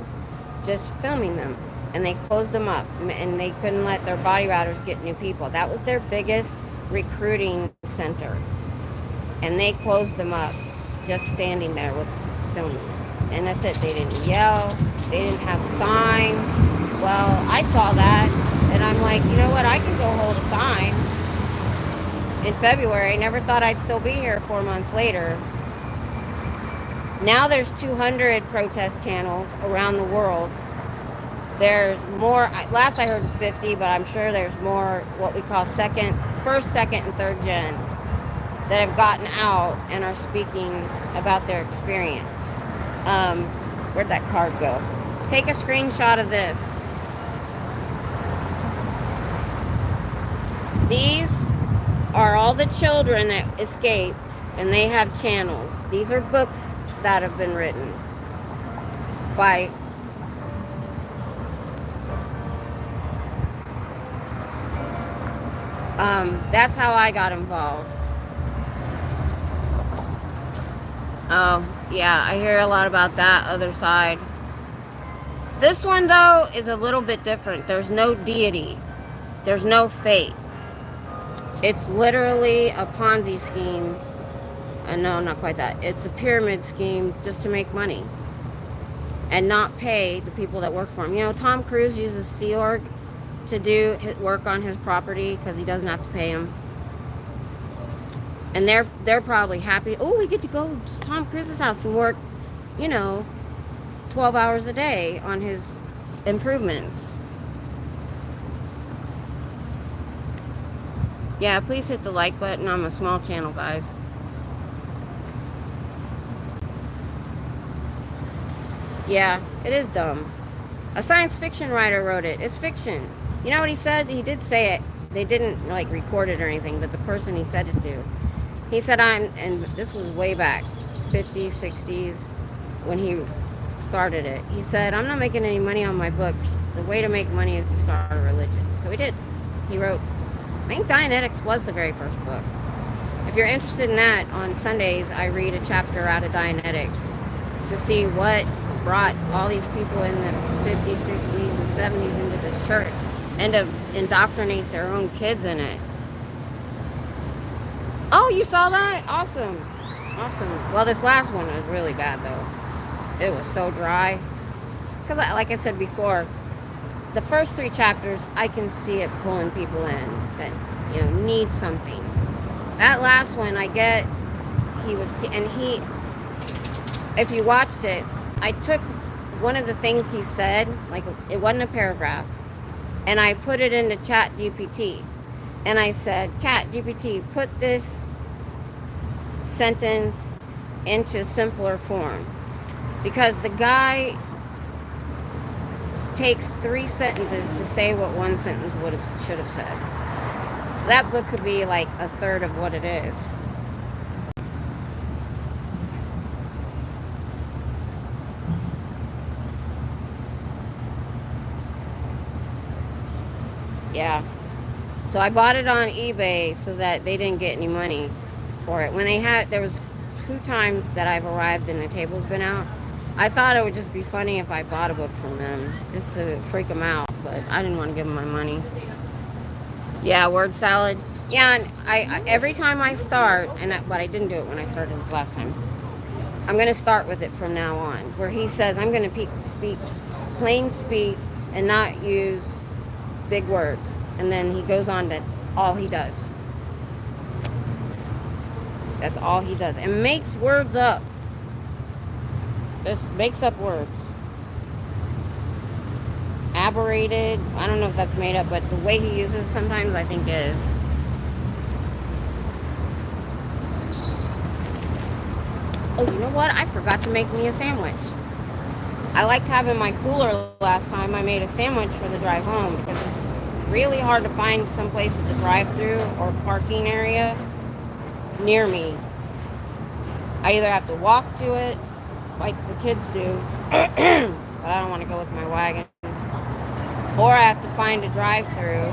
just filming them. and they closed them up, and they couldn't let their body routers get new people. That was their biggest recruiting center, and they closed them up, just standing there with filming. And that's it. They didn't yell, they didn't have signs. Well, I saw that, and I'm like, you know what, I can go hold a sign. In February, I never thought I'd still be here 4 months later. Now there's 200 protest channels around the world. There's more, last I heard 50, but I'm sure there's more what we call first, second, and third gens that have gotten out and are speaking about their experience. Where'd that card go? Take a screenshot of this. These are all the children that escaped, and they have channels. These are books that have been written by that's how I got involved. Oh, yeah, I hear a lot about that other side. This one, though, is a little bit different. There's no deity. There's no faith. It's literally a Ponzi scheme. No, not quite that. It's a pyramid scheme just to make money and not pay the people that work for him. You know, Tom Cruise uses Sea Org to do work on his property because he doesn't have to pay him. And they're probably happy. Oh, we get to go to Tom Cruise's house and work, 12 hours a day on his improvements. Yeah, please hit the like button. I'm a small channel, guys. Yeah, it is dumb. A science fiction writer wrote it. It's fiction. You know what he said? He did say it. They didn't, record it or anything, but the person he said it to. He said, and this was way back, 50s, 60s, when he started it. He said, I'm not making any money on my books. The way to make money is to start a religion. So he did. He wrote, I think Dianetics was the very first book. If you're interested in that, on Sundays, I read a chapter out of Dianetics to see what brought all these people in the 50s, 60s, and 70s into this church and to indoctrinate their own kids in it. Oh, you saw that? Awesome. Awesome. Well, this last one was really bad, though. It was so dry. Because, like I said before, the first 3 chapters, I can see it pulling people in that, need something. That last one, I get, if you watched it, I took one of the things he said, it wasn't a paragraph, and I put it into Chat GPT. And I said, Chat GPT, put this sentence into simpler form. Because the guy takes 3 sentences to say what one sentence should have said. So that book could be like a third of what it is. Yeah. So I bought it on eBay so that they didn't get any money for it. There was 2 times that I've arrived and the table's been out. I thought it would just be funny if I bought a book from them, just to freak them out, but I didn't want to give them my money. Yeah, word salad. Yeah, and I every time I start, but I didn't do it when I started this last time. I'm going to start with it from now on, where he says I'm going to speak plain speak and not use big words. And then he goes on, that's all he does. That's all he does. And makes words up. Just makes up words. Aberrated. I don't know if that's made up, but the way he uses sometimes I think is. Oh, you know what? I forgot to make me a sandwich. I liked having my cooler last time. I made a sandwich for the drive home because it's really hard to find someplace with a drive-through or parking area near me. I either have to walk to it, like the kids do, but I don't want to go with my wagon, or I have to find a drive-through,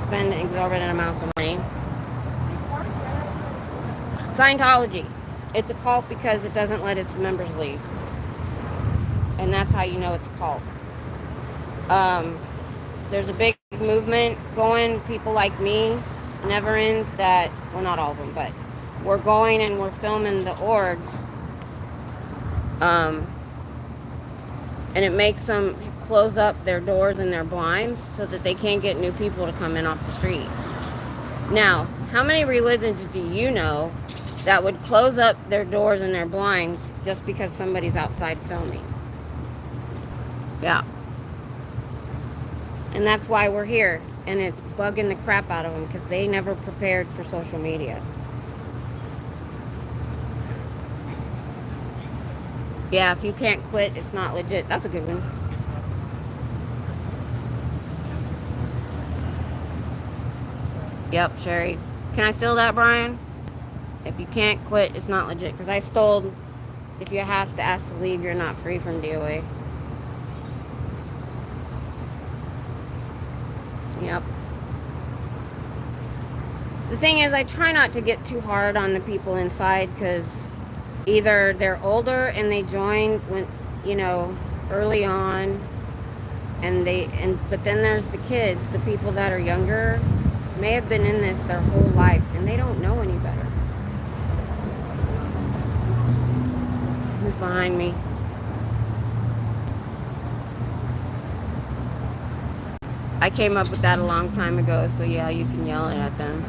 spend exorbitant amounts of money. Scientology. It's a cult because it doesn't let its members leave. And that's how you know it's a cult. Um, there's a big movement going. People like me, never ends, that, well, not all of them, but we're going and we're filming the orgs. And it makes them close up their doors and their blinds so that they can't get new people to come in off the street. Now, how many religions do you know that would close up their doors and their blinds just because somebody's outside filming? Yeah. And that's why we're here. And it's bugging the crap out of them because they never prepared for social media. Yeah, if you can't quit, it's not legit. That's a good one. Yep, Sherry. Can I steal that, Brian? If you can't quit, it's not legit. Because I stole, if you have to ask to leave, you're not free from DOA. Yep. The thing is, I try not to get too hard on the people inside because either they're older and they joined when, early on, but then there's the kids, the people that are younger, may have been in this their whole life and they don't know any better. Who's behind me? I came up with that a long time ago, so yeah, you can yell it at them.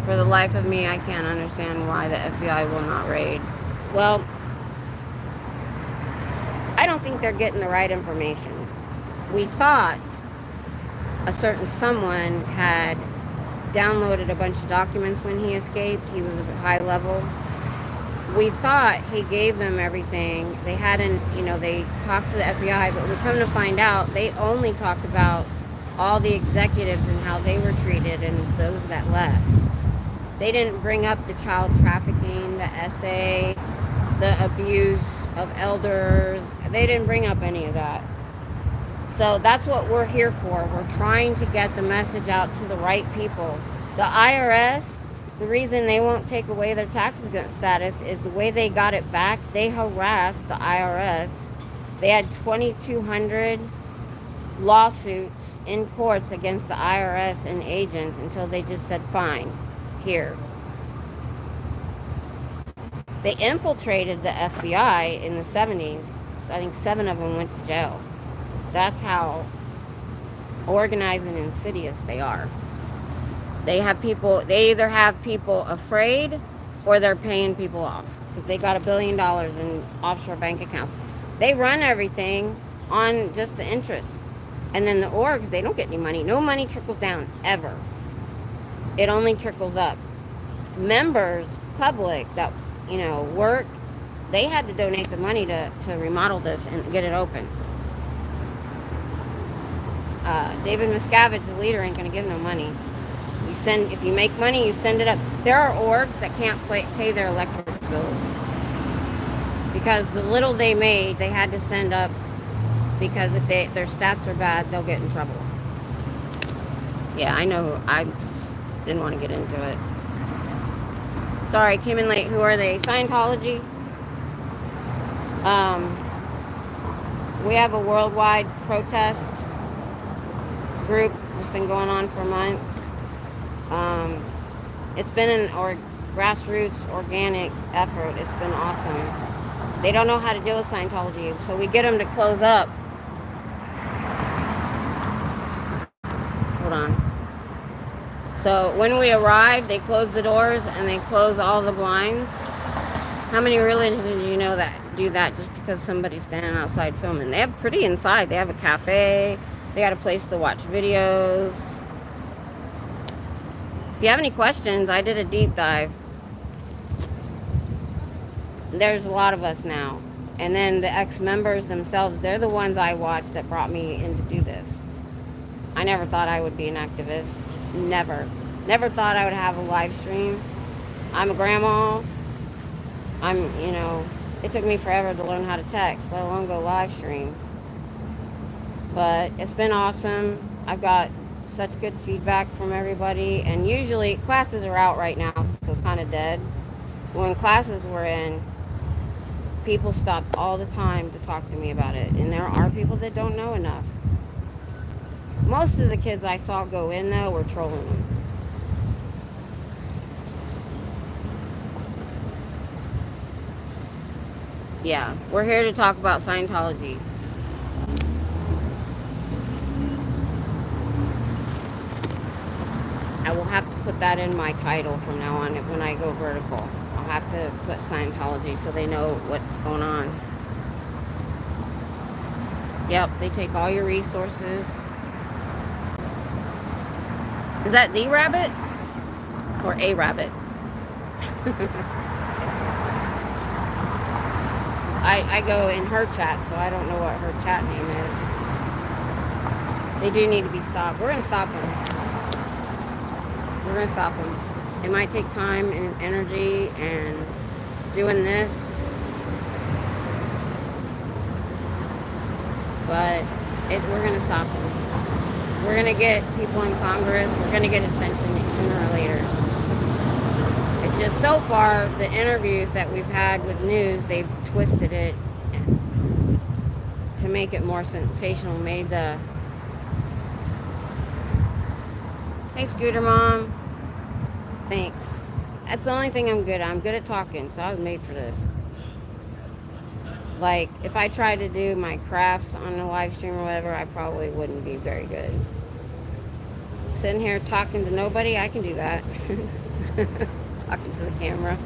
For the life of me, I can't understand why the FBI will not raid. Well, I don't think they're getting the right information. We thought a certain someone had downloaded a bunch of documents when he escaped. He was at high level. We thought he gave them everything. They hadn't, they talked to the FBI, but we come to find out they only talked about all the executives and how they were treated and those that left. They didn't bring up the child trafficking, the SA, the abuse of elders. They didn't bring up any of that. So that's what we're here for. We're trying to get the message out to the right people. The IRS, the reason they won't take away their tax exempt status is the way they got it back. They harassed the IRS. They had 2,200 lawsuits in courts against the IRS and agents until they just said, fine, here. They infiltrated the FBI in the 70s. I think 7 of them went to jail. That's how organized and insidious they are. They either have people afraid or they're paying people off because they got $1 billion in offshore bank accounts. They run everything on just the interest. And then the orgs, they don't get any money. No money trickles down, ever. It only trickles up. Members, public that, work, they had to donate the money to remodel this and get it open. David Miscavige, the leader, ain't going to give no money. If you make money, you send it up. There are orgs that can't pay their electric bills because the little they made, they had to send up because if their stats are bad, they'll get in trouble. Yeah, I know. I just didn't want to get into it. Sorry, came in late. Who are they? Scientology. We have a worldwide protest group that's been going on for months. It's been an grassroots organic effort. It's been awesome. They don't know how to deal with Scientology, so we get them to close up. Hold on. So when we arrive, they close the doors and they close all the blinds. How many religions do you know that do that just because somebody's standing outside filming? They have pretty inside. They have a cafe. They got a place to watch videos. If you have any questions, I did a deep dive. There's a lot of us now. And then the ex-members themselves, they're the ones I watched that brought me in to do this. I never thought I would be an activist. Never. Never thought I would have a live stream. I'm a grandma. It took me forever to learn how to text, let alone go live stream. But it's been awesome. I've got such good feedback from everybody. And usually, classes are out right now, so it's kind of dead. When classes were in, People stop all the time to talk to me about it, and there are people that don't know enough. Most of the kids I saw go in, though, were trolling them. Yeah, we're here to talk about Scientology. I will have to put that in my title from now on when I go vertical. I'll have to put Scientology so they know what's going on. Yep, they take all your resources. Is that the rabbit? Or a rabbit? I go in her chat, so I don't know what her chat name is. They do need to be stopped. We're going to stop them. We're going to stop them. It might take time and energy and doing this, but we're going to stop them. We're going to get people in Congress. We're going to get attention sooner or later. It's just so far, the interviews that we've had with news, they've twisted it to make it more sensational. Made the... Hey, Scooter Mom. Thanks. That's the only thing I'm good at. I'm good at talking, so I was made for this. Like, if I tried to do my crafts on a live stream or whatever, I probably wouldn't be very good. Sitting here talking to nobody, I can do that. Talking to the camera.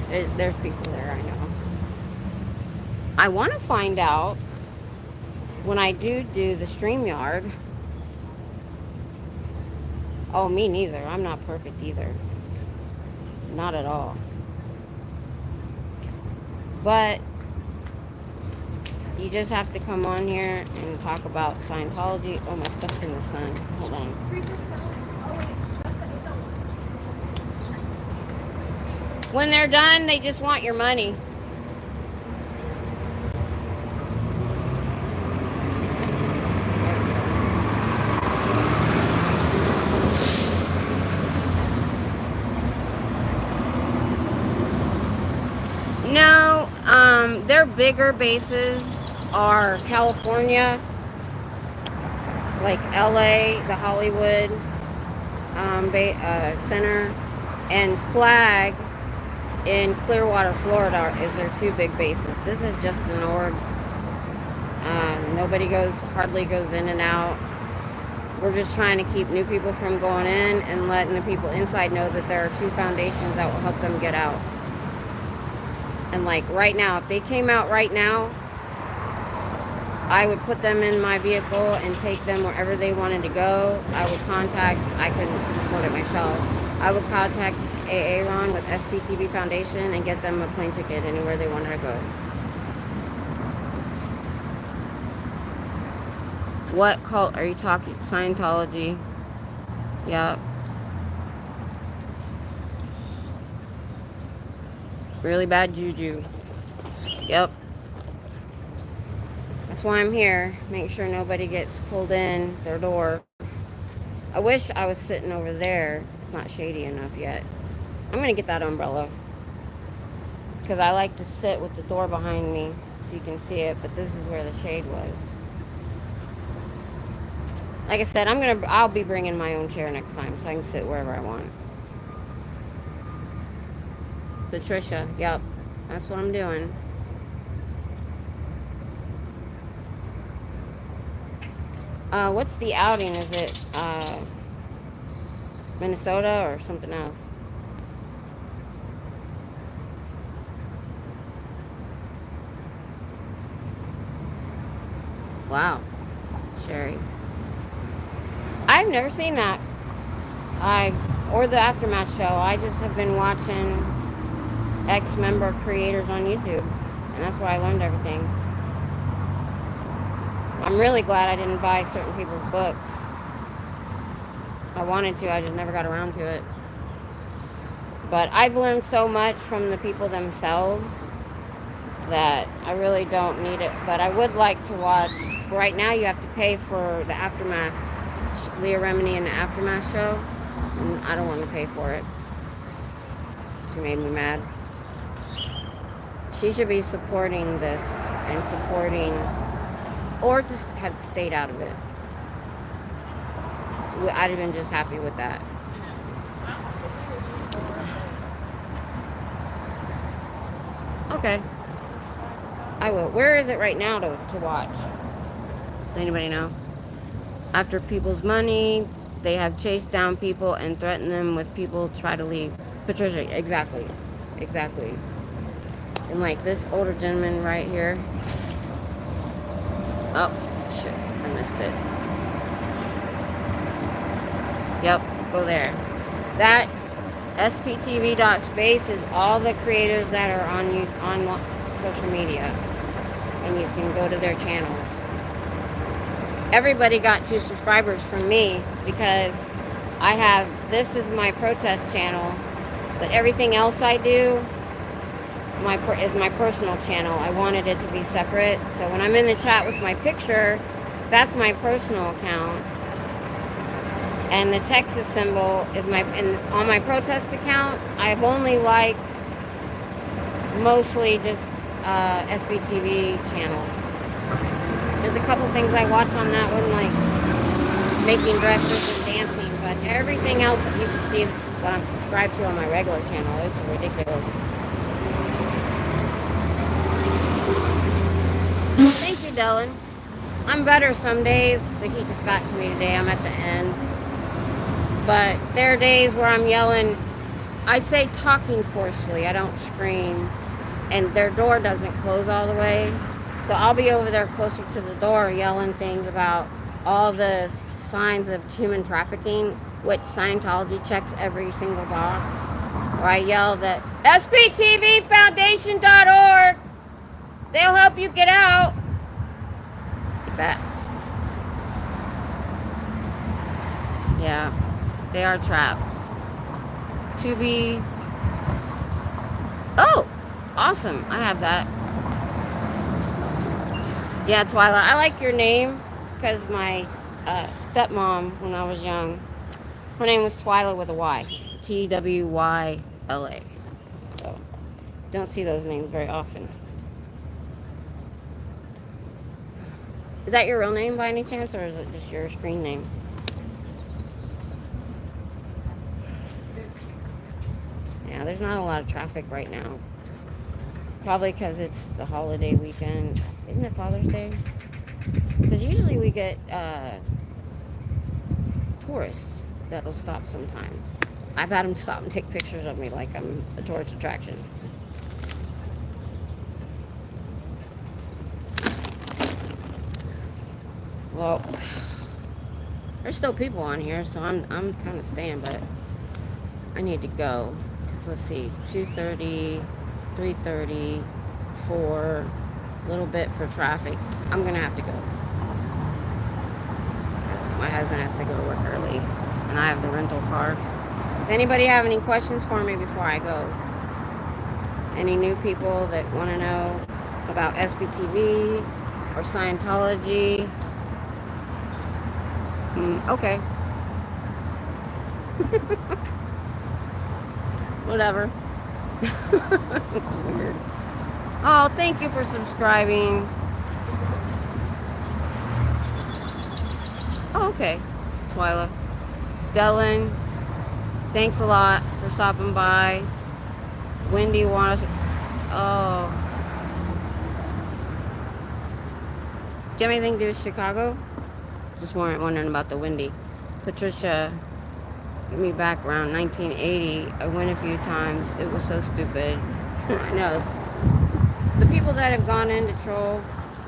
There's people there, I know. I want to find out when I do the StreamYard. Oh, me neither. I'm not perfect either. Not at all. But you just have to come on here and talk about Scientology. Oh, my stuff's in the sun. Hold on. When they're done, they just want your money. No, their bigger bases are California, like LA, the Hollywood Center, and Flag in Clearwater, Florida is their two big bases. This is just an org. Nobody hardly goes in and out. We're just trying to keep new people from going in and letting the people inside know that there are two foundations that will help them get out. And like right now, if they came out right now, I would put them in my vehicle and take them wherever they wanted to go. I couldn't afford it myself. I would contact Aaron with SPTV Foundation and get them a plane ticket anywhere they wanted to go. What cult are you talking? Scientology. Yeah. Really bad juju. Yep. That's why I'm here. Make sure nobody gets pulled in their door. I wish I was sitting over there. It's not shady enough yet. I'm going to get that umbrella. Because I like to sit with the door behind me so you can see it. But this is where the shade was. Like I said, I'll be bringing my own chair next time so I can sit wherever I want. Patricia, yep. That's what I'm doing. What's the outing? Is it Minnesota or something else? Wow. Sherry. I've never seen that. Or the Aftermath show. I just have been watching ex-member creators on YouTube. And that's where I learned everything. I'm really glad I didn't buy certain people's books. I wanted to, I just never got around to it. But I've learned so much from the people themselves that I really don't need it. But I would like to watch. Right now you have to pay for the Aftermath, Leah Remini and the Aftermath show. And I don't want to pay for it. She made me mad. She should be supporting this and supporting, or just have stayed out of it. I'd have been just happy with that. Okay. I will. Where is it right now to watch? Does anybody know? After people's money, they have chased down people and threatened them with people try to leave. Patricia, exactly. Exactly. And like this older gentleman right here. Oh, shit. I missed it. Yep, go there. That sptv.space is all the creators that are on social media. And you can go to their channels. Everybody got 2 subscribers from me because this is my protest channel, but everything else I do is my personal channel. I wanted it to be separate. So when I'm in the chat with my picture, that's my personal account. And the Texas symbol is on my protest account. I've only liked mostly just SBTV channels. There's a couple things I watch on that one, like making dresses and dancing, but everything else that you should see what I'm subscribed to on my regular channel, it's ridiculous. Thank you, Dylan. I'm better some days. The heat just got to me today. I'm at the end. But there are days where I'm yelling. I say talking forcefully. I don't scream. And their door doesn't close all the way. So I'll be over there closer to the door yelling things about all the signs of human trafficking, which Scientology checks every single box. Or I yell that SPTVFoundation.org, they'll help you get out. Like that. Yeah, they are trapped. To be... Oh, awesome. I have that. Yeah, Twyla, I like your name because my stepmom, when I was young, her name was Twyla with a Y. Twyla. So, don't see those names very often. Is that your real name by any chance, or is it just your screen name? Yeah, there's not a lot of traffic right now. Probably because it's the holiday weekend. Isn't it Father's Day? Because usually we get tourists that'll stop sometimes. I've had them stop and take pictures of me like I'm a tourist attraction. Well, there's still people on here, so I'm kind of staying, but I need to go. Because let's see, 2:30, 3:30, 4, a little bit for traffic. I'm going to have to go. My husband has to go to work early, and I have the rental car. Does anybody have any questions for me before I go? Any new people that want to know about SBTV or Scientology? Okay. Whatever. It's weird. Oh, thank you for subscribing. Oh, okay. Twyla. Dylan, thanks a lot for stopping by. Wendy wants... Oh. Do you have anything to do with Chicago? Just wondering about the Wendy. Patricia, get me back around 1980. I went a few times. It was so stupid. I know. The people that have gone into troll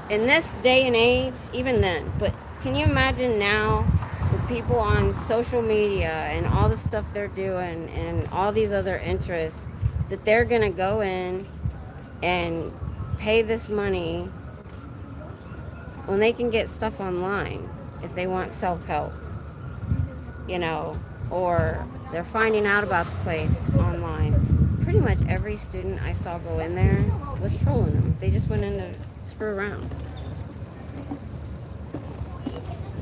in this day and age, even then, but can you imagine now the people on social media and all the stuff they're doing and all these other interests that they're going to go in and pay this money when they can get stuff online if they want self-help, you know, or they're finding out about the place online. Pretty much every student I saw go in there was trolling them. They just went in to screw around.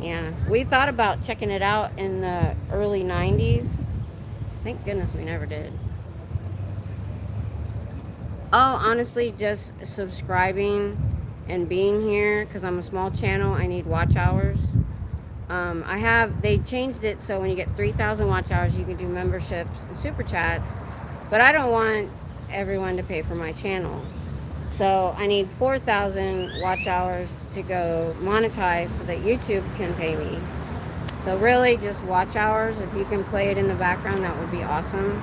Yeah, we thought about checking it out in the early 90s. Thank goodness we never did. Oh, honestly, just subscribing and being here because I'm a small channel. I need watch hours. They changed it so when you get 3,000 watch hours, you can do memberships and super chats. But I don't want everyone to pay for my channel. So I need 4,000 watch hours to go monetize so that YouTube can pay me. So really just watch hours. If you can play it in the background, that would be awesome.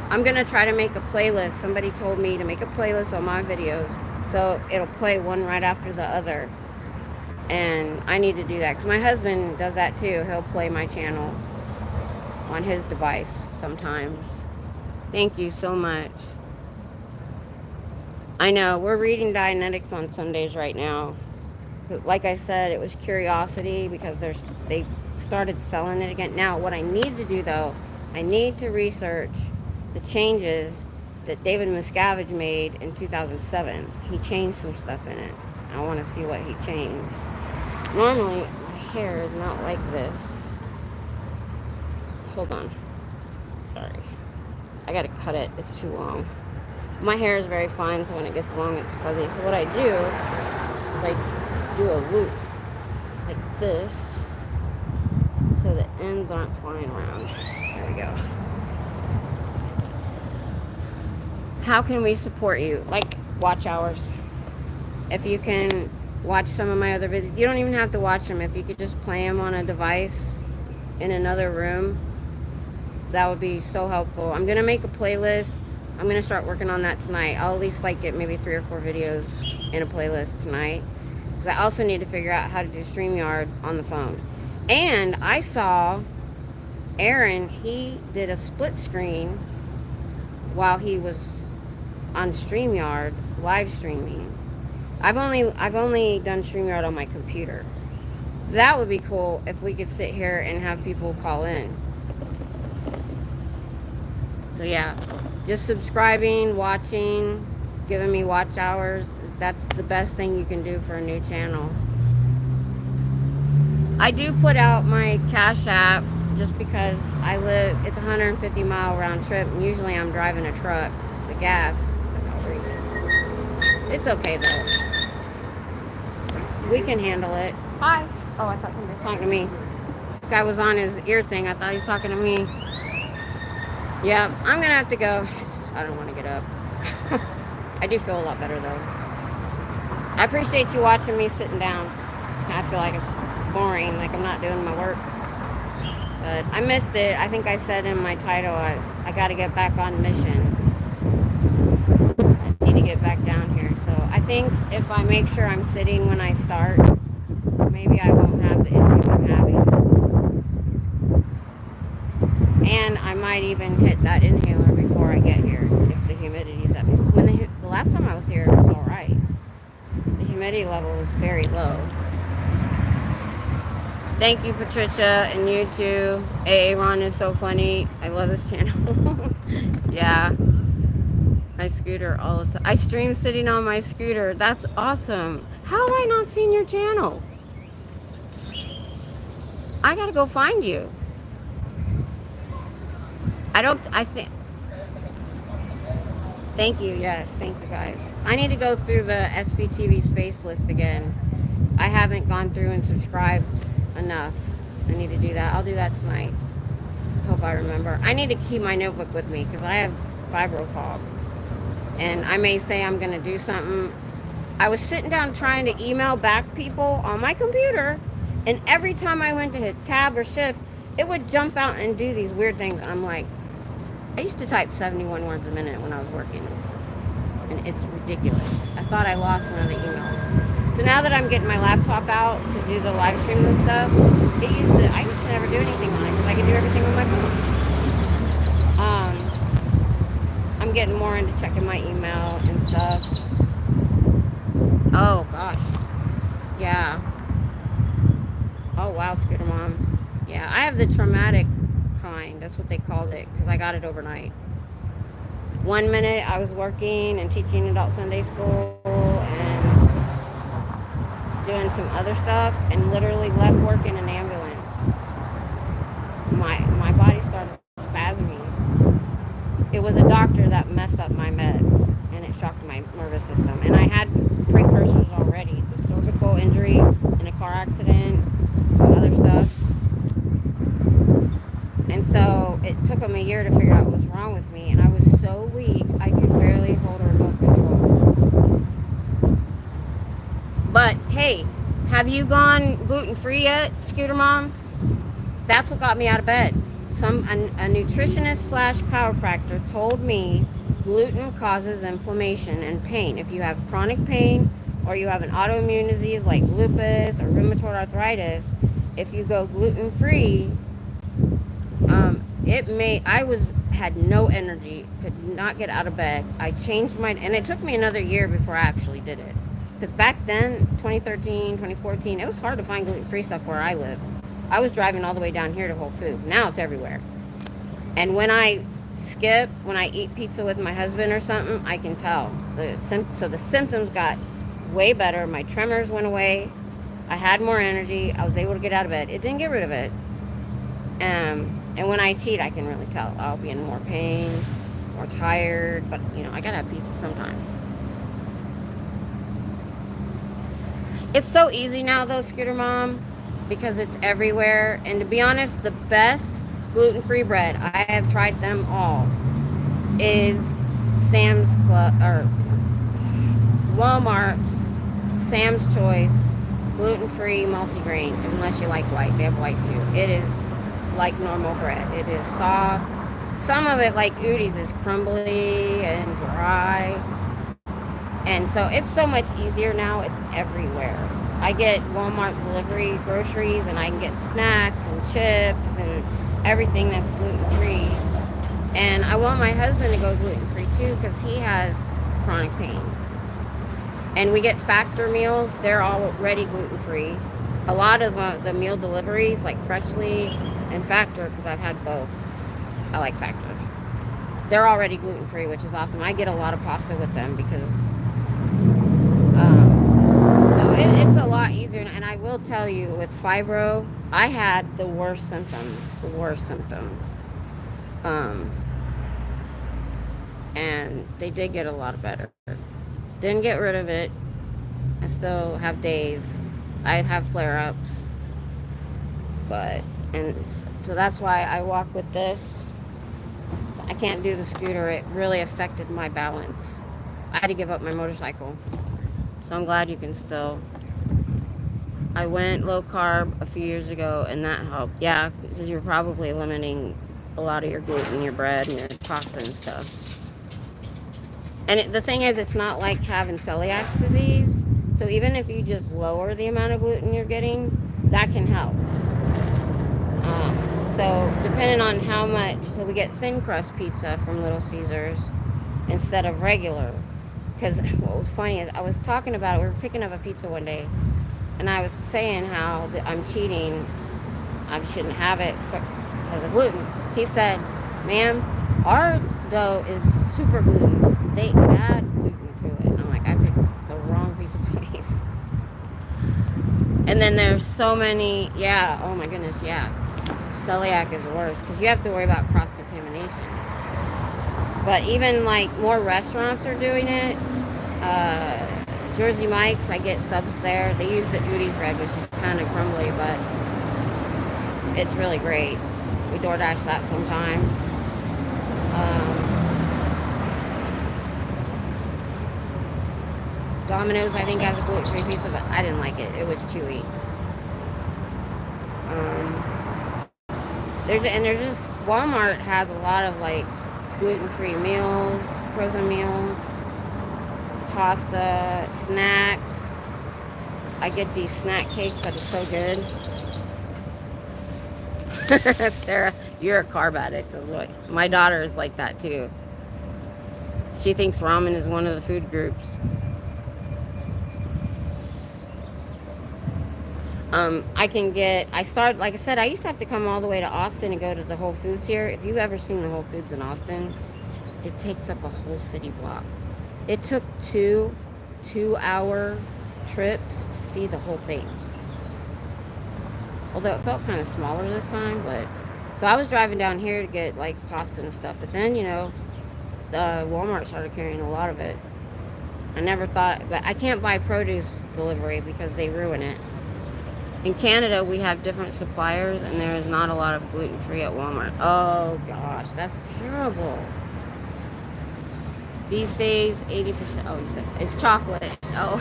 I'm going to try to make a playlist. Somebody told me to make a playlist on my videos so it'll play one right after the other. And I need to do that because my husband does that too. He'll play my channel on his device sometimes. Thank you so much. I know, we're reading Dianetics on Sundays right now. Like I said, it was curiosity because they started selling it again. Now, what I need to do though, I need to research the changes that David Miscavige made in 2007. He changed some stuff in it. I want to see what he changed. Normally, my hair is not like this. Hold on. Sorry. I gotta cut it. It's too long. My hair is very fine, so when it gets long, it's fuzzy. So what I do is I do a loop like this so the ends aren't flying around. There we go. How can we support you? Like watch hours. If you can watch some of my other videos, you don't even have to watch them. If you could just play them on a device in another room, that would be so helpful. I'm gonna make a playlist. I'm gonna start working on that tonight. I'll at least like get maybe 3 or 4 videos in a playlist tonight, because I also need to figure out how to do StreamYard on the phone. And I saw Aaron, he did a split screen while he was on StreamYard live streaming. I've only done StreamYard on my computer. That would be cool if we could sit here and have people call in. So yeah, just subscribing, watching, giving me watch hours. That's the best thing you can do for a new channel. I do put out my Cash App just because it's a 150-mile round trip, and usually I'm driving a truck. The gas is outrageous. It's okay though. We can handle it. Hi. Oh, I thought somebody was talking to me. This guy was on his ear thing. I thought he was talking to me. Yeah, I'm gonna have to go. It's just, I don't want to get up. I do feel a lot better though. I appreciate you watching me sitting down. I feel like it's boring, like I'm not doing my work. But I missed it. I think I said in my title, I got to get back on mission. I need to get back down here. So I think if I make sure I'm sitting when I start, maybe I won't have the issue I'm having. And I might even hit that inhaler before I get here if the humidity's up. The last time I was here, it was all right. The humidity level was very low. Thank you, Patricia, and you too. Aaron is so funny. I love this channel. Yeah. My scooter all the time. I stream sitting on my scooter. That's awesome. How have I not seen your channel? I gotta go find you. I think. Thank you. Yes, thank you guys. I need to go through the SBTV space list again. I haven't gone through and subscribed enough. I need to do that. I'll do that tonight. Hope I remember. I need to keep my notebook with me because I have fibro fog. And I may say I'm going to do something. I was sitting down trying to email back people on my computer, and every time I went to hit tab or shift, it would jump out and do these weird things. I'm like, I used to type 71 words a minute when I was working, and it's ridiculous. I thought I lost one of the emails. So now that I'm getting my laptop out to do the live streams and stuff, I used to never do anything on it because I could do everything on my phone. I'm getting more into checking my email and stuff. Oh gosh, yeah. Oh wow, Scooter Mom. Yeah, I have the traumatic kind. That's what they called it because I got it overnight. One minute I was working and teaching adult Sunday school and doing some other stuff, and literally left work in an ambulance. My body started spasming. It was a doctor that messed up my meds, and it shock to my nervous system. And I had precursors already. The cervical injury in a car accident, some other stuff. And so it took them a year to figure out what was wrong with me. And I was so weak, I could barely hold a remote control. But hey, have you gone gluten-free yet, Scooter Mom? That's what got me out of bed. A nutritionist slash chiropractor told me gluten causes inflammation and pain. If you have chronic pain or you have an autoimmune disease like lupus or rheumatoid arthritis, if you go gluten-free, had no energy, could not get out of bed. I changed and it took me another year before I actually did it. Because back then, 2013, 2014, it was hard to find gluten-free stuff where I live. I was driving all the way down here to Whole Foods. Now it's everywhere. And when I eat pizza with my husband or something, I can tell. So the symptoms got way better. My tremors went away. I had more energy. I was able to get out of bed. It didn't get rid of it. And when I cheat, I can really tell. I'll be in more pain, more tired. But, I gotta have pizza sometimes. It's so easy now, though, Scooter Mom, because it's everywhere. And to be honest, the best gluten-free bread, I have tried them all, is Sam's Club, or Walmart's Sam's Choice gluten-free multigrain, unless you like white. They have white, too. It is like normal bread. It is soft. Some of it, like Udi's, is crumbly and dry. And so it's so much easier now. It's everywhere. I get Walmart delivery groceries, and I can get snacks and chips and everything that's gluten-free. And I want my husband to go gluten-free too, because he has chronic pain. And we get Factor meals. They're already gluten-free. A lot of the meal deliveries, like Freshly and Factor, because I've had both. I like Factor. They're already gluten-free, which is awesome. I get a lot of pasta with them because it's a lot easier. And I will tell you, with fibro, I had the worst symptoms. And they did get a lot better. Didn't get rid of it. I still have days. I have flare-ups. So that's why I walk with this. I can't do the scooter. It really affected my balance. I had to give up my motorcycle. So I'm glad you can still. I went low carb a few years ago, and that helped. Yeah, because you're probably eliminating a lot of your gluten, your bread, and your pasta and stuff. And the thing is, it's not like having celiac disease. So even if you just lower the amount of gluten you're getting, that can help. So depending on how much, so we get thin crust pizza from Little Caesars instead of regular. Because what was funny is I was talking about it. We were picking up a pizza one day, and I was saying how I'm cheating. I shouldn't have it because of gluten. He said, "Ma'am, our dough is super gluten. They add gluten to it." And I'm like, I picked the wrong pizza place. And then there's so many, oh my goodness, celiac is worse because you have to worry about cross-contamination. But even like more restaurants are doing it. Jersey Mike's, I get subs there. They use the Udi's bread, which is kind of crumbly, but it's really great. We DoorDash that sometimes. Domino's, I think, has a gluten-free pizza, but I didn't like it. It was chewy. Walmart has a lot of like gluten-free meals, frozen meals, pasta, snacks. I get these snack cakes that are so good. Sarah, you're a carb addict. My daughter is like that too. She thinks ramen is one of the food groups. Like I said, I used to have to come all the way to Austin and go to the Whole Foods here. If you've ever seen the Whole Foods in Austin, it takes up a whole city block. It took two-hour trips to see the whole thing. Although it felt kind of smaller this time, so I was driving down here to get like pasta and stuff, but then, Walmart started carrying a lot of it. I never thought, but I can't buy produce delivery because they ruin it. In Canada, we have different suppliers, and there is not a lot of gluten-free at Walmart. Oh gosh, that's terrible. These days, 80%. Oh, it's chocolate. Oh,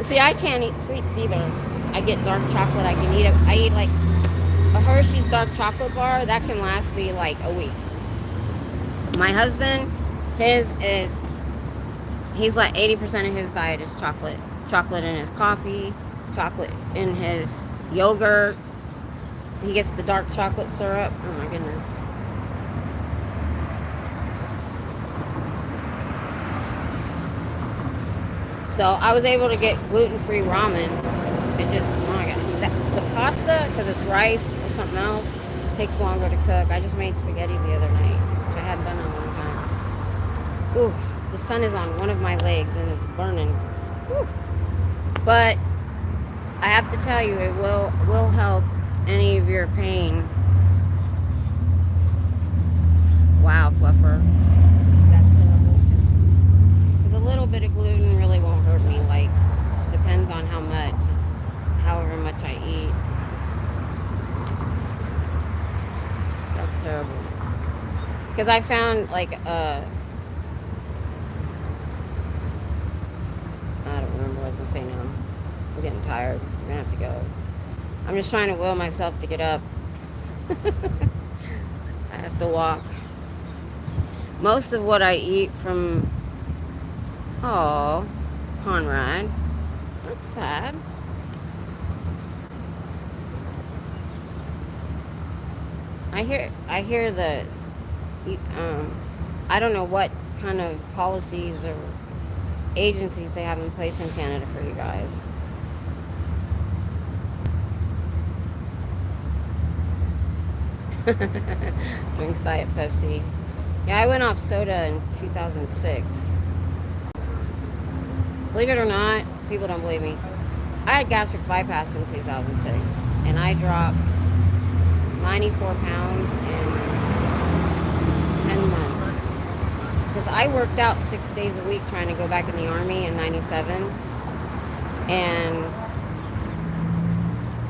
see, I can't eat sweets either. I get dark chocolate. I can eat it. I eat like a Hershey's dark chocolate bar that can last me like a week. My husband, his is, he's like 80% of his diet is chocolate. Chocolate in his coffee, chocolate in his yogurt. He gets the dark chocolate syrup. Oh my goodness. So I was able to get gluten-free ramen. It just, oh my god. The pasta, because it's rice or something else, takes longer to cook. I just made spaghetti the other night, which I hadn't done in a long time. Ooh, the sun is on one of my legs and it's burning. Ooh. But I have to tell you, it will help any of your pain. Wow, Fluffer. That's terrible. Because a little bit of gluten really won't hurt me. Like, depends on how much. It's however much I eat. That's terrible. Because I found, like, I don't remember what I was going to say now. I'm getting tired. I'm going to have to go. I'm just trying to will myself to get up. I have to walk. Most of what I eat from... Oh, Conrad. That's sad. I hear that... I don't know what kind of policies or agencies they have in place in Canada for you guys. Drinks Diet Pepsi. Yeah, I went off soda in 2006. Believe it or not, people don't believe me. I had gastric bypass in 2006, and I dropped 94 pounds in 10 months. Because I worked out 6 days a week trying to go back in the Army in 97, and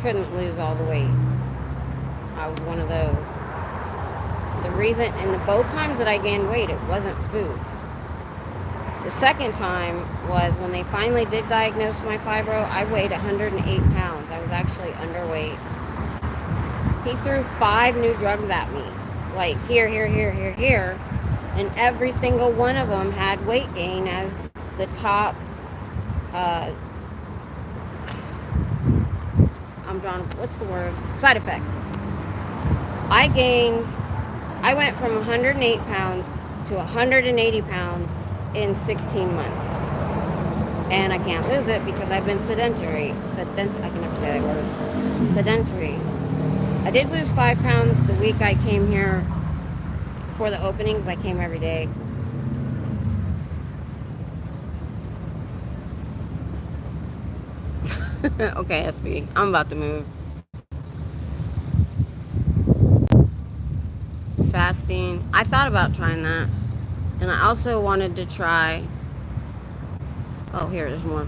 couldn't lose all the weight. I was one of those. The reason, and both times that I gained weight, it wasn't food. The second time was when they finally did diagnose my fibro, I weighed 108 pounds. I was actually underweight. He threw 5 new drugs at me. Like, here, and every single one of them had weight gain as the top, I'm drawing, what's the word? Side effect. I went from 108 pounds to 180 pounds in 16 months. And I can't lose it because I've been sedentary. I can never say that word. Sedentary. I did lose 5 pounds the week I came here for the openings. I came every day. Okay, SB. I'm about to move. Fasting. I thought about trying that. And I also wanted to try... Oh, here, there's more.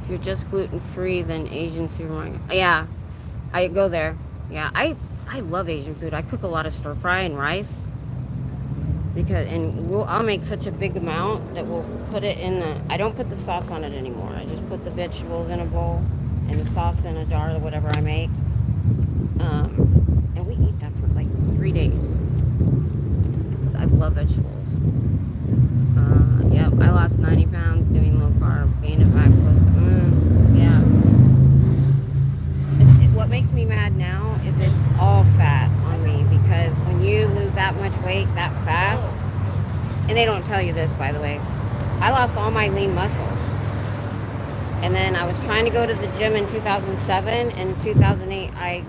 If you're just gluten-free, then Asian supermarket. Yeah, I go there. Yeah, I love Asian food. I cook a lot of stir-fry and rice. I'll make such a big amount that we'll put it in the... I don't put the sauce on it anymore. I just put the vegetables in a bowl and the sauce in a jar or whatever I make. And we eat that for like 3 days. Because I love vegetables. Yep, I lost 90 pounds doing low carb. Gained it back was... yeah. What makes me mad now is it's all fat on me. Because when you lose that much weight that fast... And they don't tell you this, by the way. I lost all my lean muscle. And then I was trying to go to the gym in 2007. And in 2008, I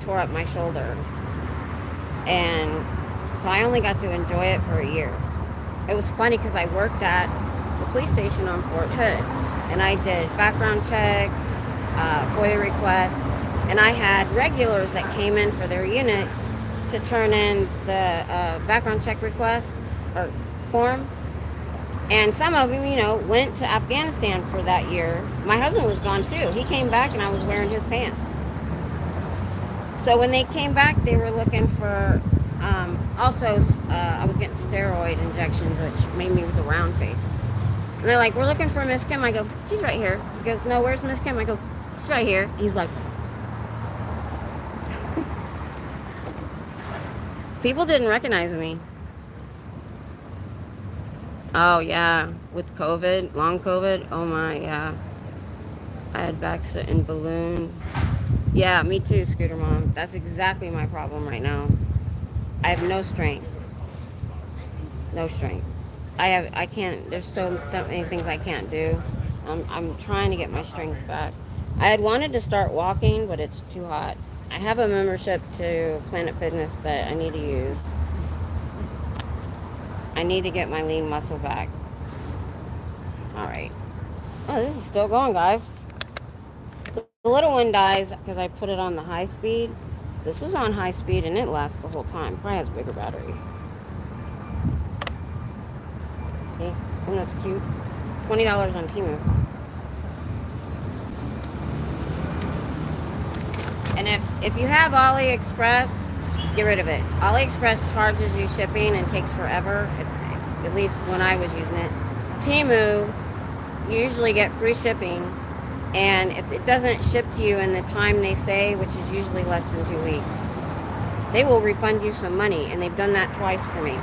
tore up my shoulder. And so I only got to enjoy it for a year. It was funny because I worked at the police station on Fort Hood. And I did background checks, FOIA requests. And I had regulars that came in for their units to turn in the background check request or form. And some of them, you know, went to Afghanistan for that year. My husband was gone too. He came back and I was wearing his pants. So when they came back, they were looking for, also, I was getting steroid injections, which made me with a round face. And they're like, we're looking for Miss Kim. I go, she's right here. He goes, no, where's Miss Kim? I go, she's right here. He's like, people didn't recognize me. Oh, yeah. With COVID, long COVID. Oh, my, yeah. I had back sitting balloon. Yeah, me too, Scooter Mom. That's exactly my problem right now. I have no strength. No strength. I can't, there's so many things I can't do. I'm trying to get my strength back. I had wanted to start walking, but it's too hot. I have a membership to Planet Fitness that I need to use. I need to get my lean muscle back. All right. Oh, this is still going, guys. The little one dies because I put it on the high speed. This was on high speed and it lasts the whole time. Probably has a bigger battery. See? Isn't this cute? $20 on Temu. And if you have AliExpress, get rid of it. AliExpress charges you shipping and takes forever, at least when I was using it. Temu, you usually get free shipping, and if it doesn't ship to you in the time they say, which is usually less than 2 weeks, they will refund you some money, and they've done that twice for me.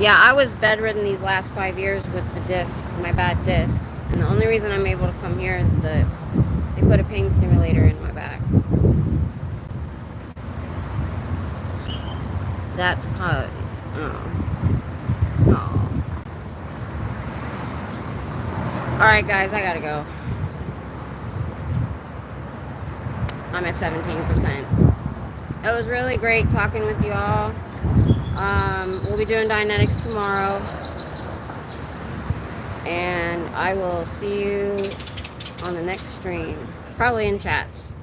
Yeah, I was bedridden these last 5 years with the discs, my bad discs. And the only reason I'm able to come here is they put a pain stimulator in my back. That's called, oh. Alright guys, I gotta go. I'm at 17%. It was really great talking with you all. We'll be doing Dianetics tomorrow. And I will see you on the next stream. Probably in chats.